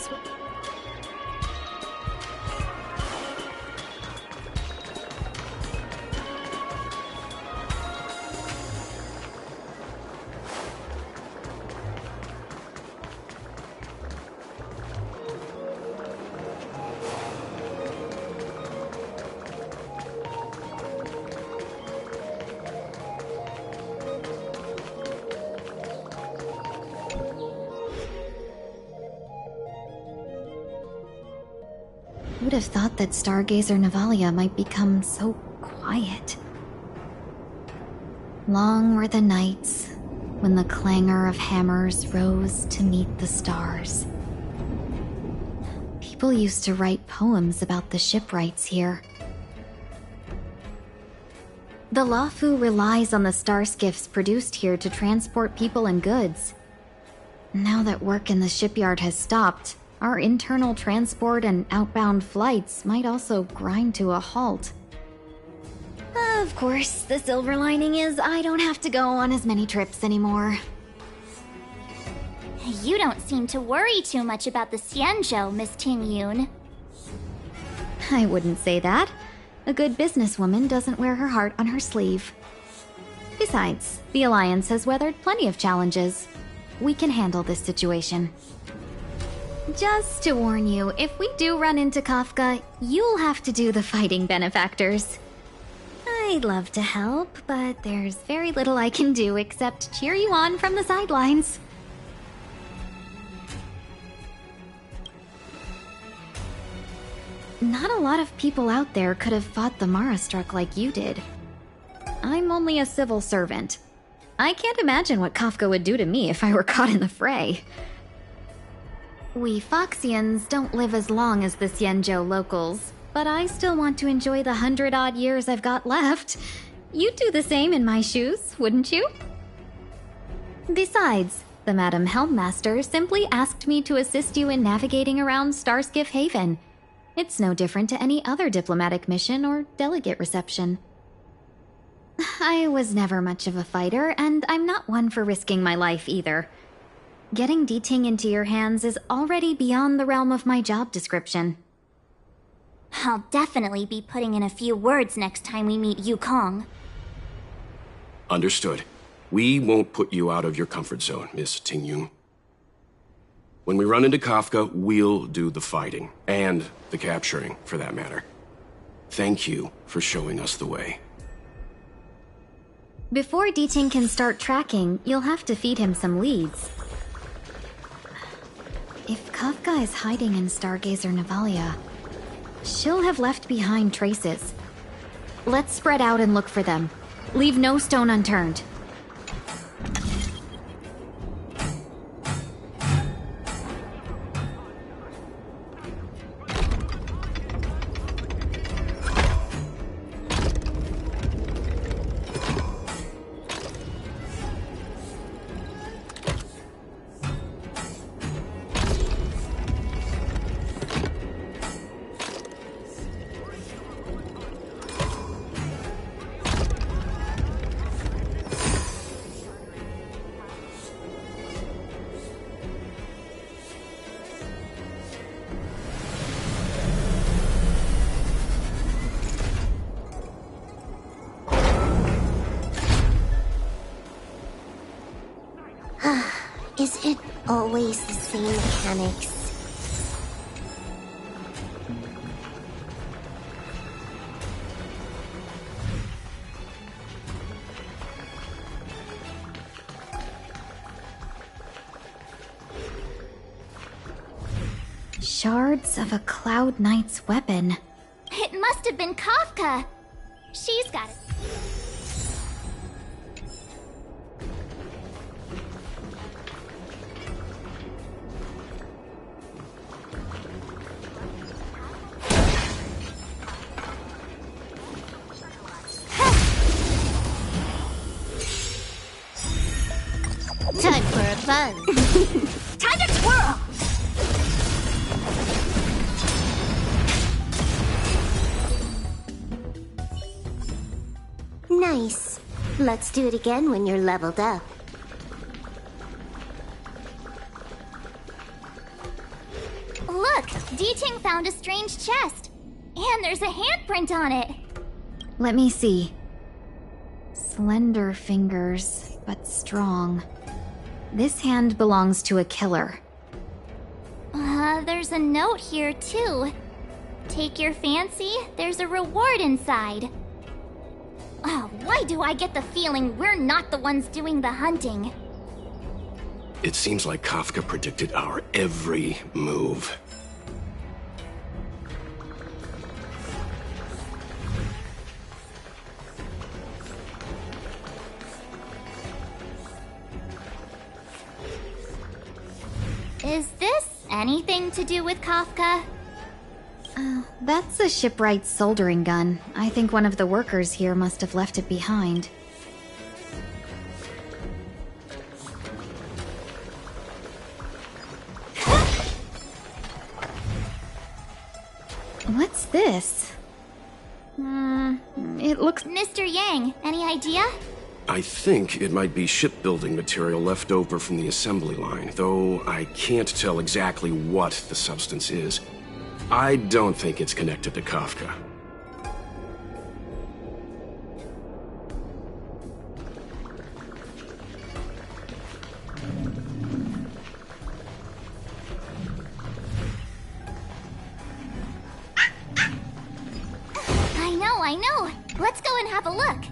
Who'd have thought that Stargazer Navalia might become so quiet? Long were the nights when the clangor of hammers rose to meet the stars. People used to write poems about the shipwrights here. The Lafu relies on the star skiffs produced here to transport people and goods. Now that work in the shipyard has stopped, our internal transport and outbound flights might also grind to a halt. Of course, the silver lining is I don't have to go on as many trips anymore. You don't seem to worry too much about the Xianzhou, Miss Ting Yun. I wouldn't say that. A good businesswoman doesn't wear her heart on her sleeve. Besides, the Alliance has weathered plenty of challenges. We can handle this situation. Just to warn you, if we do run into Kafka, you'll have to do the fighting benefactors. I'd love to help, but there's very little I can do except cheer you on from the sidelines. Not a lot of people out there could have fought the Mara-struck like you did. I'm only a civil servant. I can't imagine what Kafka would do to me if I were caught in the fray. We Foxians don't live as long as the Xianzhou locals, but I still want to enjoy the 100-odd years I've got left. You'd do the same in my shoes, wouldn't you? Besides, the Madam Helmmaster simply asked me to assist you in navigating around Starskiff Haven. It's no different to any other diplomatic mission or delegate reception. I was never much of a fighter, and I'm not one for risking my life either. Getting Deeting into your hands is already beyond the realm of my job description. I'll definitely be putting in a few words next time we meet Yukong. Understood. We won't put you out of your comfort zone, Miss Ting Yun. When we run into Kafka, we'll do the fighting. And the capturing, for that matter. Thank you for showing us the way. Before Deeting can start tracking, you'll have to feed him some leads. If Kafka is hiding in Stargazer Navalia, she'll have left behind traces. Let's spread out and look for them. Leave no stone unturned. Is it always the same mechanics? Shards of a Cloud Knight's weapon. It must have been Kafka. She's got it. buzz. Time to twirl! Nice. Let's do it again when you're leveled up. Look! D-Ting found a strange chest. And there's a handprint on it. Let me see. Slender fingers, but strong. This hand belongs to a killer. There's a note here, too. Take your fancy, there's a reward inside. Why do I get the feeling we're not the ones doing the hunting? It seems like Kafka predicted our every move. Is this anything to do with Kafka? That's a shipwright's soldering gun. I think one of the workers here must have left it behind. What's this? It looks... Mr. Yang, any idea? I think it might be shipbuilding material left over from the assembly line, though I can't tell exactly what the substance is. I don't think it's connected to Kafka. I know! Let's go and have a look!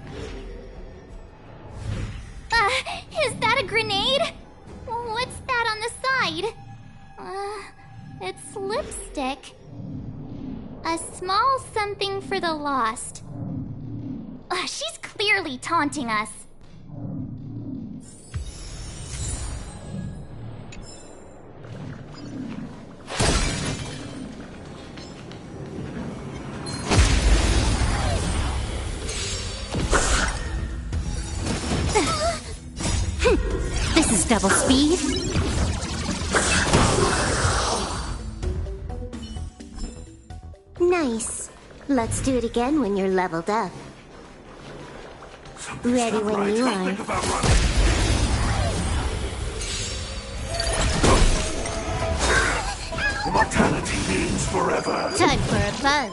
Is that a grenade? What's that on the side? It's lipstick. A small something for the lost. She's clearly taunting us. This is double speed. Nice. Let's do it again when you're leveled up. Ready when you are. Immortality means forever. Time for a buzz.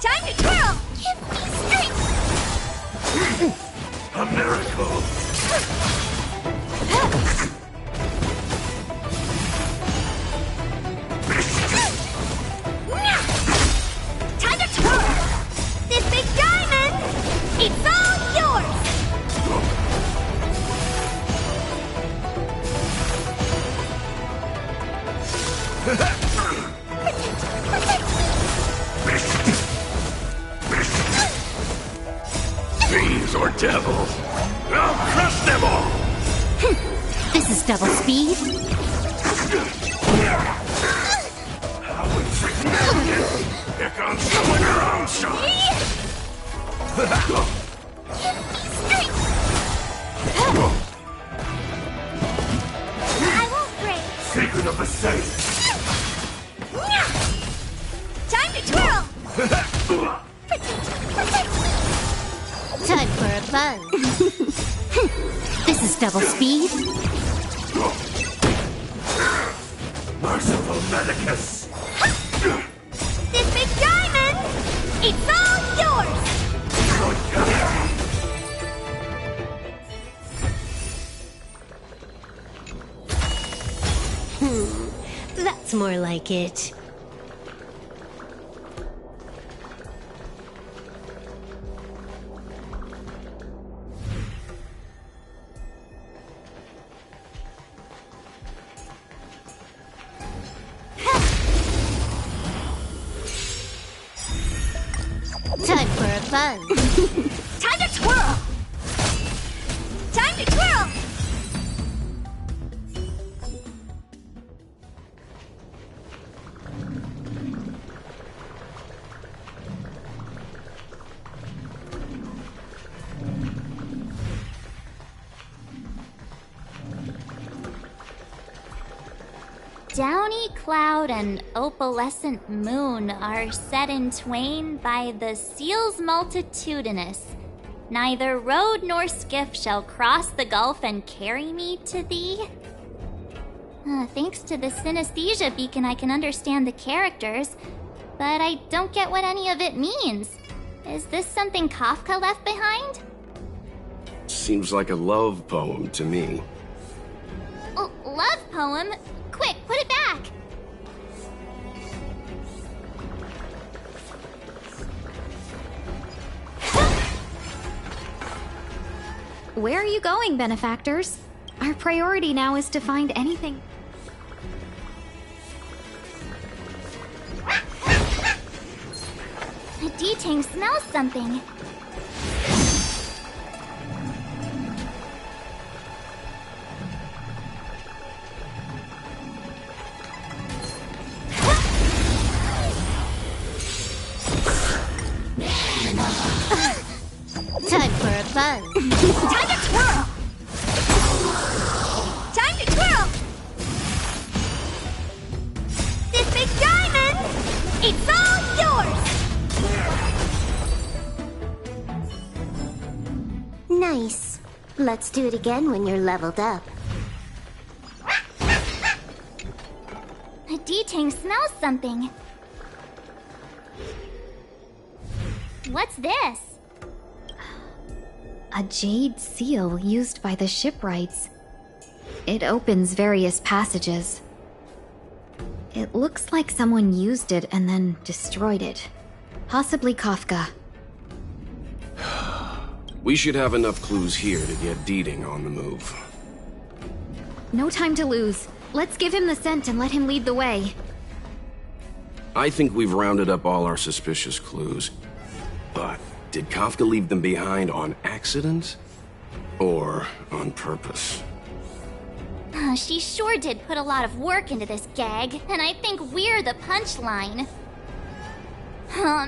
Time to twirl! Give me strength! A miracle. Time to twirl! This big diamond! It's all yours! Fiends or devils, I'll crush them all! This is double speed. How insignificant! Here comes someone your own shot! I won't break. Secret of the safe! Time to twirl! Time for a buzz. This is double speed. Merciful Medicus! This big diamond! It's all yours! That's more like it. Time for a buzz. Time to twirl! Time to twirl! Downy cloud and opalescent moon are set in twain by the seals multitudinous. Neither road nor skiff shall cross the gulf and carry me to thee. Thanks to the synesthesia beacon, I can understand the characters, but I don't get what any of it means. Is this something Kafka left behind? Seems like a love poem to me. Love poem? Quick, put it back! Where are you going, benefactors? Our priority now is to find anything. D-Tang smells something. Time for a buzz. Time to twirl! Time to twirl! This big diamond! It's all yours! Nice. Let's do it again when you're leveled up. D-Tang smells something. What's this? A jade seal used by the shipwrights. It opens various passages. It looks like someone used it and then destroyed it. Possibly Kafka. We should have enough clues here to get Deeding on the move. No time to lose. Let's give him the scent and let him lead the way. I think we've rounded up all our suspicious clues. But did Kafka leave them behind on accident? Or on purpose? She sure did put a lot of work into this gag, and I think we're the punchline.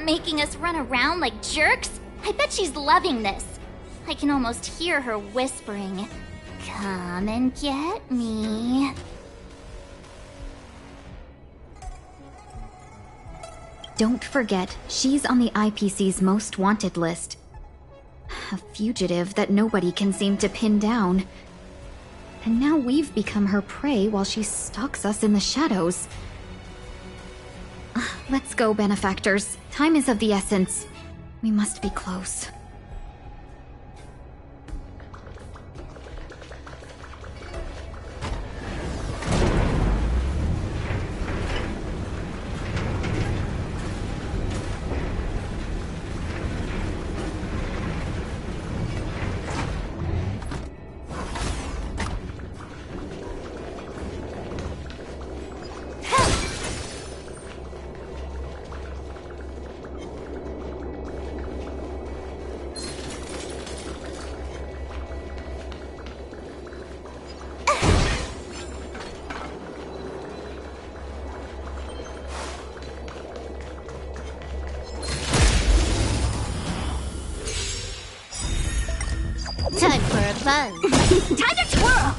Making us run around like jerks? I bet she's loving this. I can almost hear her whispering, "Come and get me." Don't forget, she's on the IPC's most wanted list. A fugitive that nobody can seem to pin down. And now we've become her prey while she stalks us in the shadows. Let's go, benefactors. Time is of the essence. We must be close. Time for a buzz. Time to twirl!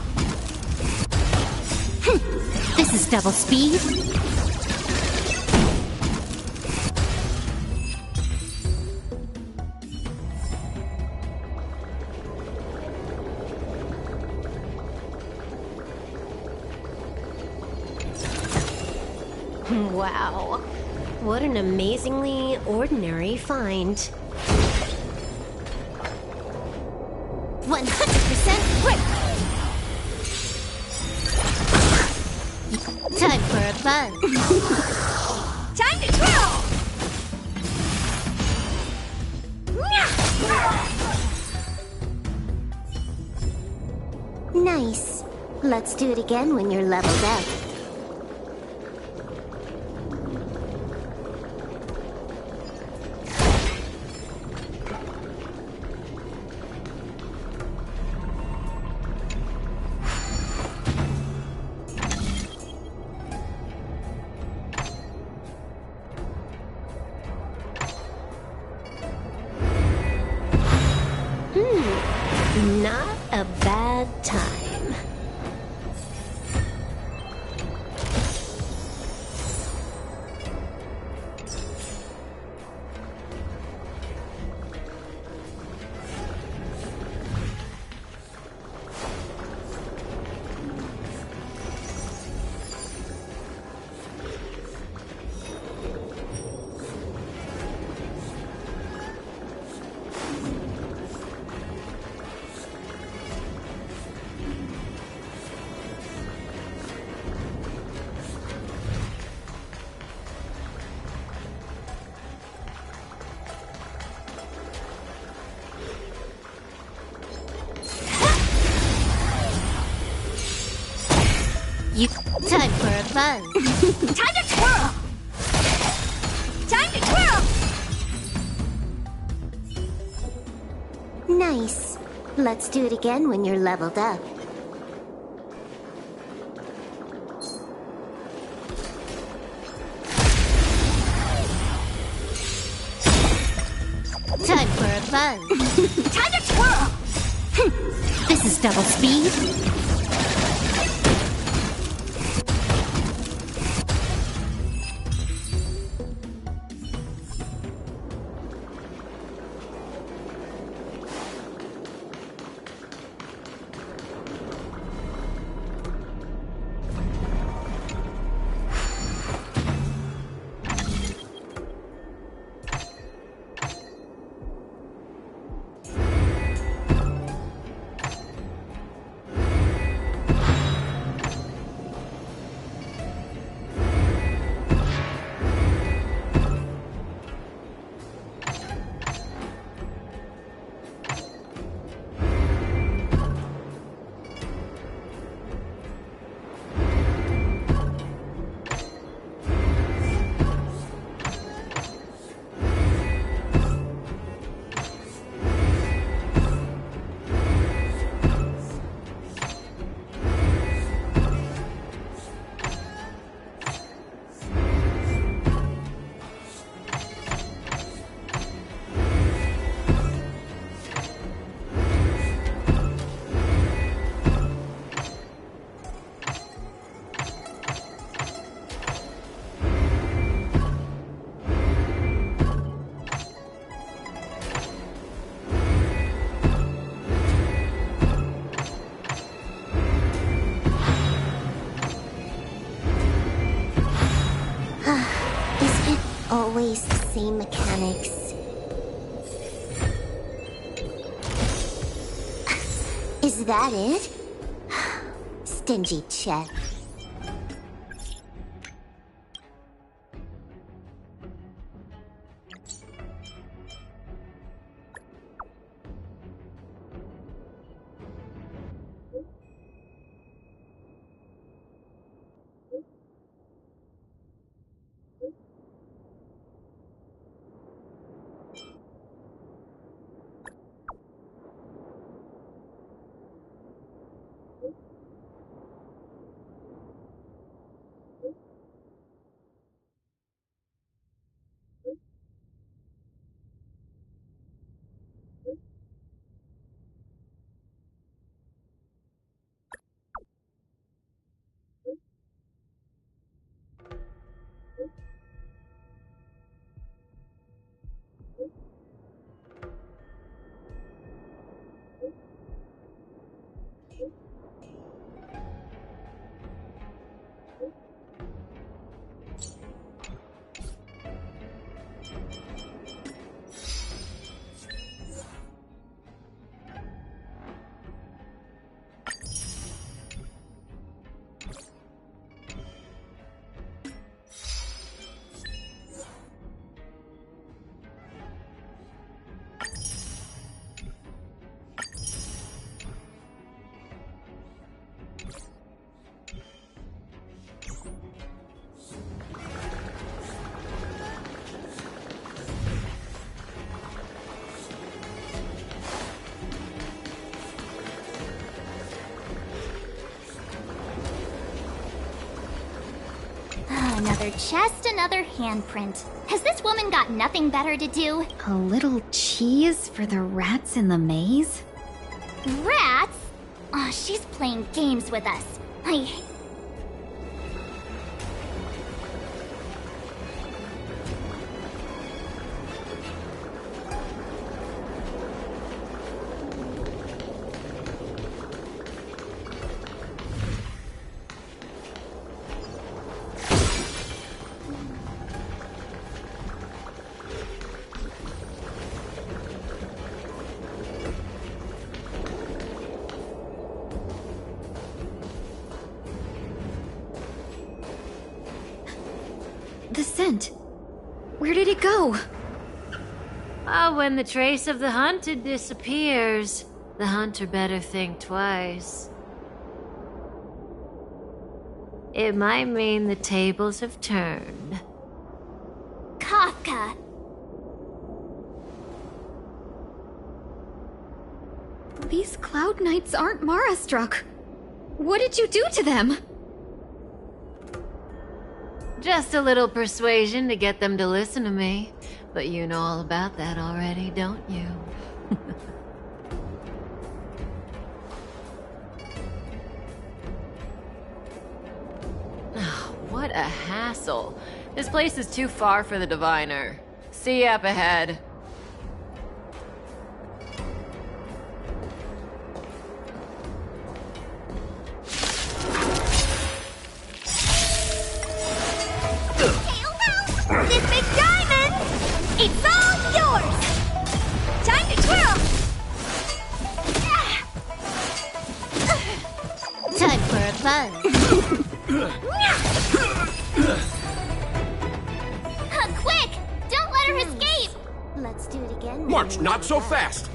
This is double speed. Wow. What an amazingly ordinary find. 100% right. Time for a buzz. Time to twirl! Nice. Let's do it again when you're leveled up. Not a bad time. fun. Time to twirl! Time to twirl! Nice. Let's do it again when you're leveled up. Time for a fun. Time to twirl! This is double speed. Always the same mechanics. Is that it? Stingy Chet. Another chest, another handprint. Has this woman got nothing better to do? A little cheese for the rats in the maze? Rats? Oh, she's playing games with us. The scent. Where did it go? When the trace of the hunted disappears, the hunter better think twice. it might mean the tables have turned. Kafka! These Cloud Knights aren't Mara-struck. What did you do to them? Just a little persuasion to get them to listen to me. But you know all about that already, don't you? What a hassle. This place is too far for the diviner. See you up ahead. This big diamond! It's all yours! Time to twirl! Time for a buzz. Quick! Don't let her escape! Let's do it again. March, not so fast!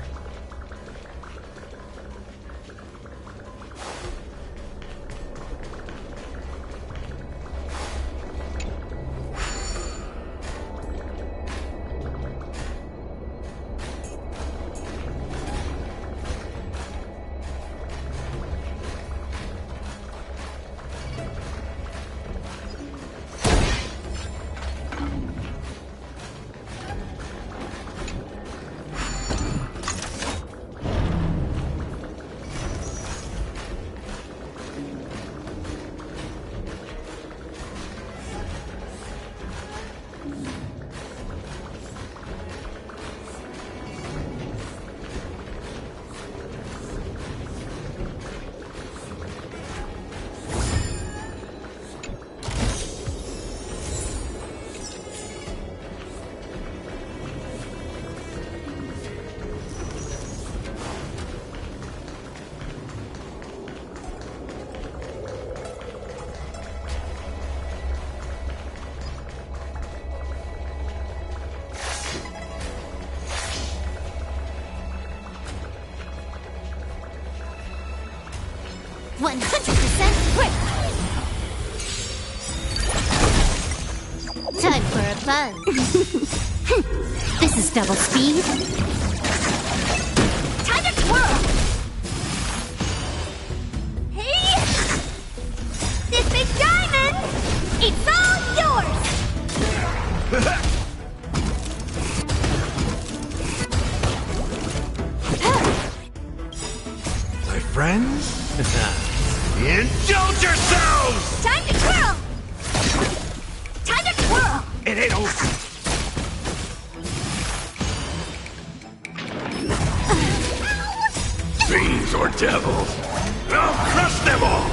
Time for a buzz. This is double speed. Time to twirl! Hey! This big diamond! It's all yours! My friends? Indulge yourselves! Time to twirl! Time to twirl! It ain't over. Fiends or devils, I'll crush them all!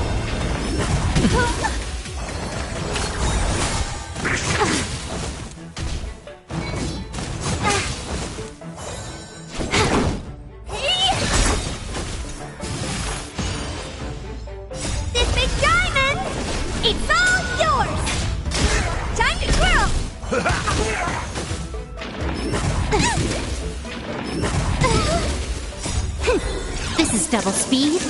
This big diamond! It's all yours! Time to twirl! This is double speed.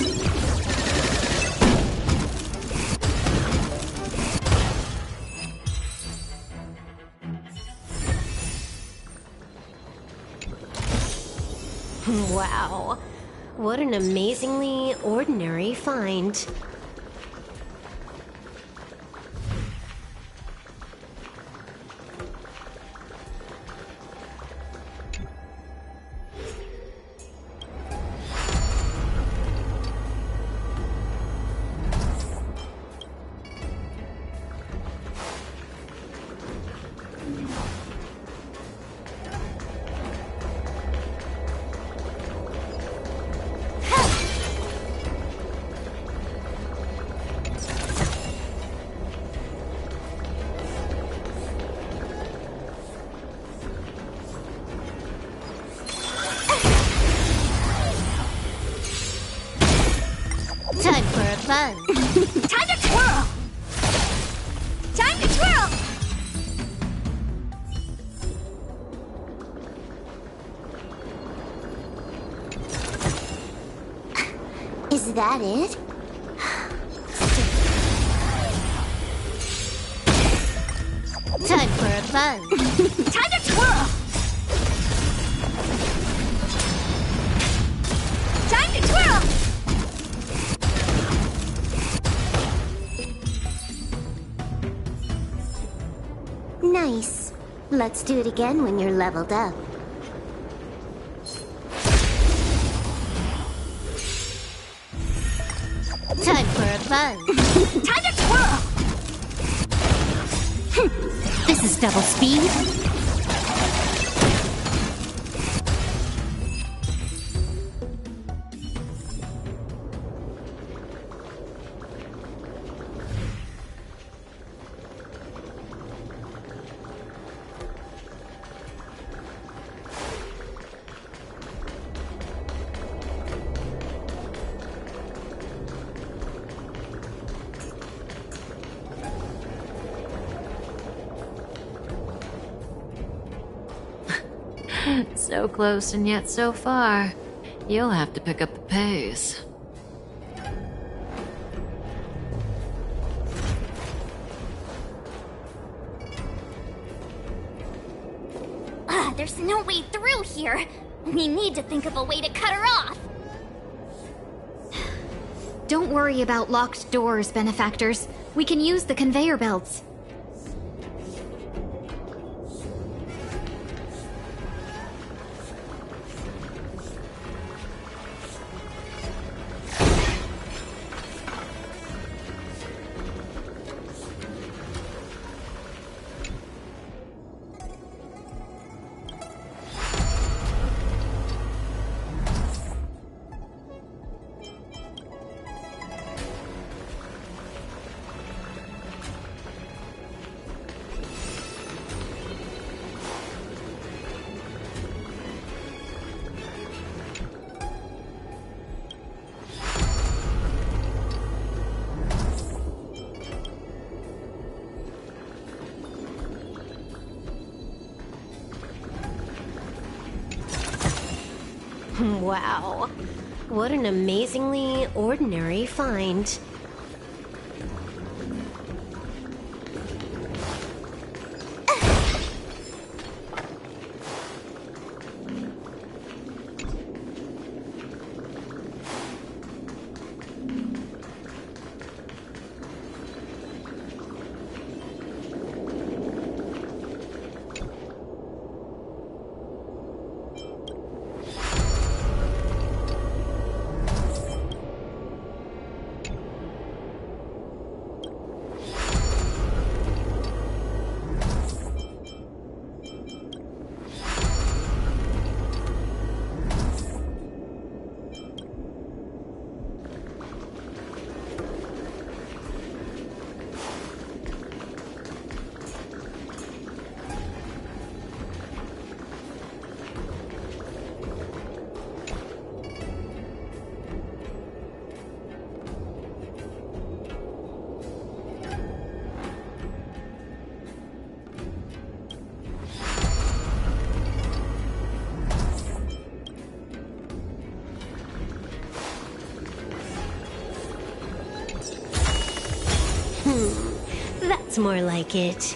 Wow. What an amazingly ordinary find. Time for a buzz. Time to twirl! Time to twirl! Is that it? a buzz. Time to twirl! Time to twirl! Nice. Let's do it again when you're leveled up. Time for a buzz. Time to twirl! This is double speed. So close and yet so far. You'll have to pick up the pace. There's no way through here. We need to think of a way to cut her off. Don't worry about locked doors, benefactors. We can use the conveyor belts. Wow. What an amazingly ordinary find. That's more like it.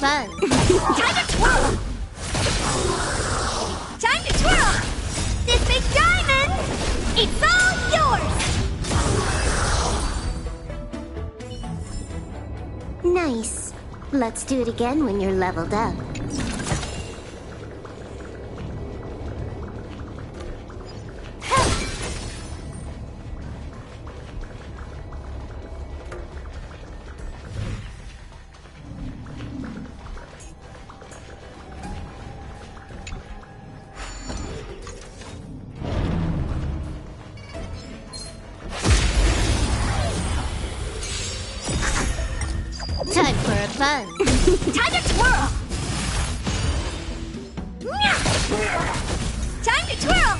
fun. Time to twirl! Time to twirl! This big diamond, it's all yours! Nice. Let's do it again when you're leveled up. Time for a fun. Time to twirl! Time to twirl!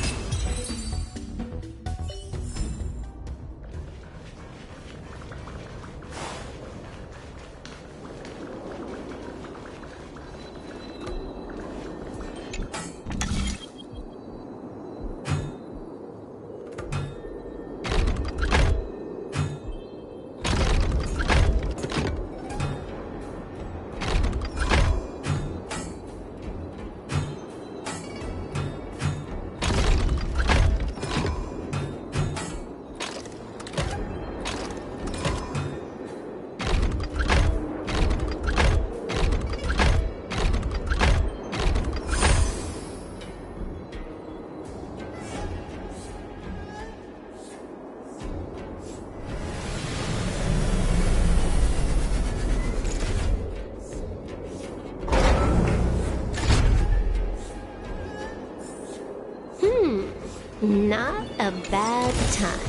Not a bad time.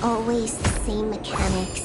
Always the same mechanics.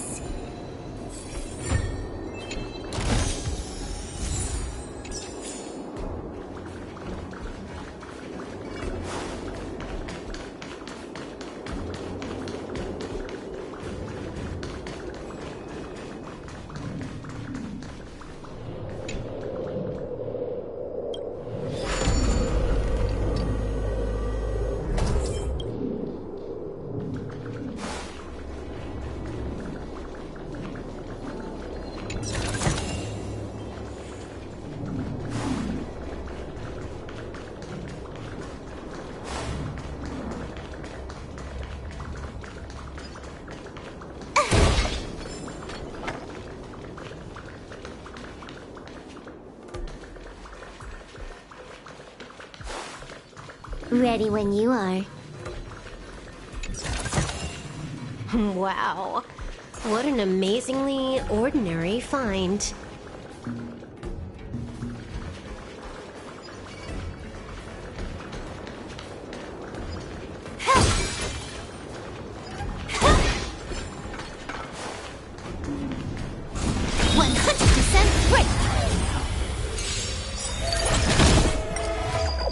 Ready when you are. Wow. What an amazingly ordinary find.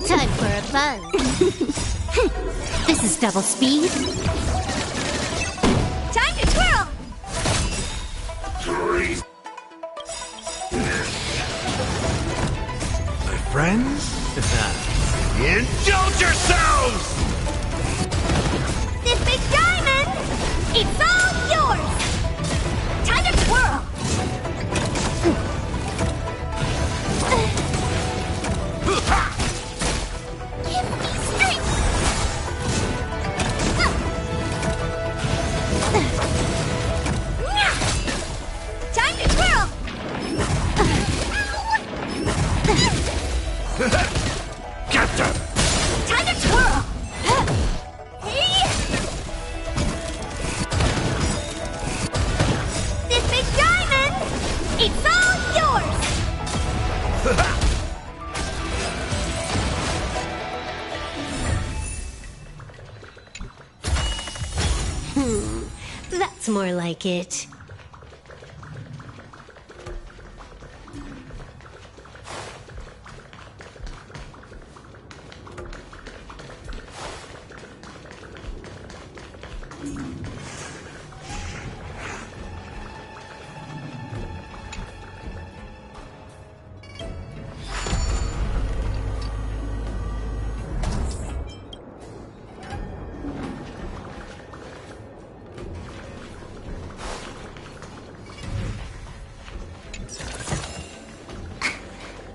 Time for a fun. This is double speed. Time to twirl! My friends? Indulge yourselves! This big diamond, it's all yours! Time to twirl! Give me strength! Time to twirl! Gotcha! Time to twirl! This big diamond, it's all yours! That's more like it.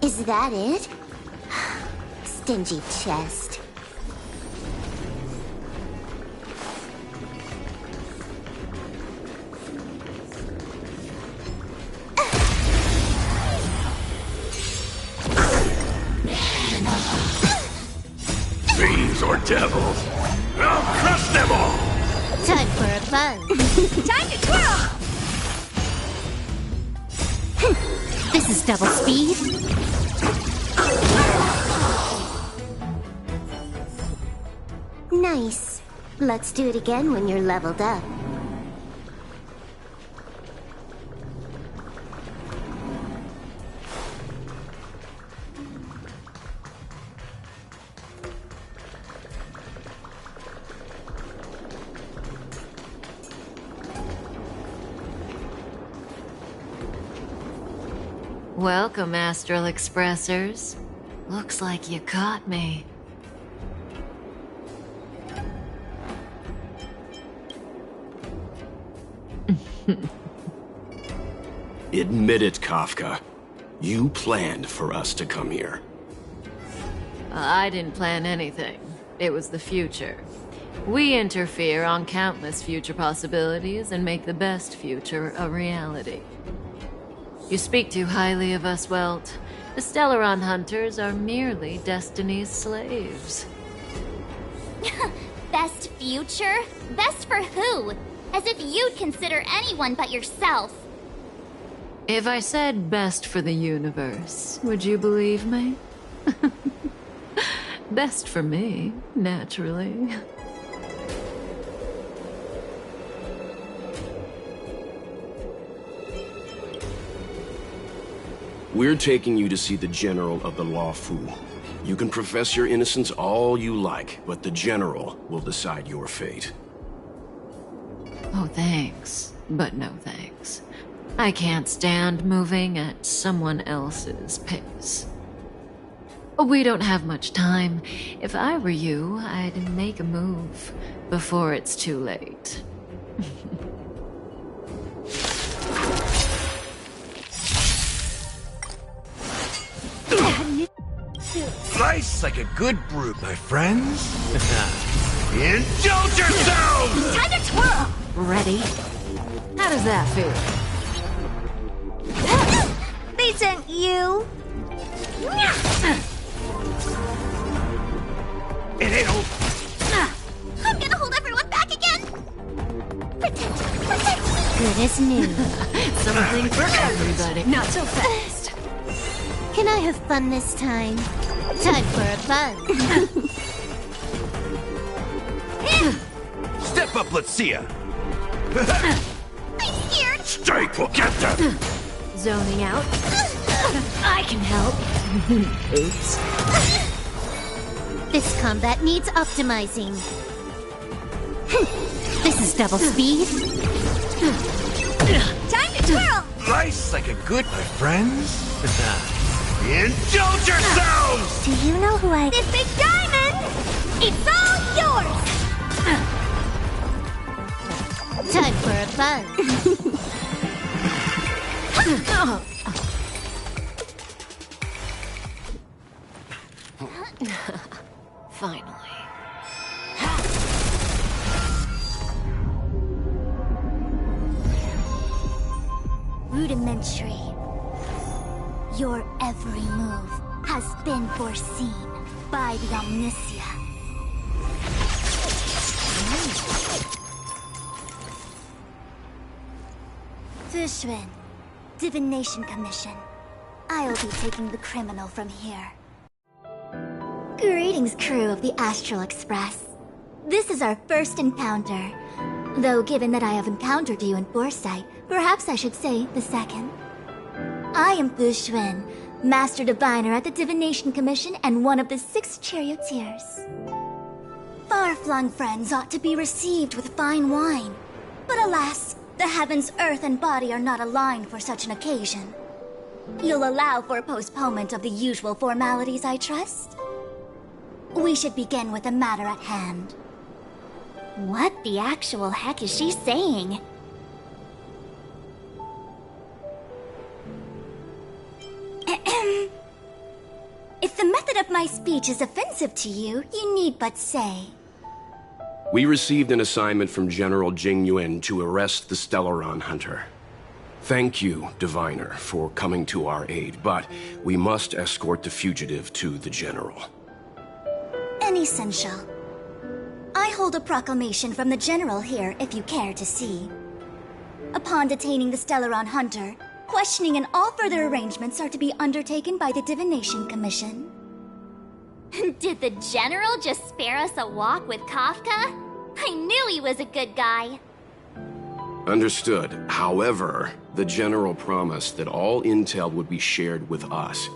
Is that it? Stingy chest. Fiends or devils, I'll crush them all! Time for a buzz. Time to twirl! This is double speed. Nice. Let's do it again when you're leveled up. Welcome, Astral Expressors. Looks like you caught me. Admit it, Kafka. You planned for us to come here. I didn't plan anything. It was the future. We interfere on countless future possibilities and make the best future a reality. You speak too highly of us, Welt. The Stellaron Hunters are merely Destiny's slaves. Best future? Best for who? As if you'd consider anyone but yourself. If I said best for the universe, would you believe me? Best for me, naturally. We're taking you to see the General of the Law Fu. You can profess your innocence all you like, but the General will decide your fate. Oh, thanks. But no thanks. I can't stand moving at someone else's pace. We don't have much time. If I were you, I'd make a move before it's too late. Slice like a good brute, my friends. Indulge yourselves! Time to twirl! Ready? How does that feel? They sent you. It ain't over. I'm gonna hold everyone back again. Protect. Good as new. Something for everybody. Not so fast. Can I have fun this time? Time for a buzz. Step up, let's see ya. I'm scared. Strike will get them. Zoning out. I can help. Oops. This combat needs optimizing. This is double speed. Time to twirl. Slice like a good, my friends. Indulge yourselves! Do you know who I... This big diamond! It's all yours! Time for a buzz. Finally. Rudimentary. Your every move has been foreseen by the Omniscient. Fushun, Divination Commission. I'll be taking the criminal from here. Greetings, crew of the Astral Express. This is our first encounter. Though given that I have encountered you in foresight, perhaps I should say the second. I am Fushun, Master Diviner at the Divination Commission and one of the 6 charioteers. Far-flung friends ought to be received with fine wine. But alas, the heavens, earth, and body are not aligned for such an occasion. You'll allow for a postponement of the usual formalities, I trust? We should begin with the matter at hand. What the actual heck is she saying? And if my speech is offensive to you, you need but say. We received an assignment from General Jing Yuan to arrest the Stellaron Hunter. Thank you, Diviner, for coming to our aid, but we must escort the fugitive to the General. Essential. I hold a proclamation from the General here, if you care to see. Upon detaining the Stellaron Hunter, questioning and all further arrangements are to be undertaken by the Divination Commission. Did the General just spare us a walk with Kafka? I knew he was a good guy. Understood. However, the General promised that all intel would be shared with us.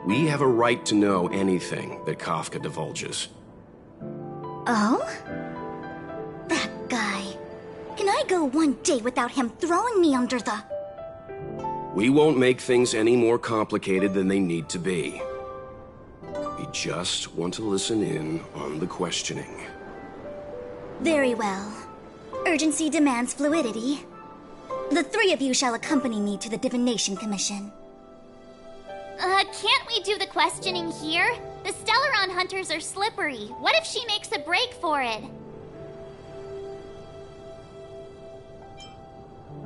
We have a right to know anything that Kafka divulges. Oh? That guy. Can I go one day without him throwing me under the... We won't make things any more complicated than they need to be. We just want to listen in on the questioning. Very well. Urgency demands fluidity. The three of you shall accompany me to the Divination Commission. Can't we do the questioning here? The Stellaron hunters are slippery. What if she makes a break for it?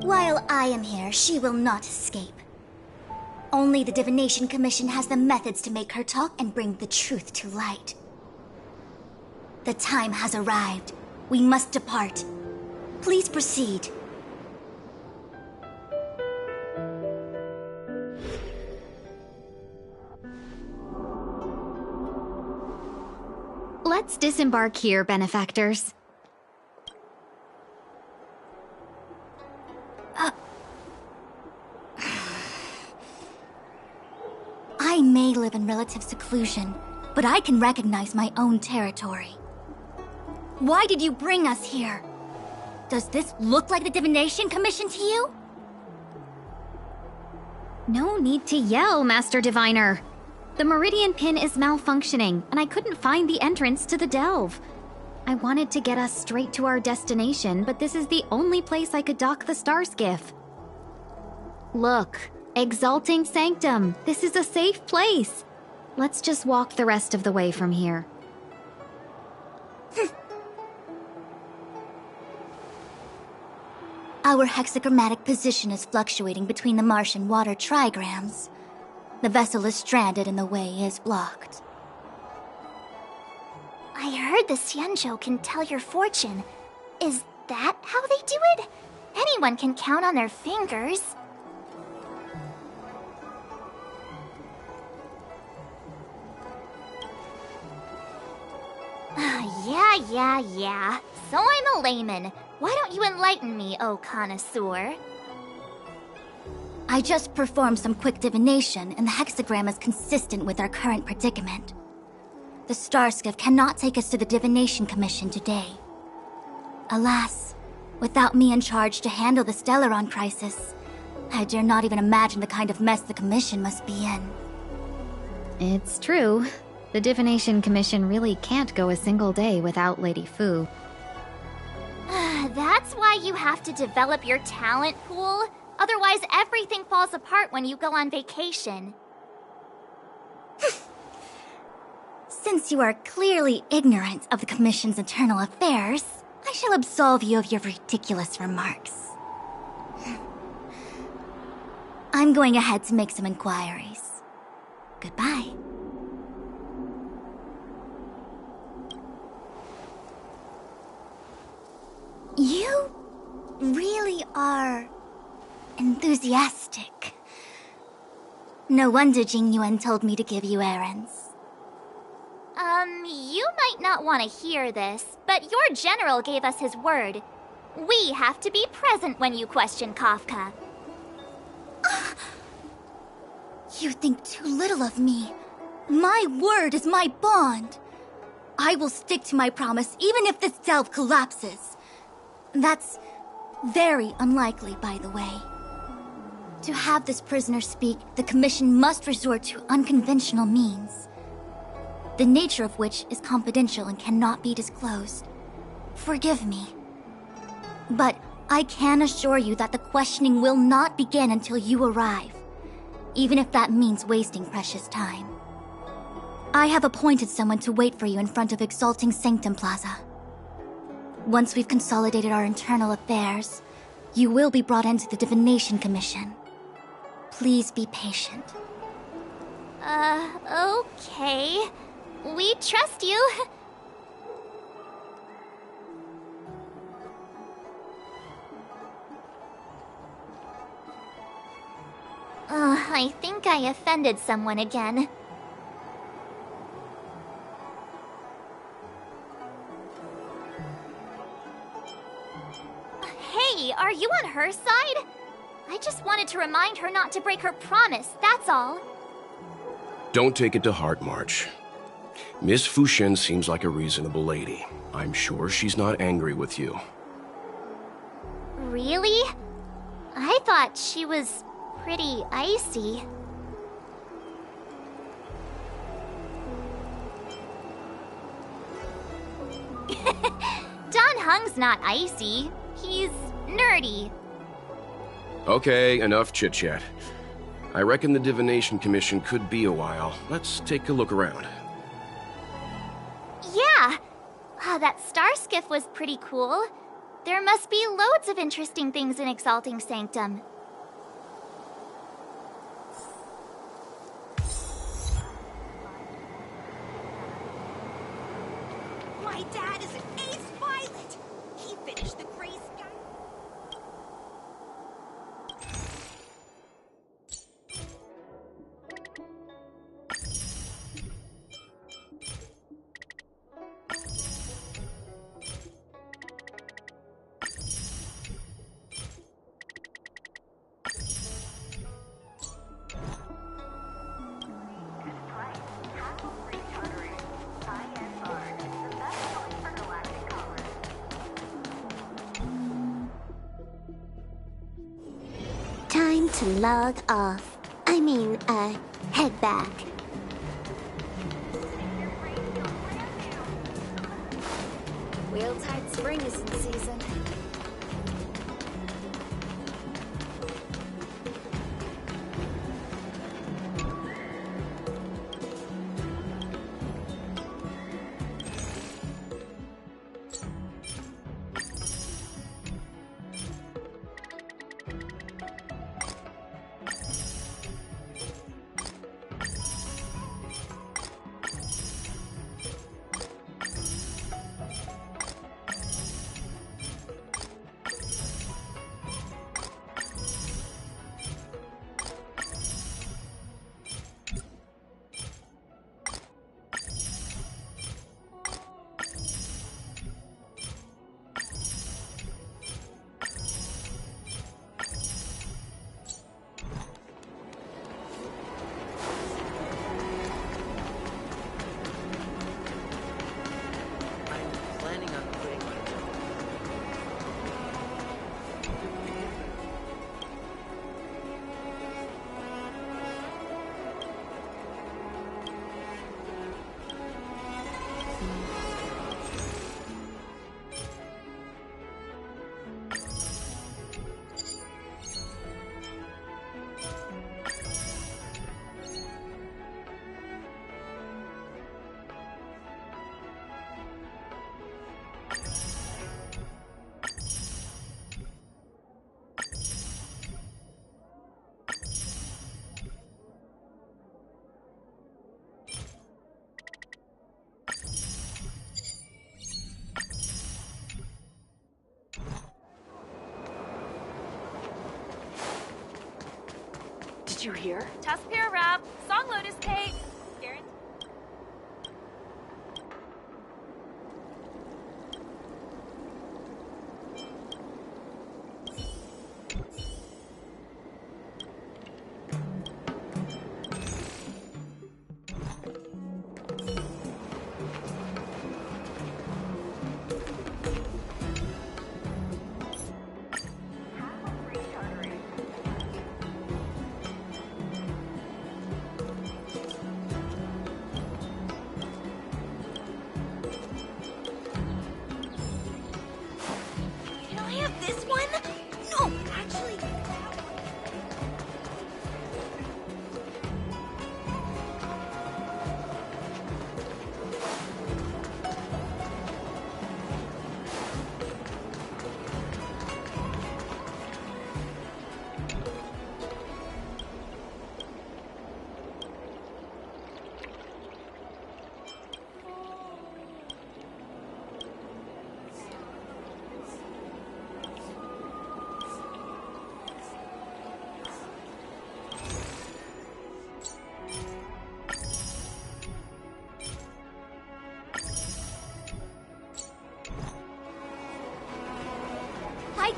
While I am here, she will not escape. Only the Divination Commission has the methods to make her talk and bring the truth to light. The time has arrived. We must depart. Please proceed. Let's disembark here, benefactors. I may live in relative seclusion, but I can recognize my own territory. Why did you bring us here? Does this look like the Divination Commission to you? No need to yell, Master Diviner. The Meridian Pin is malfunctioning, and I couldn't find the entrance to the delve. I wanted to get us straight to our destination, but this is the only place I could dock the star skiff. Look, Exalting Sanctum, this is a safe place. Let's just walk the rest of the way from here. Our hexagrammatic position is fluctuating between the Martian water trigrams. The vessel is stranded and the way is blocked. I heard the Xianzhou can tell your fortune. Is that how they do it? Anyone can count on their fingers. Yeah. So I'm a layman. Why don't you enlighten me, oh connoisseur? I just performed some quick divination, and the hexagram is consistent with our current predicament. The Starskiff cannot take us to the Divination Commission today. Alas, without me in charge to handle the Stellaron crisis, I dare not even imagine the kind of mess the Commission must be in. It's true. The Divination Commission really can't go a single day without Lady Fu. That's why you have to develop your talent pool. Otherwise, everything falls apart when you go on vacation. Since you are clearly ignorant of the Commission's internal affairs, I shall absolve you of your ridiculous remarks. I'm going ahead to make some inquiries. Goodbye. You really are enthusiastic. No wonder Jing Yuan told me to give you errands. You might not want to hear this, but your general gave us his word. We have to be present when you question Kafka. You think too little of me. My word is my bond. I will stick to my promise even if this delve collapses. That's very unlikely, by the way. To have this prisoner speak, the Commission must resort to unconventional means, the nature of which is confidential and cannot be disclosed. Forgive me. But I can assure you that the questioning will not begin until you arrive, even if that means wasting precious time. I have appointed someone to wait for you in front of Exalting Sanctum Plaza. Once we've consolidated our internal affairs, you will be brought into the Divination Commission. Please be patient. Okay. We trust you. I think I offended someone again. Hey, are you on her side? I just wanted to remind her not to break her promise, that's all. Don't take it to heart, March. Miss Fushen seems like a reasonable lady. I'm sure she's not angry with you. Really? I thought she was pretty icy. Don Hung's not icy. He's nerdy. Okay, enough chit-chat. I reckon the Divination Commission could be a while. Let's take a look around. Yeah! That star skiff was pretty cool. There must be loads of interesting things in Exalting Sanctum. My dad is an ace pilot! He finished the Gray Sky. Time to log off. Head back. Whale-tide spring is in season. Did you hear? Tuskpier wrap, song lotus cake. Guaranteed.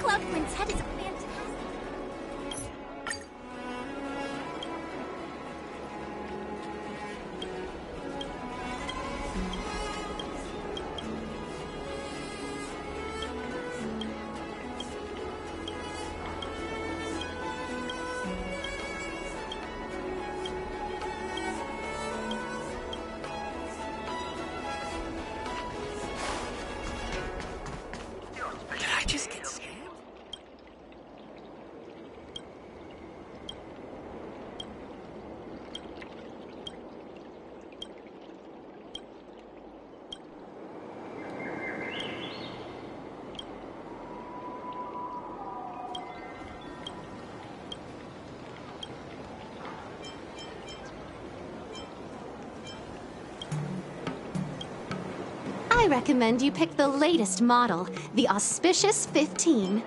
Cloud Quintet is fantastic. Did I just get scammed? I recommend you pick the latest model, the Auspicious 15.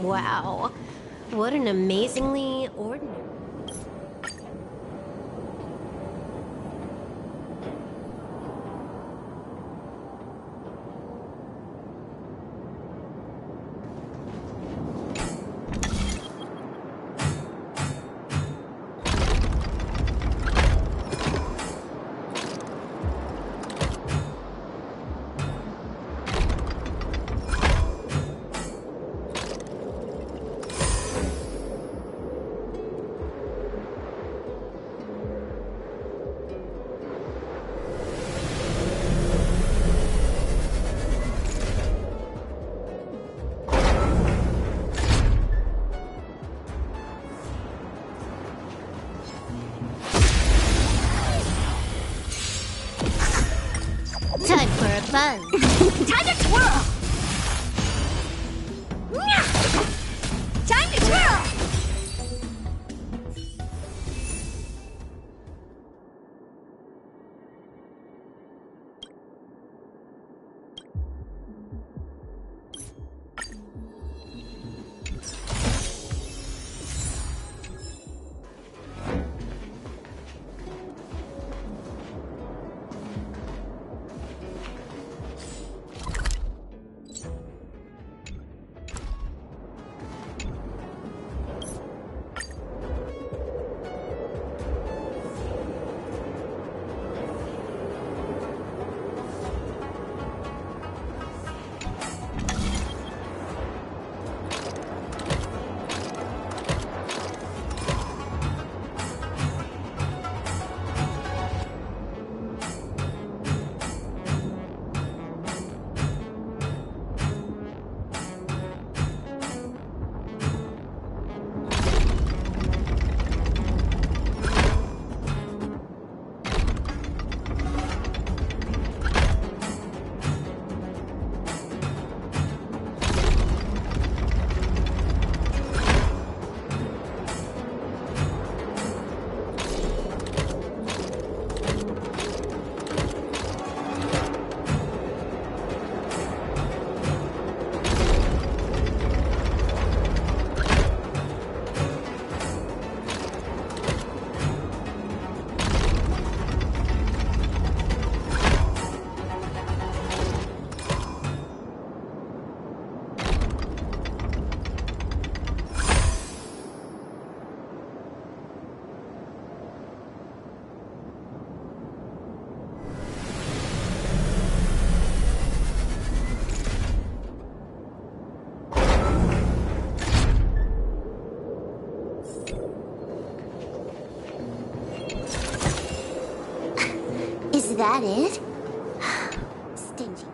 Wow. What an amazingly ordinary... Time for a buzz. Time to twirl! Time to twirl! that it? Stingy.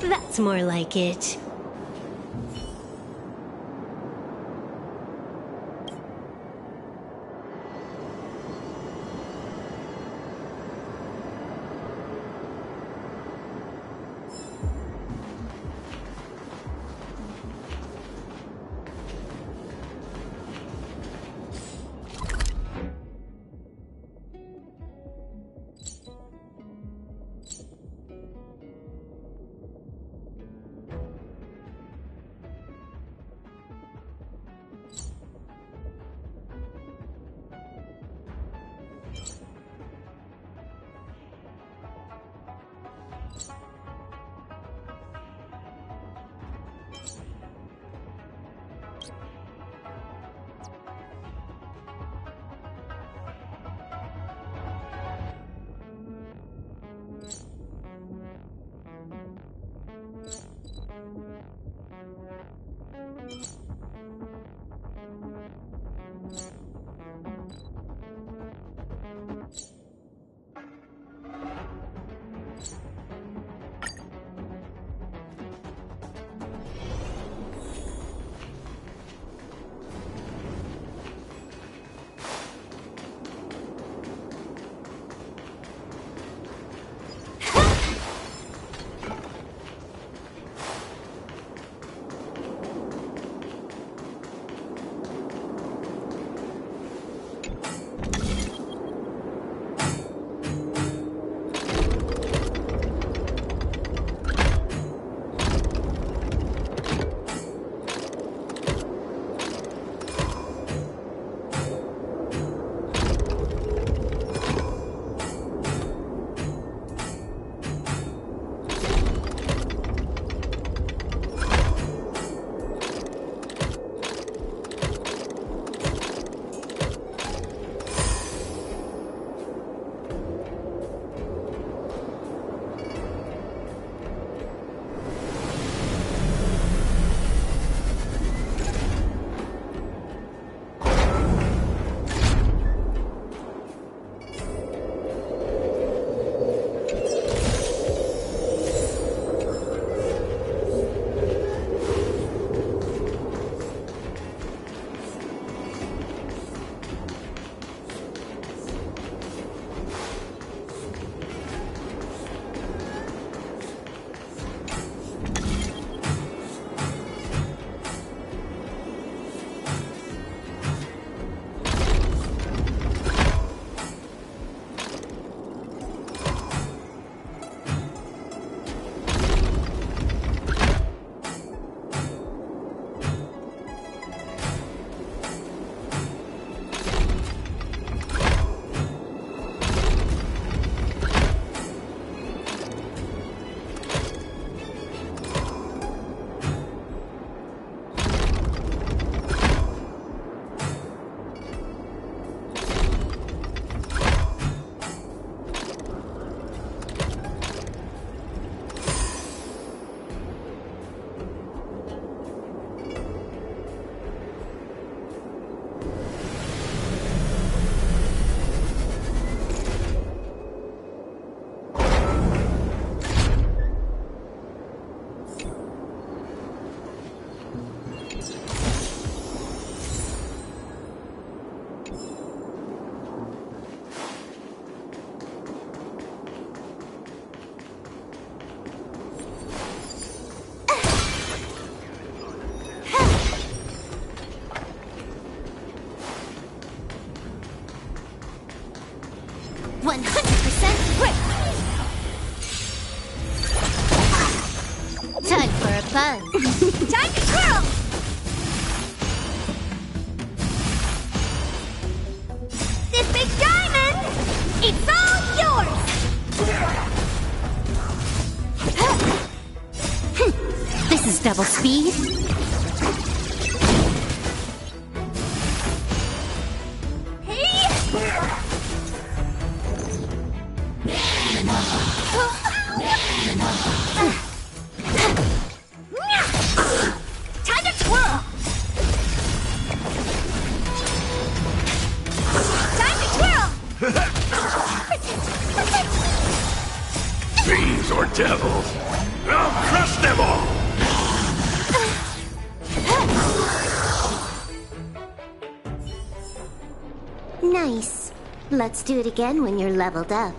That's more like it. 100% quick! Time for a buzz. Time to twirl! This big diamond, it's all yours! This is double speed. Time to twirl! Time to twirl! Fiends or devils, I'll crush them all! Nice. Let's do it again when you're leveled up.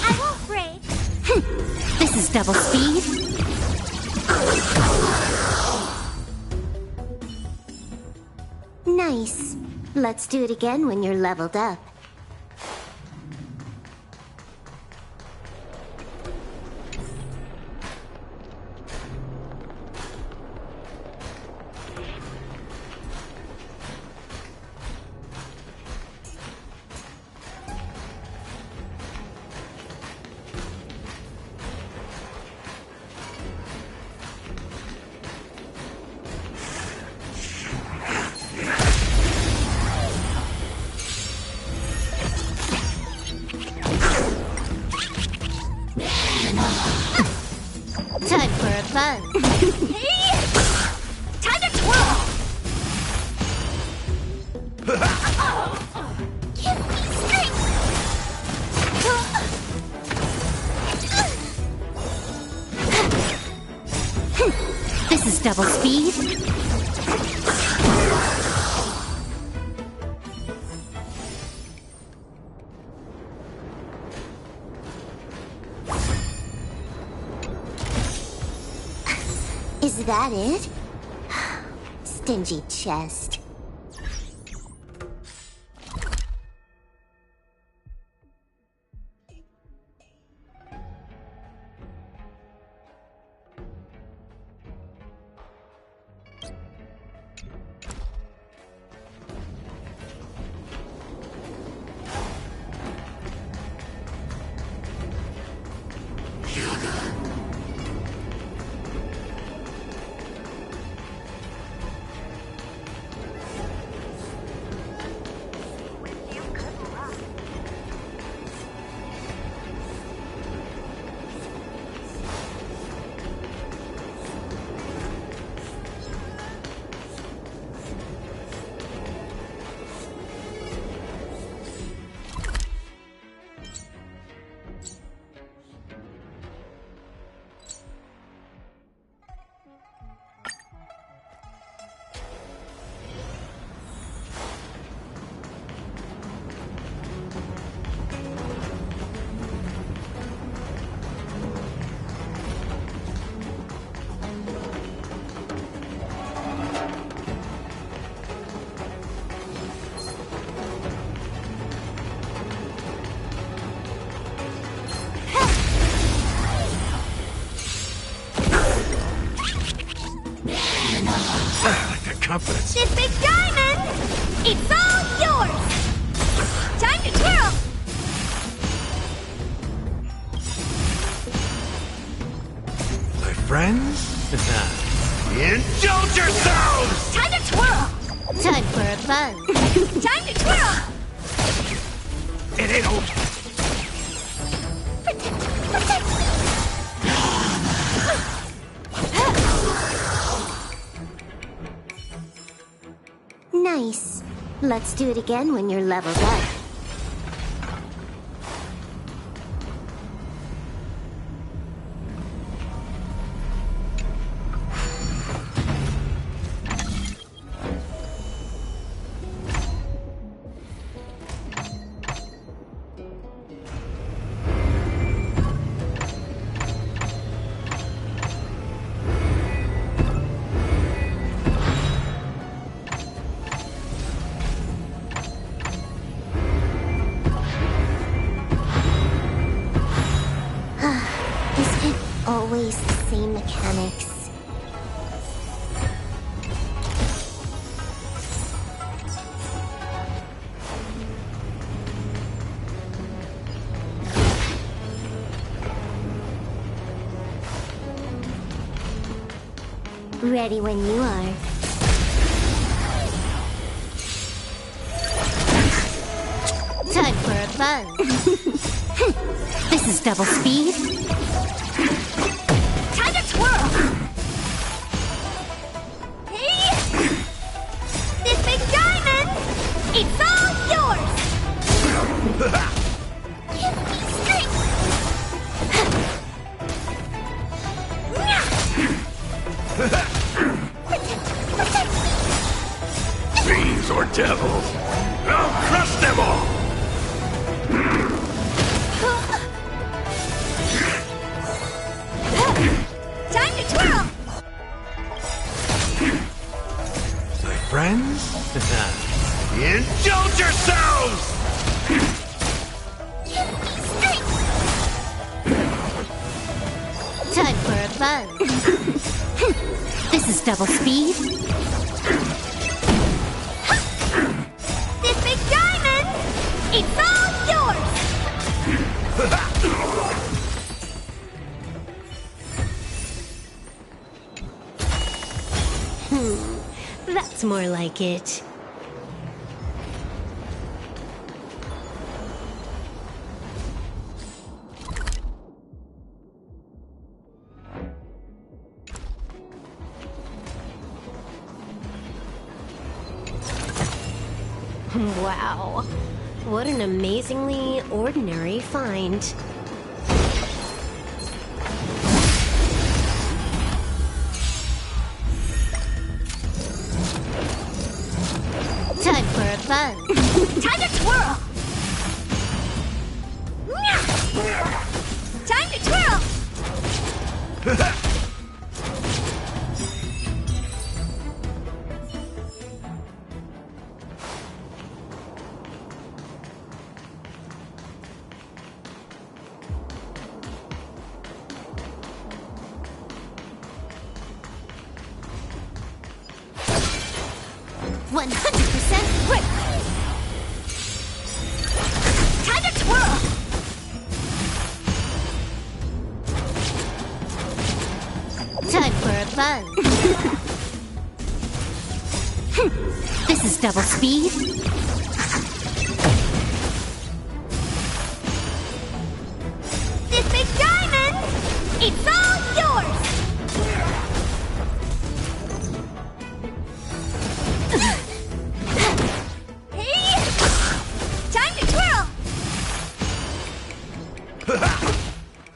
I won't break. This is double speed. Nice. Let's do it again when you're leveled up. Time for a buzz. Time to twirl! Give me strength! This is double speed. Is that it? Stingy chest. Confidence. This big diamond, it's all yours! Time to twirl! My friends? Indulge yourselves! Time to twirl! Time for a buzz. Time to twirl! It ain't over. Protect! Nice. Let's do it again when you're leveled up. always the same mechanics. Ready when you are. Time for a buzz. This is double speed. Time to twirl! Hey! This big diamond! It's all yours! Give me strength! Protect me! Fiends or devils, I'll crush them all! Time to twirl! My friends, indulge yourselves! Give me strength! Time for a buzz. This is double speed. This big diamond! It's all yours! That's more like it. Wow. What an amazingly ordinary find. Time for a buzz. Time to twirl! Time to twirl! 100% quick. Time to twirl! Time for a buzz. This is double speed. This big diamond! It's all yours! Hey! Time to twirl!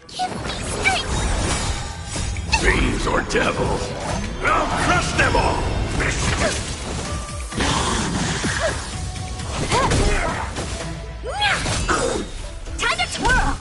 Give me strength! Fiends or devils, I'll crush them all! Time to twirl!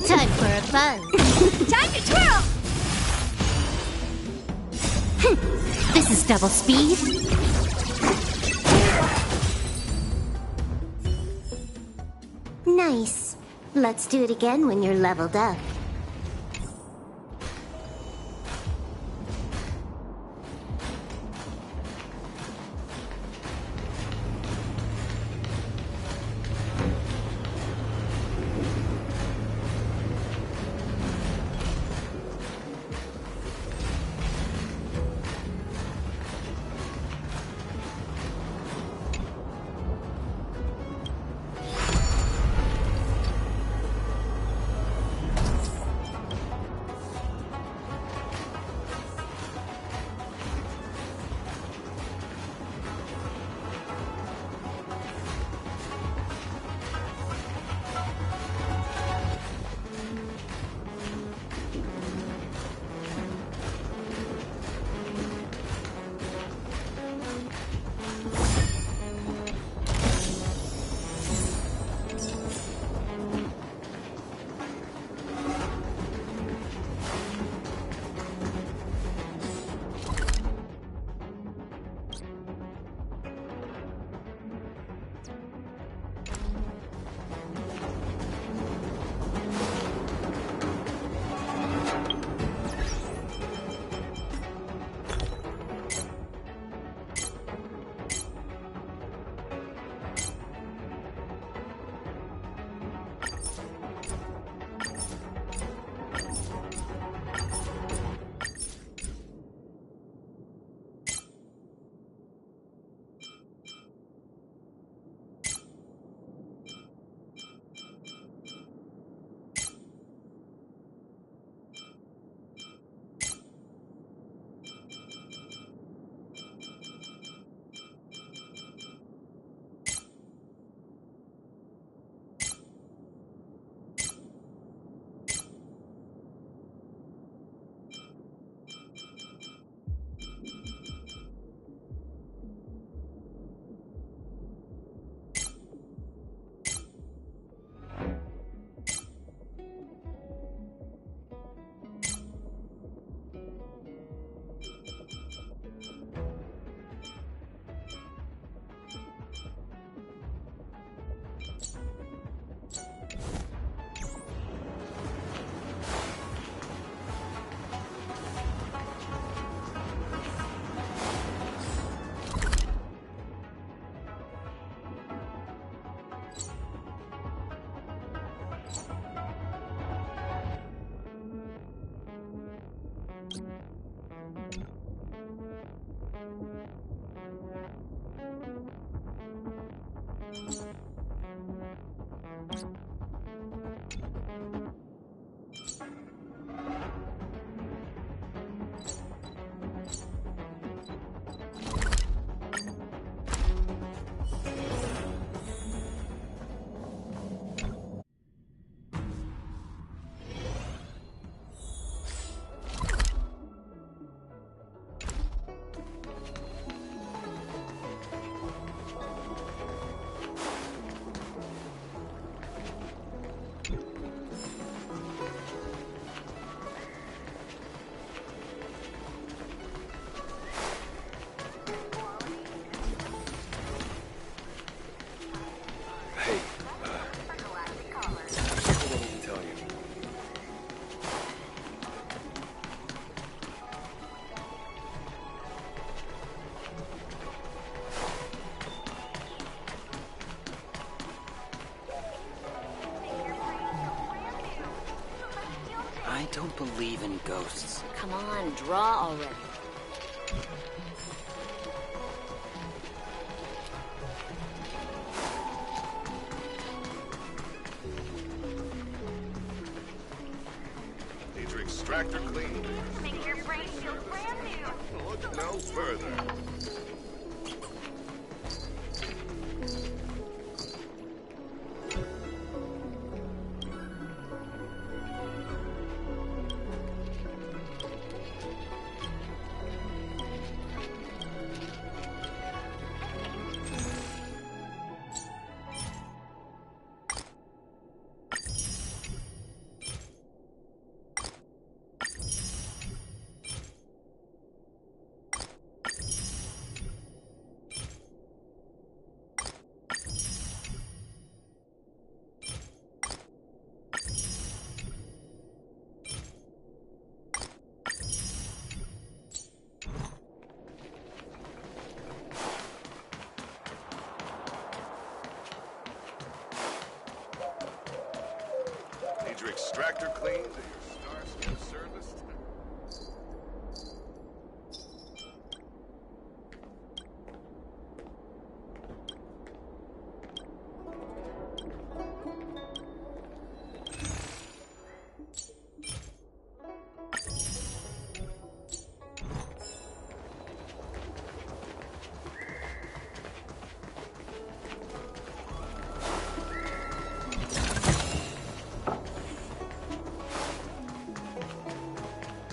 Time for a buzz. Time to twirl! This is double speed. Nice. Let's do it again when you're leveled up. I don't believe in ghosts. Come on, draw already. Need your extractor cleaned. Make your brain feel brand new. Look no further. Need your extractor cleaned and your Starsky serviced?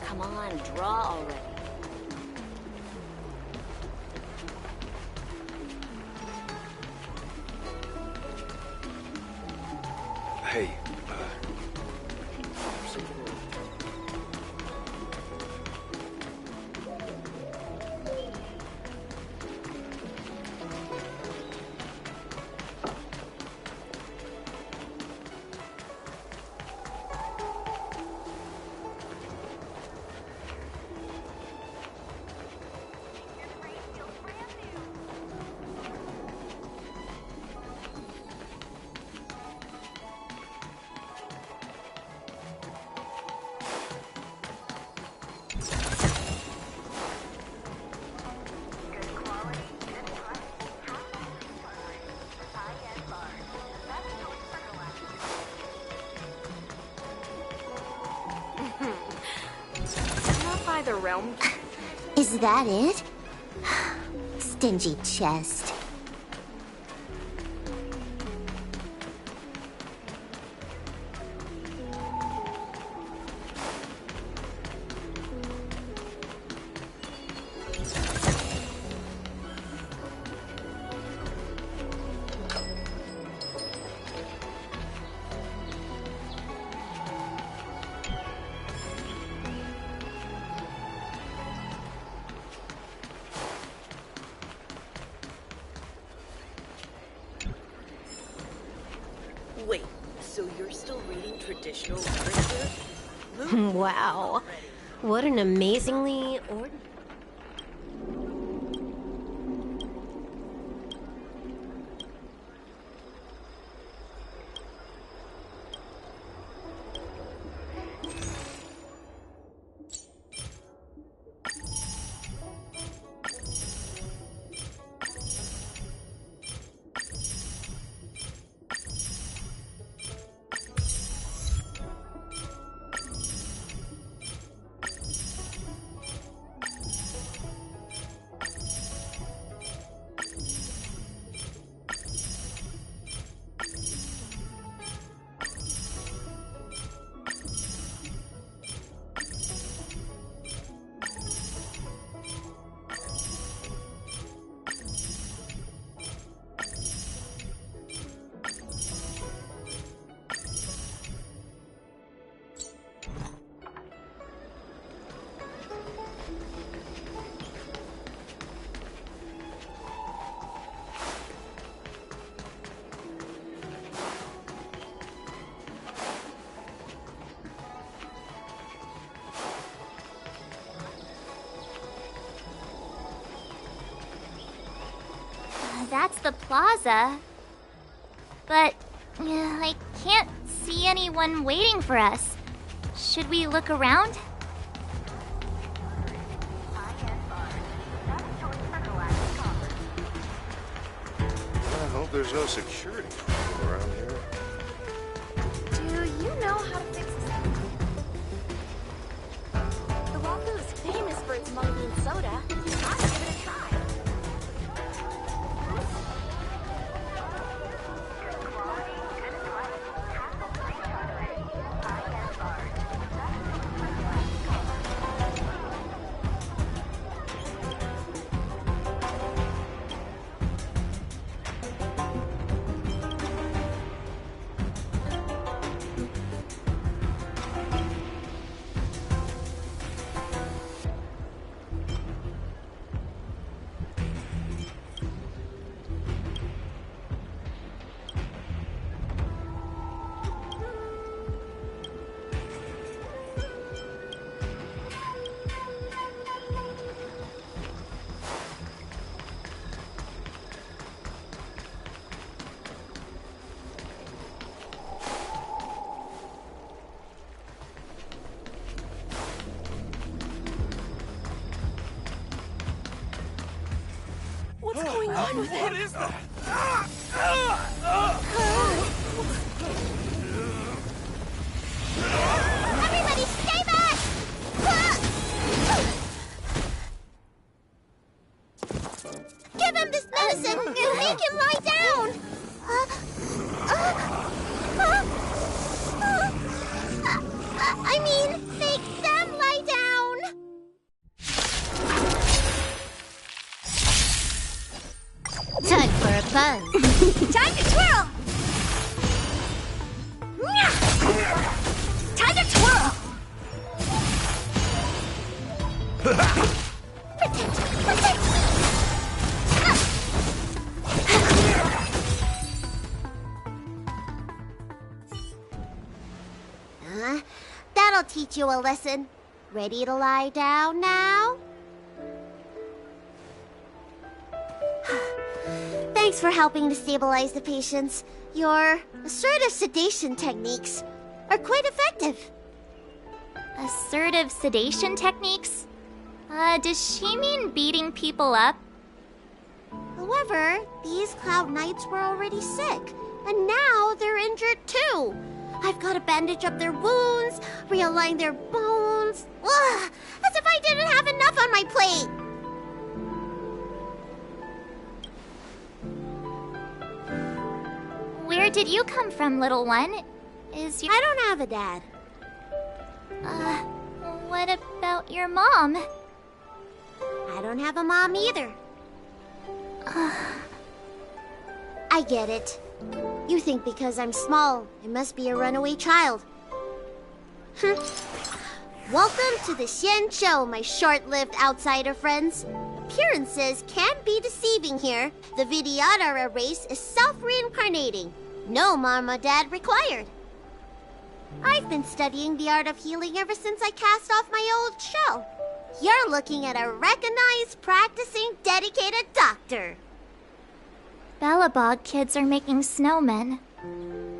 Come on, draw already. Hey, Not by the realm. Is that it? Stingy chest. Wait, so you're still reading traditional literature? Wow. What an amazingly ordinary. That's the plaza. But I can't see anyone waiting for us. Should we look around? I hope there's no security people around here. Do you know how to fix this? The Wafu is famous for its mung bean soda. I'll give it a try. What's going on with him? What is that? Everybody stay back! Give him this medicine and make him lie down! I mean, make them lie down! Time for a buzz. Time to twirl! Time to twirl! That'll teach you a lesson. Ready to lie down now? Thanks for helping to stabilize the patients. Your assertive sedation techniques are quite effective. Assertive sedation techniques? Does she mean beating people up? However, these Cloud Knights were already sick, and now they're injured too. I've got to bandage up their wounds, realign their bones. Ugh, as if I didn't have enough on my plate. Where did you come from, little one? Is your... I don't have a dad. What about your mom? I don't have a mom either. I get it. You think because I'm small, I must be a runaway child. Welcome to the Xian Show, my short-lived outsider friends. Appearances can be deceiving here. The Vidyadhara race is self-reincarnating. No mom or dad required. I've been studying the art of healing ever since I cast off my old shell. You're looking at a recognized, practicing, dedicated doctor. Bellabog kids are making snowmen,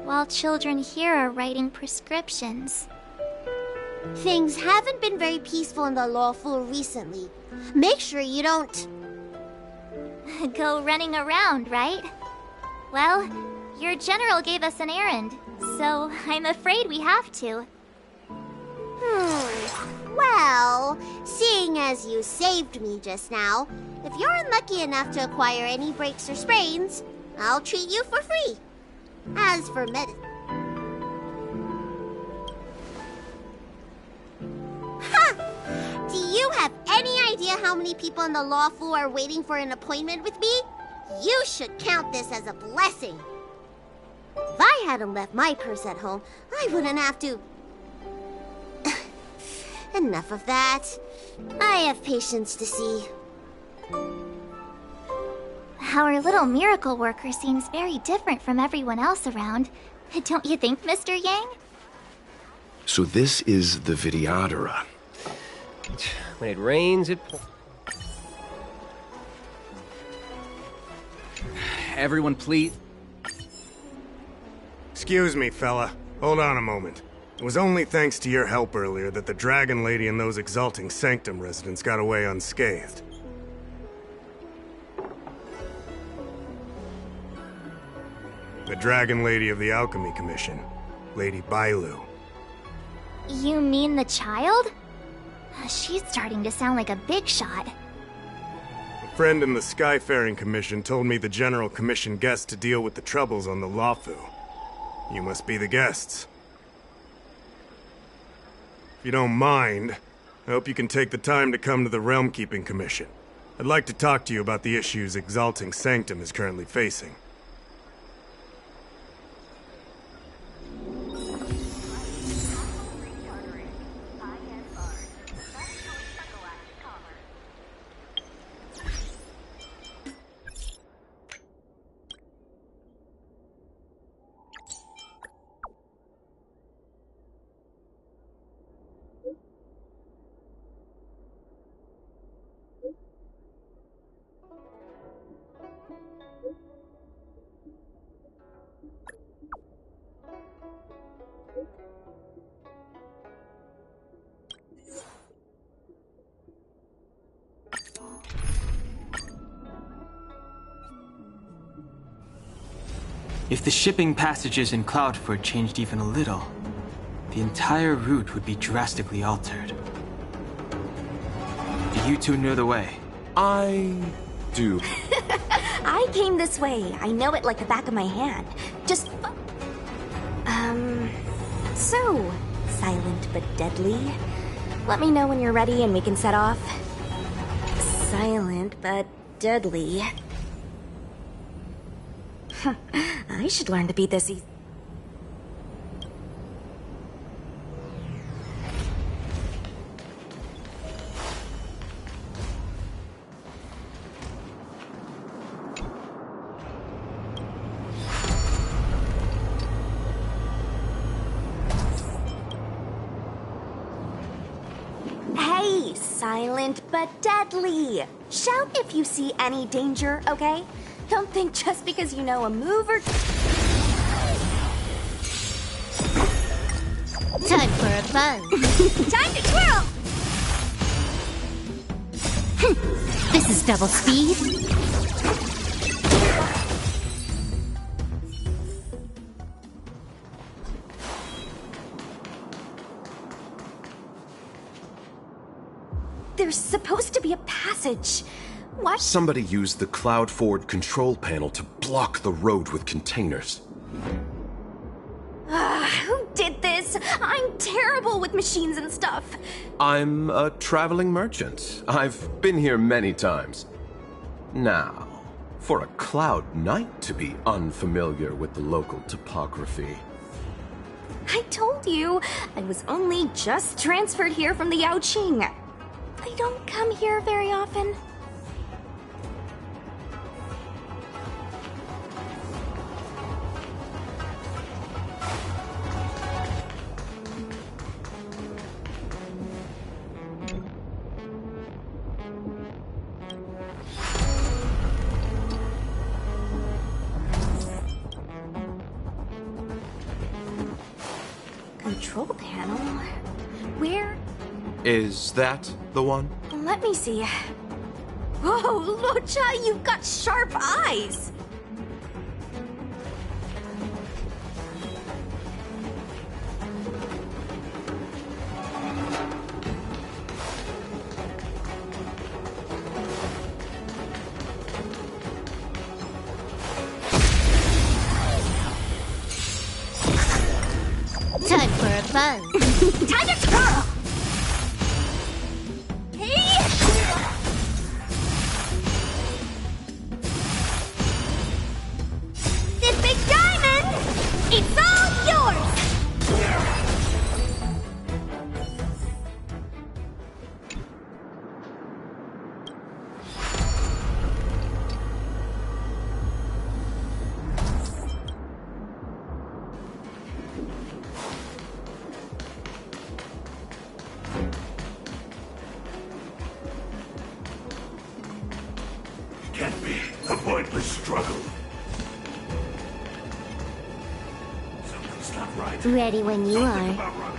while children here are writing prescriptions. Things haven't been very peaceful in the lawful recently. Make sure you don't... Go running around, right? Well, your general gave us an errand, so I'm afraid we have to. Well, seeing as you saved me just now, if you're unlucky enough to acquire any breaks or sprains, I'll treat you for free. As for medicine... Ha! Do you have any idea how many people in the law school are waiting for an appointment with me? You should count this as a blessing. If I hadn't left my purse at home, I wouldn't have to... Enough of that. I have patients to see. Our little miracle worker seems very different from everyone else around. Don't you think, Mr. Yang? So this is the Vidyadhara. When it rains, it pours. Everyone, please. Excuse me, fella. Hold on a moment. It was only thanks to your help earlier that the Dragon Lady and those Exalting Sanctum residents got away unscathed. The Dragon Lady of the Alchemy Commission, Lady Bailu. You mean the child? She's starting to sound like a big shot. A friend in the Skyfaring Commission told me the General commissioned guests to deal with the troubles on the Luofu. You must be the guests. If you don't mind, I hope you can take the time to come to the Realm Keeping Commission. I'd like to talk to you about the issues Exalting Sanctum is currently facing. If the shipping passages in Cloudford changed even a little, the entire route would be drastically altered. Do you two know the way? I do. I came this way. I know it like the back of my hand. Just... So, silent but deadly. Let me know when you're ready and we can set off. Silent but deadly. I should learn to be this easy. Hey, silent but deadly. Shout if you see any danger, okay? Don't think just because you know a move or... Time for a buzz. Time to twirl! This is double speed. There's supposed to be a passage. What? Somebody used the Cloudford control panel to block the road with containers. Who did this? I'm terrible with machines and stuff. I'm a traveling merchant. I've been here many times. Now, for a Cloud Knight to be unfamiliar with the local topography. I told you, I was only just transferred here from the Yaoqing. I don't come here very often. Control panel? Where? Is that the one? Let me see. Whoa, Lucha, you've got sharp eyes! Time for a buzz. Time to twirl! Hey! The big diamond! It's all yours! Can't be a pointless struggle. Something It's not right. Ready when you Don't think are. about running.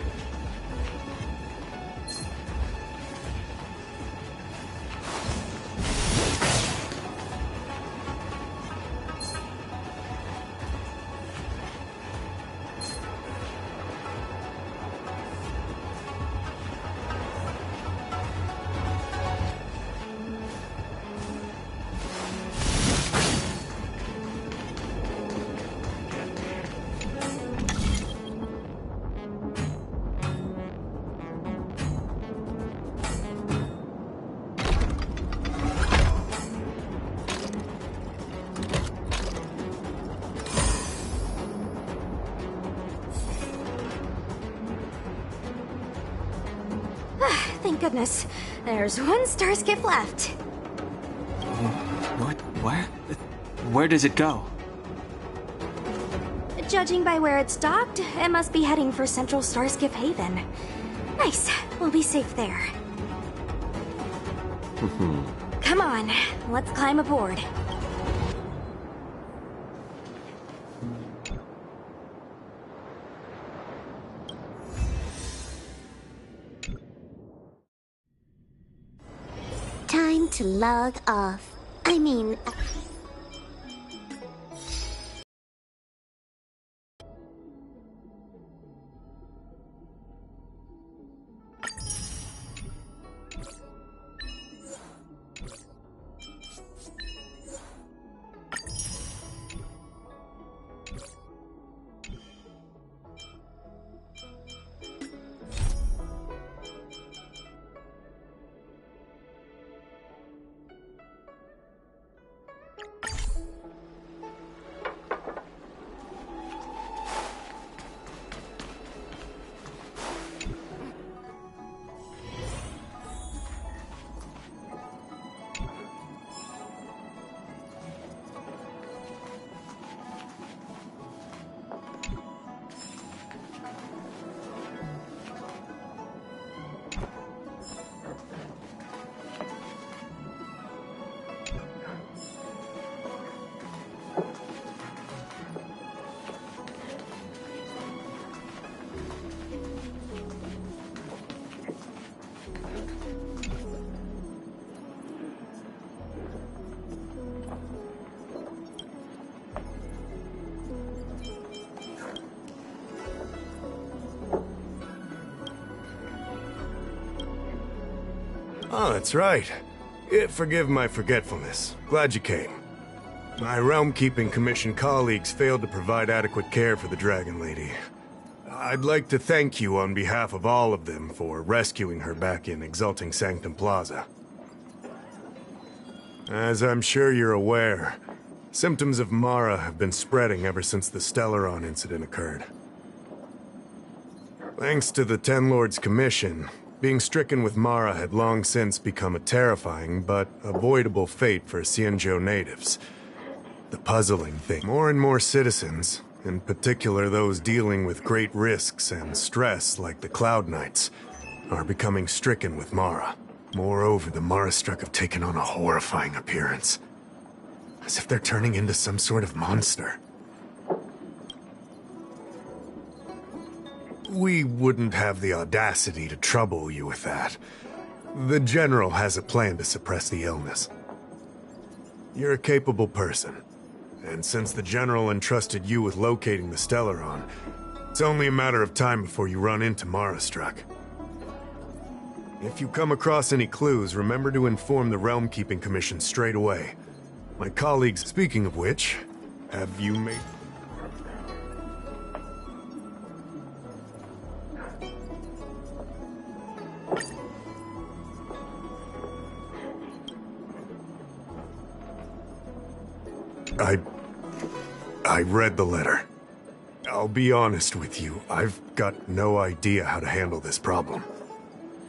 Thank goodness. There's one star skip left. What? Where? Where does it go? Judging by where it's docked, it must be heading for Central Starskip Haven. Nice. We'll be safe there. Come on, let's climb aboard. Time to log off. I mean... Oh, that's right. Forgive my forgetfulness. Glad you came. My Realm-Keeping Commission colleagues failed to provide adequate care for the Dragon Lady. I'd like to thank you on behalf of all of them for rescuing her back in Exalting Sanctum Plaza. As I'm sure you're aware, symptoms of Mara have been spreading ever since the Stellaron incident occurred. Thanks to the Ten Lords Commission, being stricken with Mara had long since become a terrifying but avoidable fate for Xianzhou natives. The puzzling thing, more and more citizens, in particular those dealing with great risks and stress like the Cloud Knights, are becoming stricken with Mara. Moreover, the Mara-struck have taken on a horrifying appearance, as if they're turning into some sort of monster. We wouldn't have the audacity to trouble you with that. The General has a plan to suppress the illness. You're a capable person, and since the General entrusted you with locating the Stellaron, it's only a matter of time before you run into Mara-struck. If you come across any clues, remember to inform the Realm-Keeping Commission straight away. My colleagues, speaking of which, have you made... I read the letter. I'll be honest with you, I've got no idea how to handle this problem.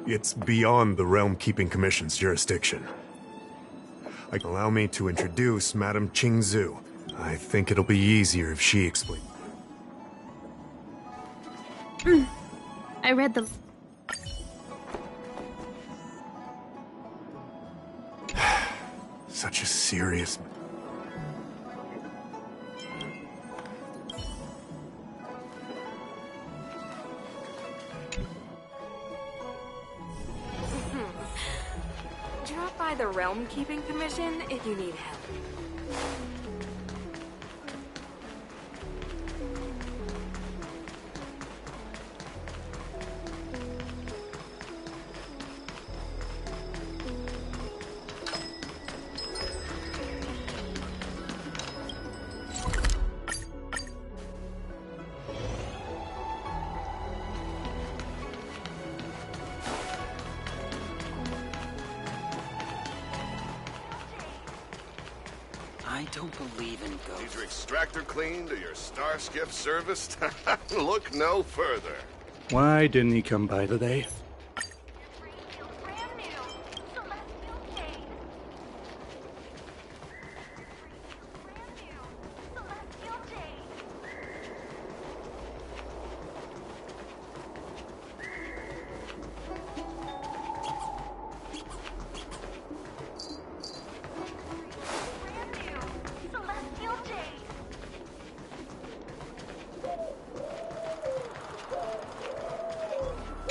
It's beyond the Realm-Keeping Commission's jurisdiction. Allow me to introduce Madame Qingzhu. I think it'll be easier if she explains. I read the... Such a serious... by the Realm Keeping Commission if you need help. I don't believe in ghosts. Need your extractor cleaned or your starskip serviced? Look no further. Why didn't he come by today?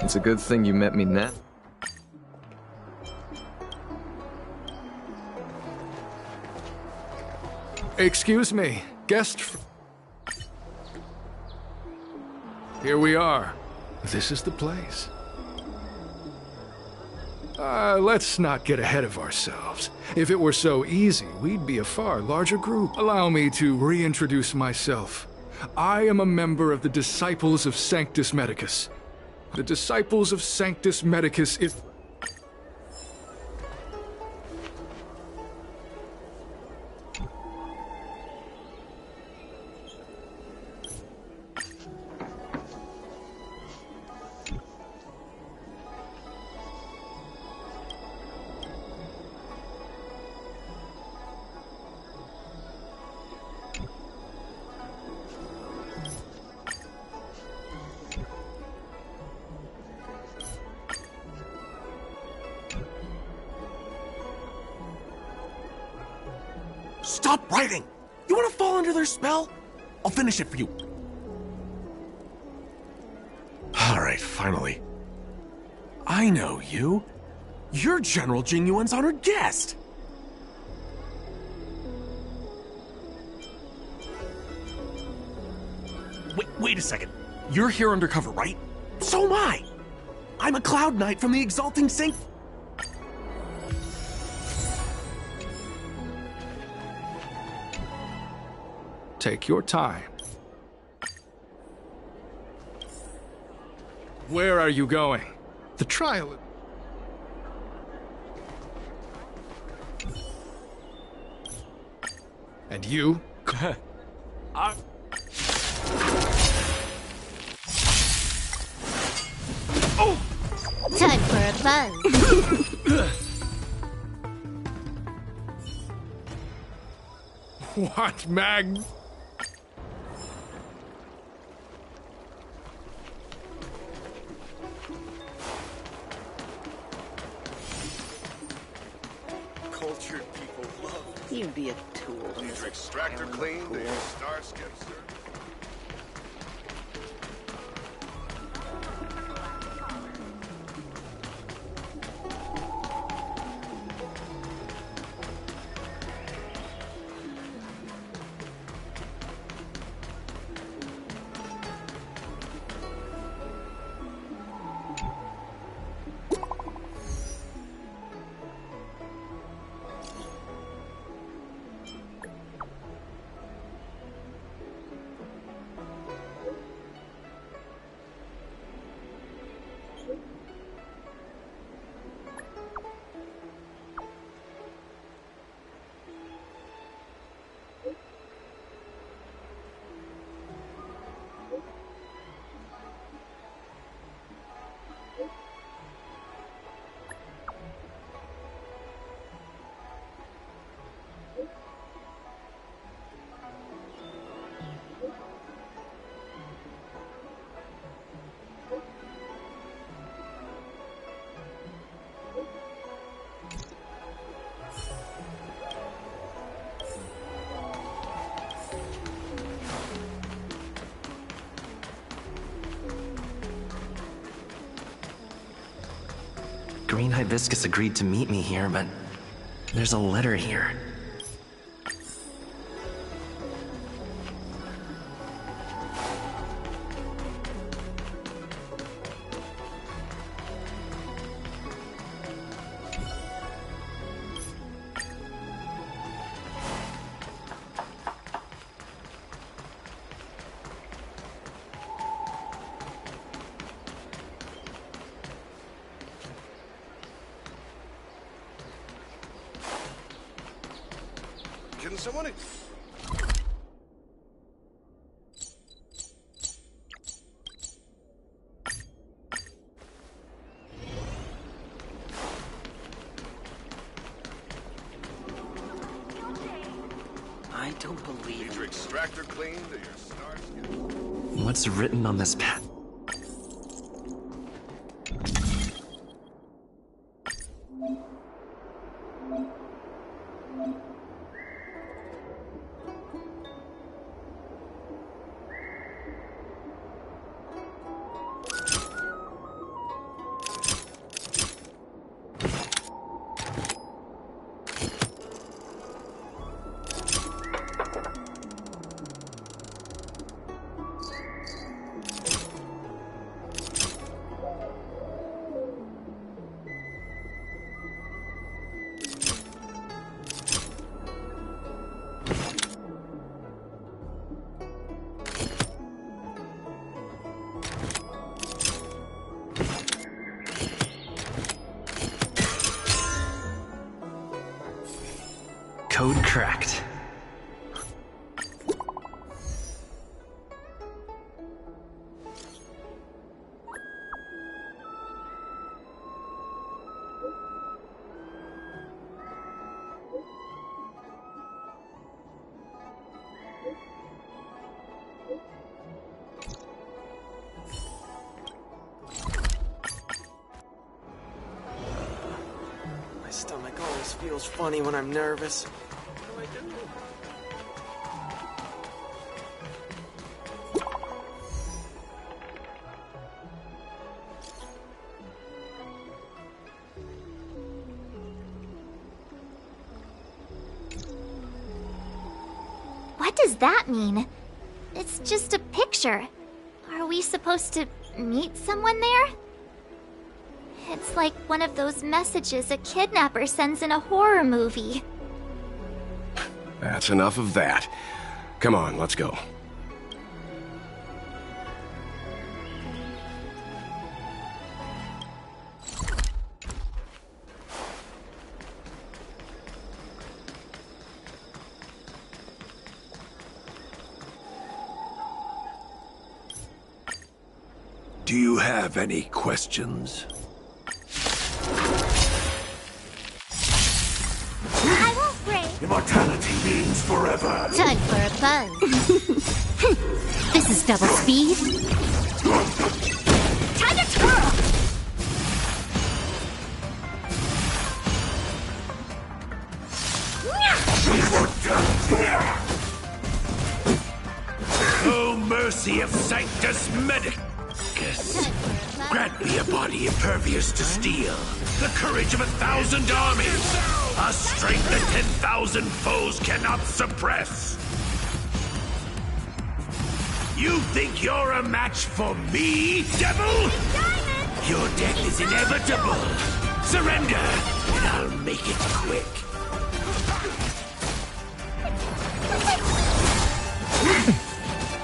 It's a good thing you met me now. Excuse me, Here we are. This is the place. Let's not get ahead of ourselves. If it were so easy, we'd be a far larger group. Allow me to reintroduce myself. I am a member of the Disciples of Sanctus Medicus. The Disciples of Sanctus Medicus is... Stop writing! You want to fall under their spell? I'll finish it for you. Alright, finally. I know you. You're General Jingyuan's honored guest. Wait a second. You're here undercover, right? So am I. I'm a Cloud Knight from the Exalting Saint... Take your time. Where are you going? The trial... And you? Oh! Time for a buzz. What, Mag? Cultured people love You'd be a tool. Need your extractor cleaned or your starskip serviced? Green Hibiscus agreed to meet me here, but There's a letter here. Can someone... I don't believe Need your extractor cleaned or your stars... What's written on this pad? Code cracked. My stomach always feels funny when I'm nervous. What do I do? What does that mean? It's just a picture. Are we supposed to meet someone there? It's like one of those messages a kidnapper sends in a horror movie. That's enough of that. Come on, let's go. Do you have any questions? I won't break. Immortality means forever. Time for a buzz. This is double speed. Time to twirl! Oh, mercy of Sanctus Medicus! Grant me a body impervious to steel, the courage of 1,000 armies, a strength that 10,000 foes cannot suppress. You think you're a match for me, devil? Your death is inevitable. Surrender, and I'll make it quick.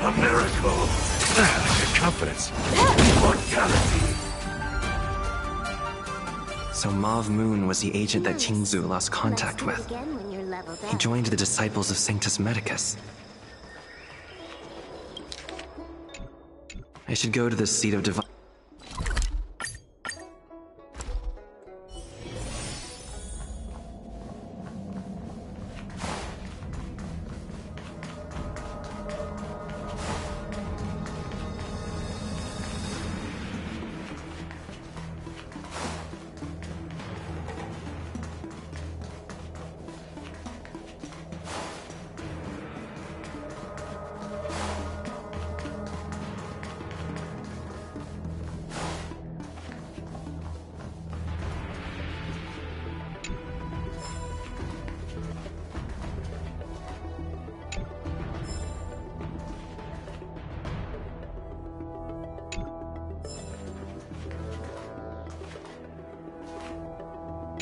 A miracle. Good confidence. Immortality. So Mauve Moon was the agent that Qingzu lost contact with. Again when you're leveled He up. joined the Disciples of Sanctus Medicus. I should go to the seat of divine.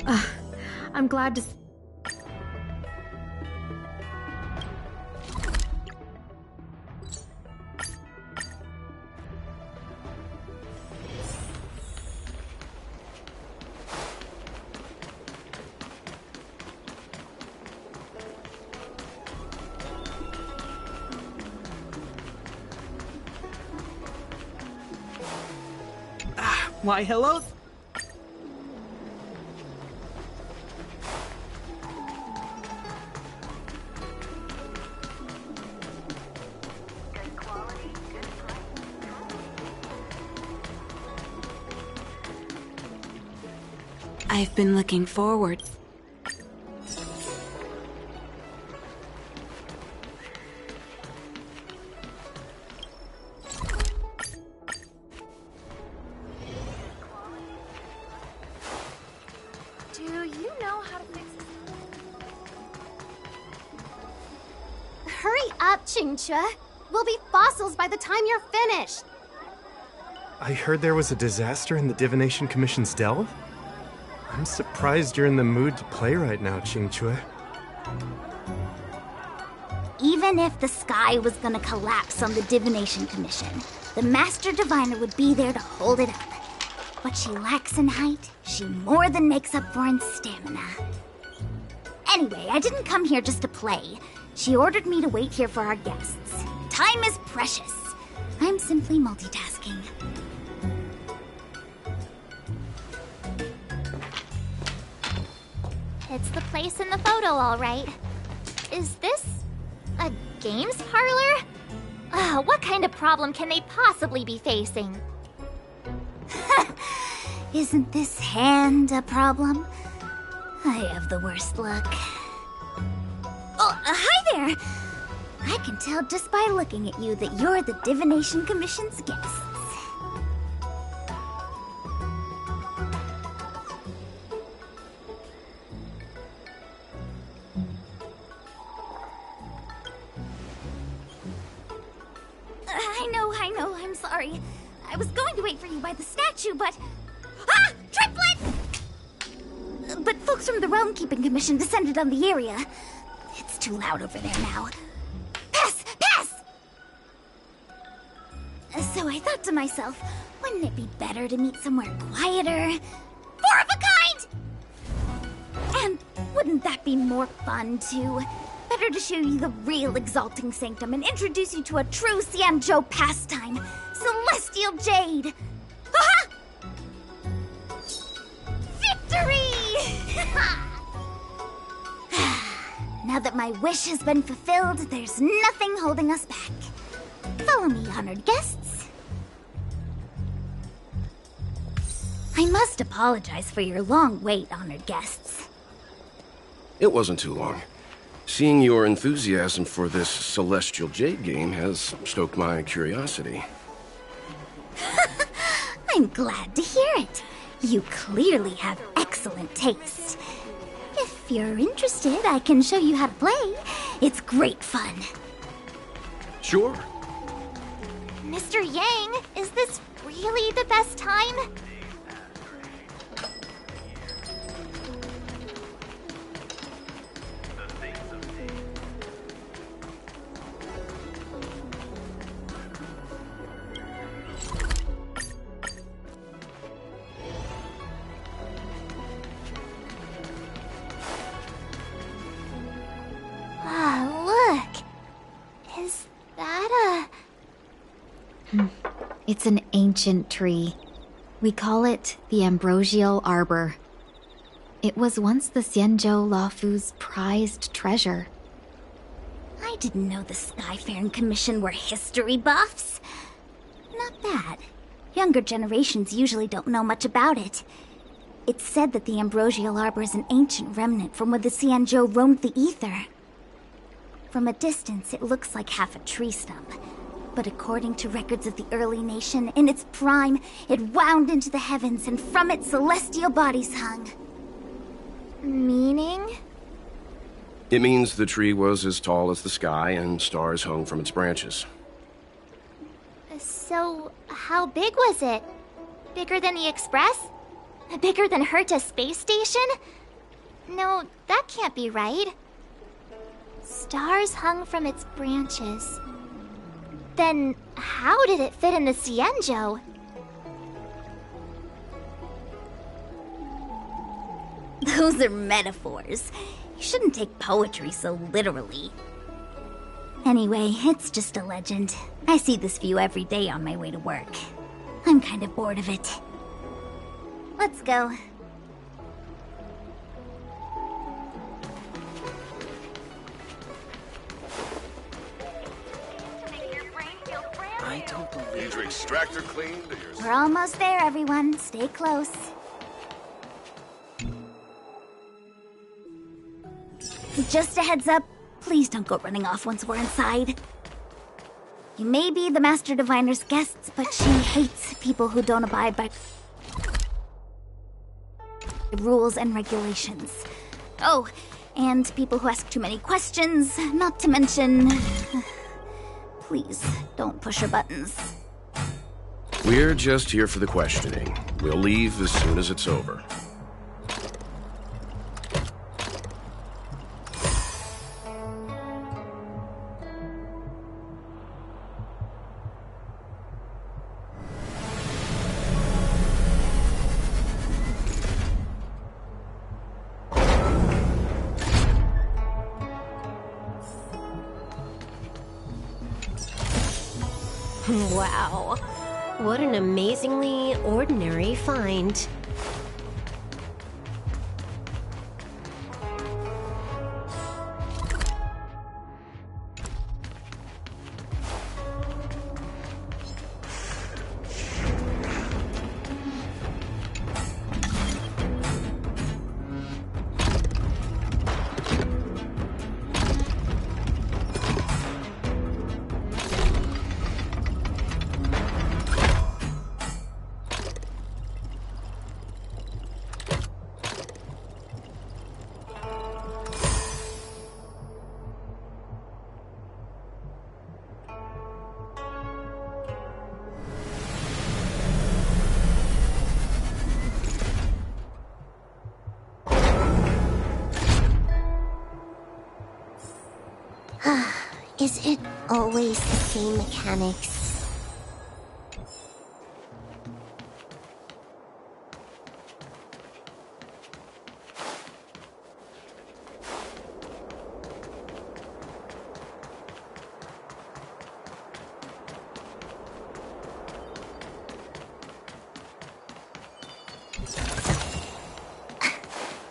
I'm glad to... Why, hello? I've been looking forward. Do you know how to fix this? Hurry up, Qingque. We'll be fossils by the time you're finished. I heard there was a disaster in the Divination Commission's delve? I'm surprised you're in the mood to play right now, Qingque. Even if the sky was gonna collapse on the Divination Commission, the Master Diviner would be there to hold it up. What she lacks in height, she more than makes up for in stamina. Anyway, I didn't come here just to play. She ordered me to wait here for our guests. Time is precious. I'm simply multitasking. It's the place in the photo, all right. Is this a games parlor? What kind of problem can they possibly be facing? Isn't this hand a problem? I have the worst luck. Oh, hi there! I can tell just by looking at you that you're the Divination Commission's guests. I know, I'm sorry. I was going to wait for you by the statue, but... Ah! Triplet! But folks from the Realm Keeping Commission descended on the area. It's too loud over there now. Pass! Pass! So I thought to myself, wouldn't it be better to meet somewhere quieter? Four of a kind! And wouldn't that be more fun, too? Better to show you the real Exalting Sanctum and introduce you to a true Xianzhou pastime, Celestial Jade! Aha! Victory! Now that my wish has been fulfilled, there's nothing holding us back. Follow me, honored guests. I must apologize for your long wait, honored guests. It wasn't too long. Seeing your enthusiasm for this Celestial Jade game has stoked my curiosity. I'm glad to hear it. You clearly have excellent taste. If you're interested, I can show you how to play. It's great fun. Sure. Mr. Yang, is this really the best time? It's an ancient tree. We call it the Ambrosial Arbor. It was once the Xianzhou Luofu's prized treasure. I didn't know the Skyfaring Commission were history buffs. Not bad. Younger generations usually don't know much about it. It's said that the Ambrosial Arbor is an ancient remnant from when the Xianzhou roamed the ether. From a distance, it looks like half a tree stump. But according to records of the early nation, in its prime, it wound into the heavens, and from it celestial bodies hung. Meaning? It means the tree was as tall as the sky, and stars hung from its branches. So, how big was it? Bigger than the Express? Bigger than Herta's space station? No, that can't be right. Stars hung from its branches. Then how did it fit in the Xianzhou? Those are metaphors. You shouldn't take poetry so literally. Anyway, it's just a legend. I see this view every day on my way to work. I'm kind of bored of it. Let's go. I don't believe Need your extractor cleaned? We're almost there, everyone. Stay close. Just a heads up, please don't go running off once we're inside. You may be the Master Diviner's guests, but she hates people who don't abide by rules and regulations. Oh, and people who ask too many questions, not to mention... Please, don't push her buttons. We're just here for the questioning. We'll leave as soon as it's over. Wow. What an amazingly ordinary find. Is it always the same mechanics?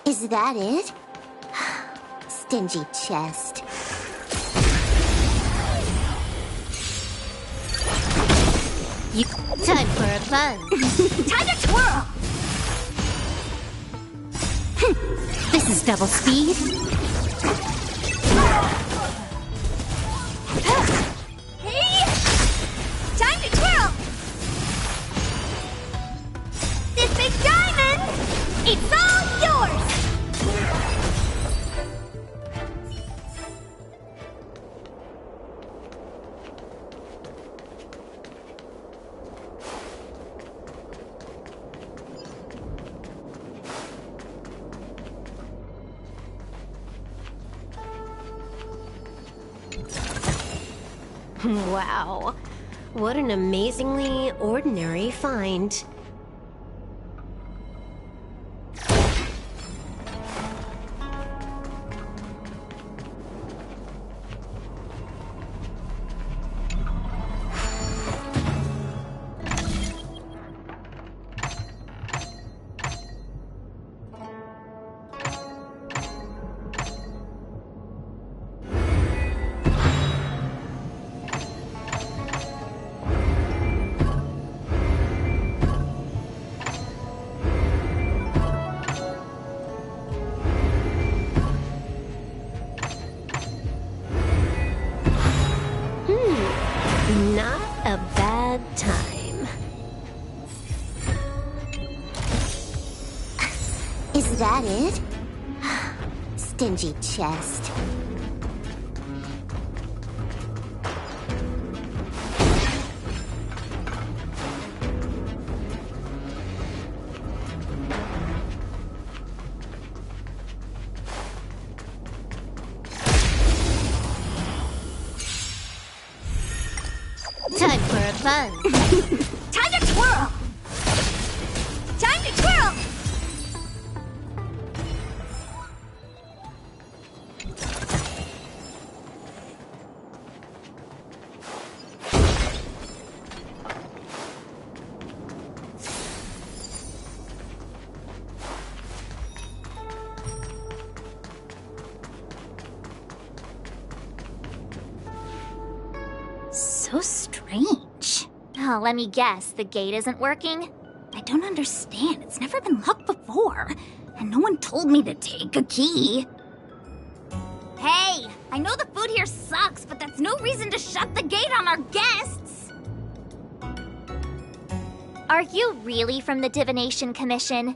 Is that it? Stingy chest. Time for a buzz. Time to twirl! This is double speed. Hey! Time to twirl! This big diamond! It's all yours! Wow. What an amazingly ordinary find. Not a bad time. Is that it? Stingy chest. fun. Time to twirl! Time to twirl! So strange. Oh, let me guess, the gate isn't working? I don't understand. It's never been locked before. And no one told me to take a key. Hey, I know the food here sucks, but that's no reason to shut the gate on our guests. Are you really from the Divination Commission?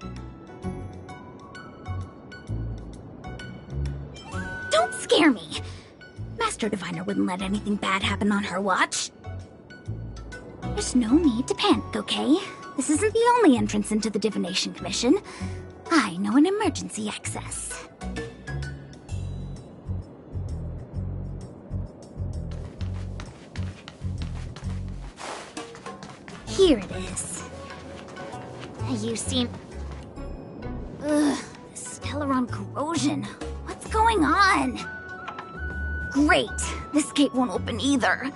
Don't scare me. Master Diviner wouldn't let anything bad happen on her watch. There's no need to panic, okay? This isn't the only entrance into the Divination Commission. I know an emergency access. Here it is. You seem... Ugh, Stellaron corrosion. What's going on? Great. This gate won't open either.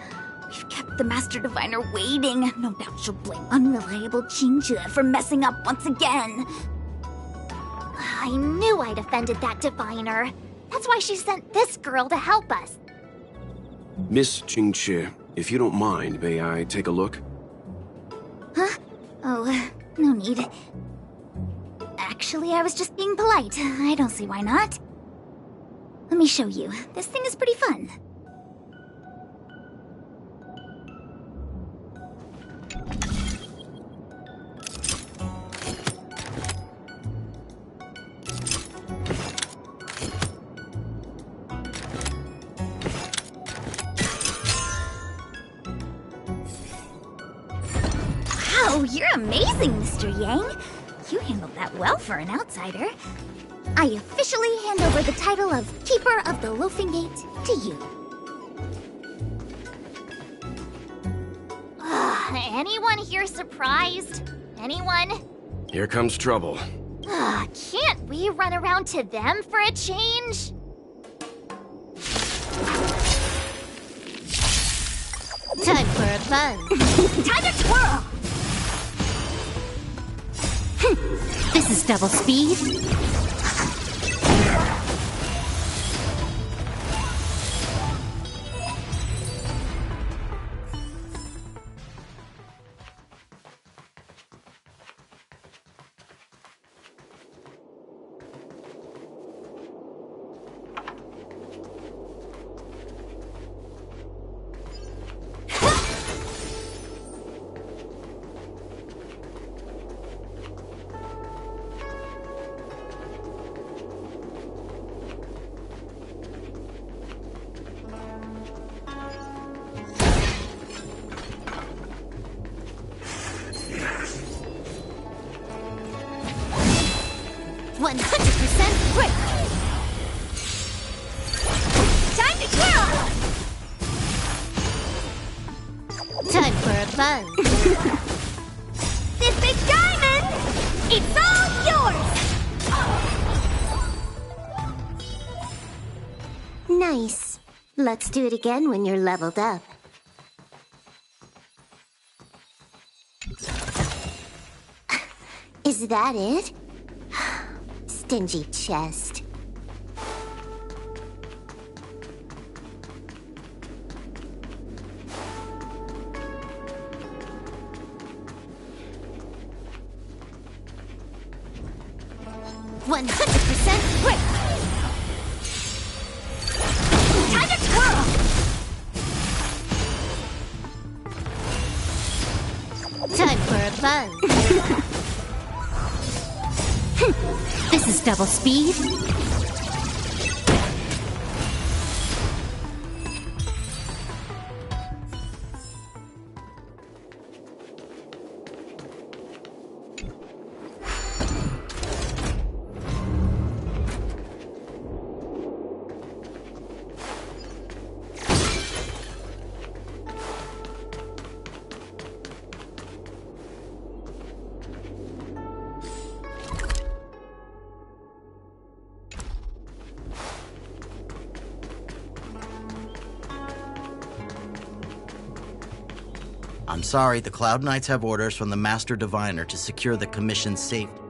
We've kept the Master Diviner waiting. No doubt she'll blame unreliable Qingzhe for messing up once again. I knew I'd offended that Diviner. That's why she sent this girl to help us. Miss Qingzhe, if you don't mind, may I take a look? Huh? Oh, no need. Actually, I was just being polite. I don't see why not. Let me show you. This thing is pretty fun. Wow, you're amazing, Mr. Yang. You handled that well for an outsider. I officially hand over the title of Keeper of the Loafing Gate to you. Anyone here surprised? Anyone? Here comes trouble. Can't we run around to them for a change? Time for a fun. Time to twirl! This is double speed. This big diamond! It's all yours! Nice. Let's do it again when you're leveled up. Is that it? Stingy chest. This is double speed. I'm sorry, the Cloud Knights have orders from the Master Diviner to secure the Commission's safety.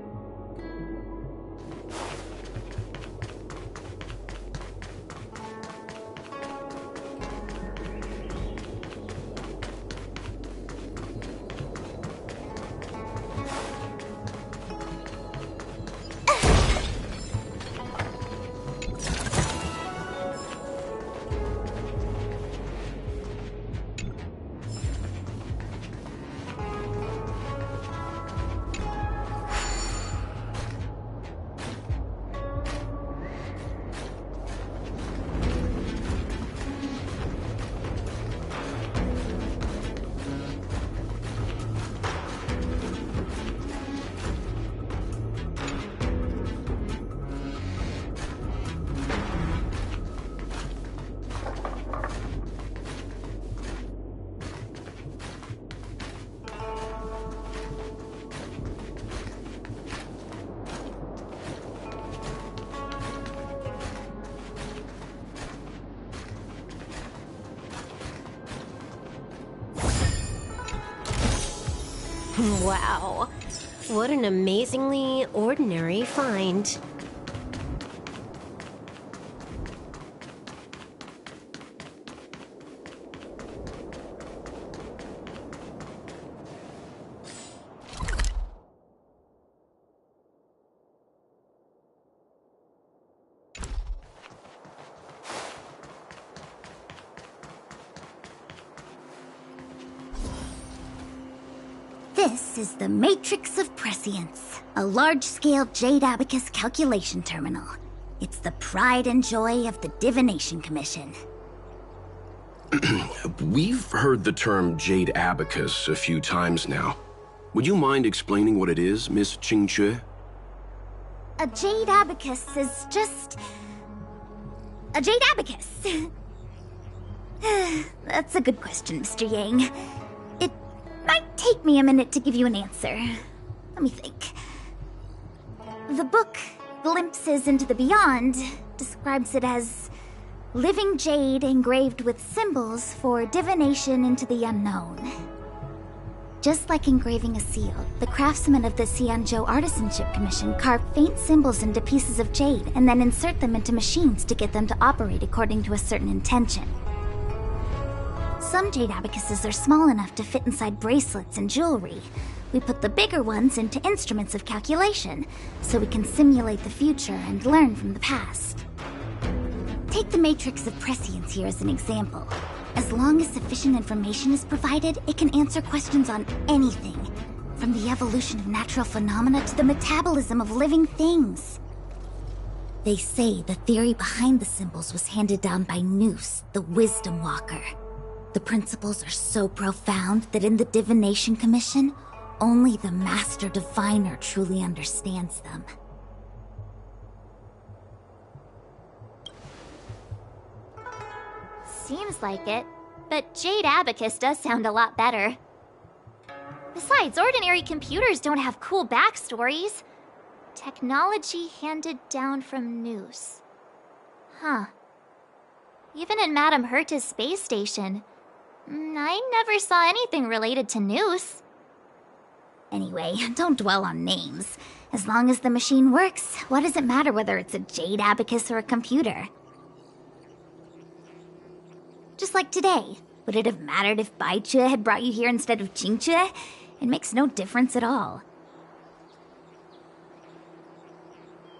Wow. What an amazingly ordinary find. This is the Matrix of Prescience, a large-scale jade abacus calculation terminal. It's the pride and joy of the Divination Commission. We've heard the term jade abacus a few times now. Would you mind explaining what it is, Miss Qingque? A jade abacus is just... a jade abacus. That's a good question, Mr. Yang. It might take me a minute to give you an answer. Let me think. The book, Glimpses into the Beyond, describes it as living jade engraved with symbols for divination into the unknown. Just like engraving a seal, the craftsmen of the Xianzhou Artisanship Commission carve faint symbols into pieces of jade and then insert them into machines to get them to operate according to a certain intention. Some jade abacuses are small enough to fit inside bracelets and jewelry. We put the bigger ones into instruments of calculation, so we can simulate the future and learn from the past. Take the Matrix of Prescience here as an example. As long as sufficient information is provided, it can answer questions on anything, from the evolution of natural phenomena to the metabolism of living things. They say the theory behind the symbols was handed down by Noose, the Wisdom Walker. The principles are so profound that in the Divination Commission, only the Master Diviner truly understands them. Seems like it, but Jade Abacus does sound a lot better. Besides, ordinary computers don't have cool backstories. Technology handed down from Noose. Huh. Even in Madame Herta's space station, I never saw anything related to Noose. Anyway, don't dwell on names. As long as the machine works, what does it matter whether it's a Jade Abacus or a computer? Just like today. Would it have mattered if Baichue had brought you here instead of Qingque? It makes no difference at all.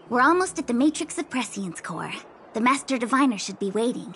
We're almost at the Matrix of Prescience core. The Master Diviner should be waiting.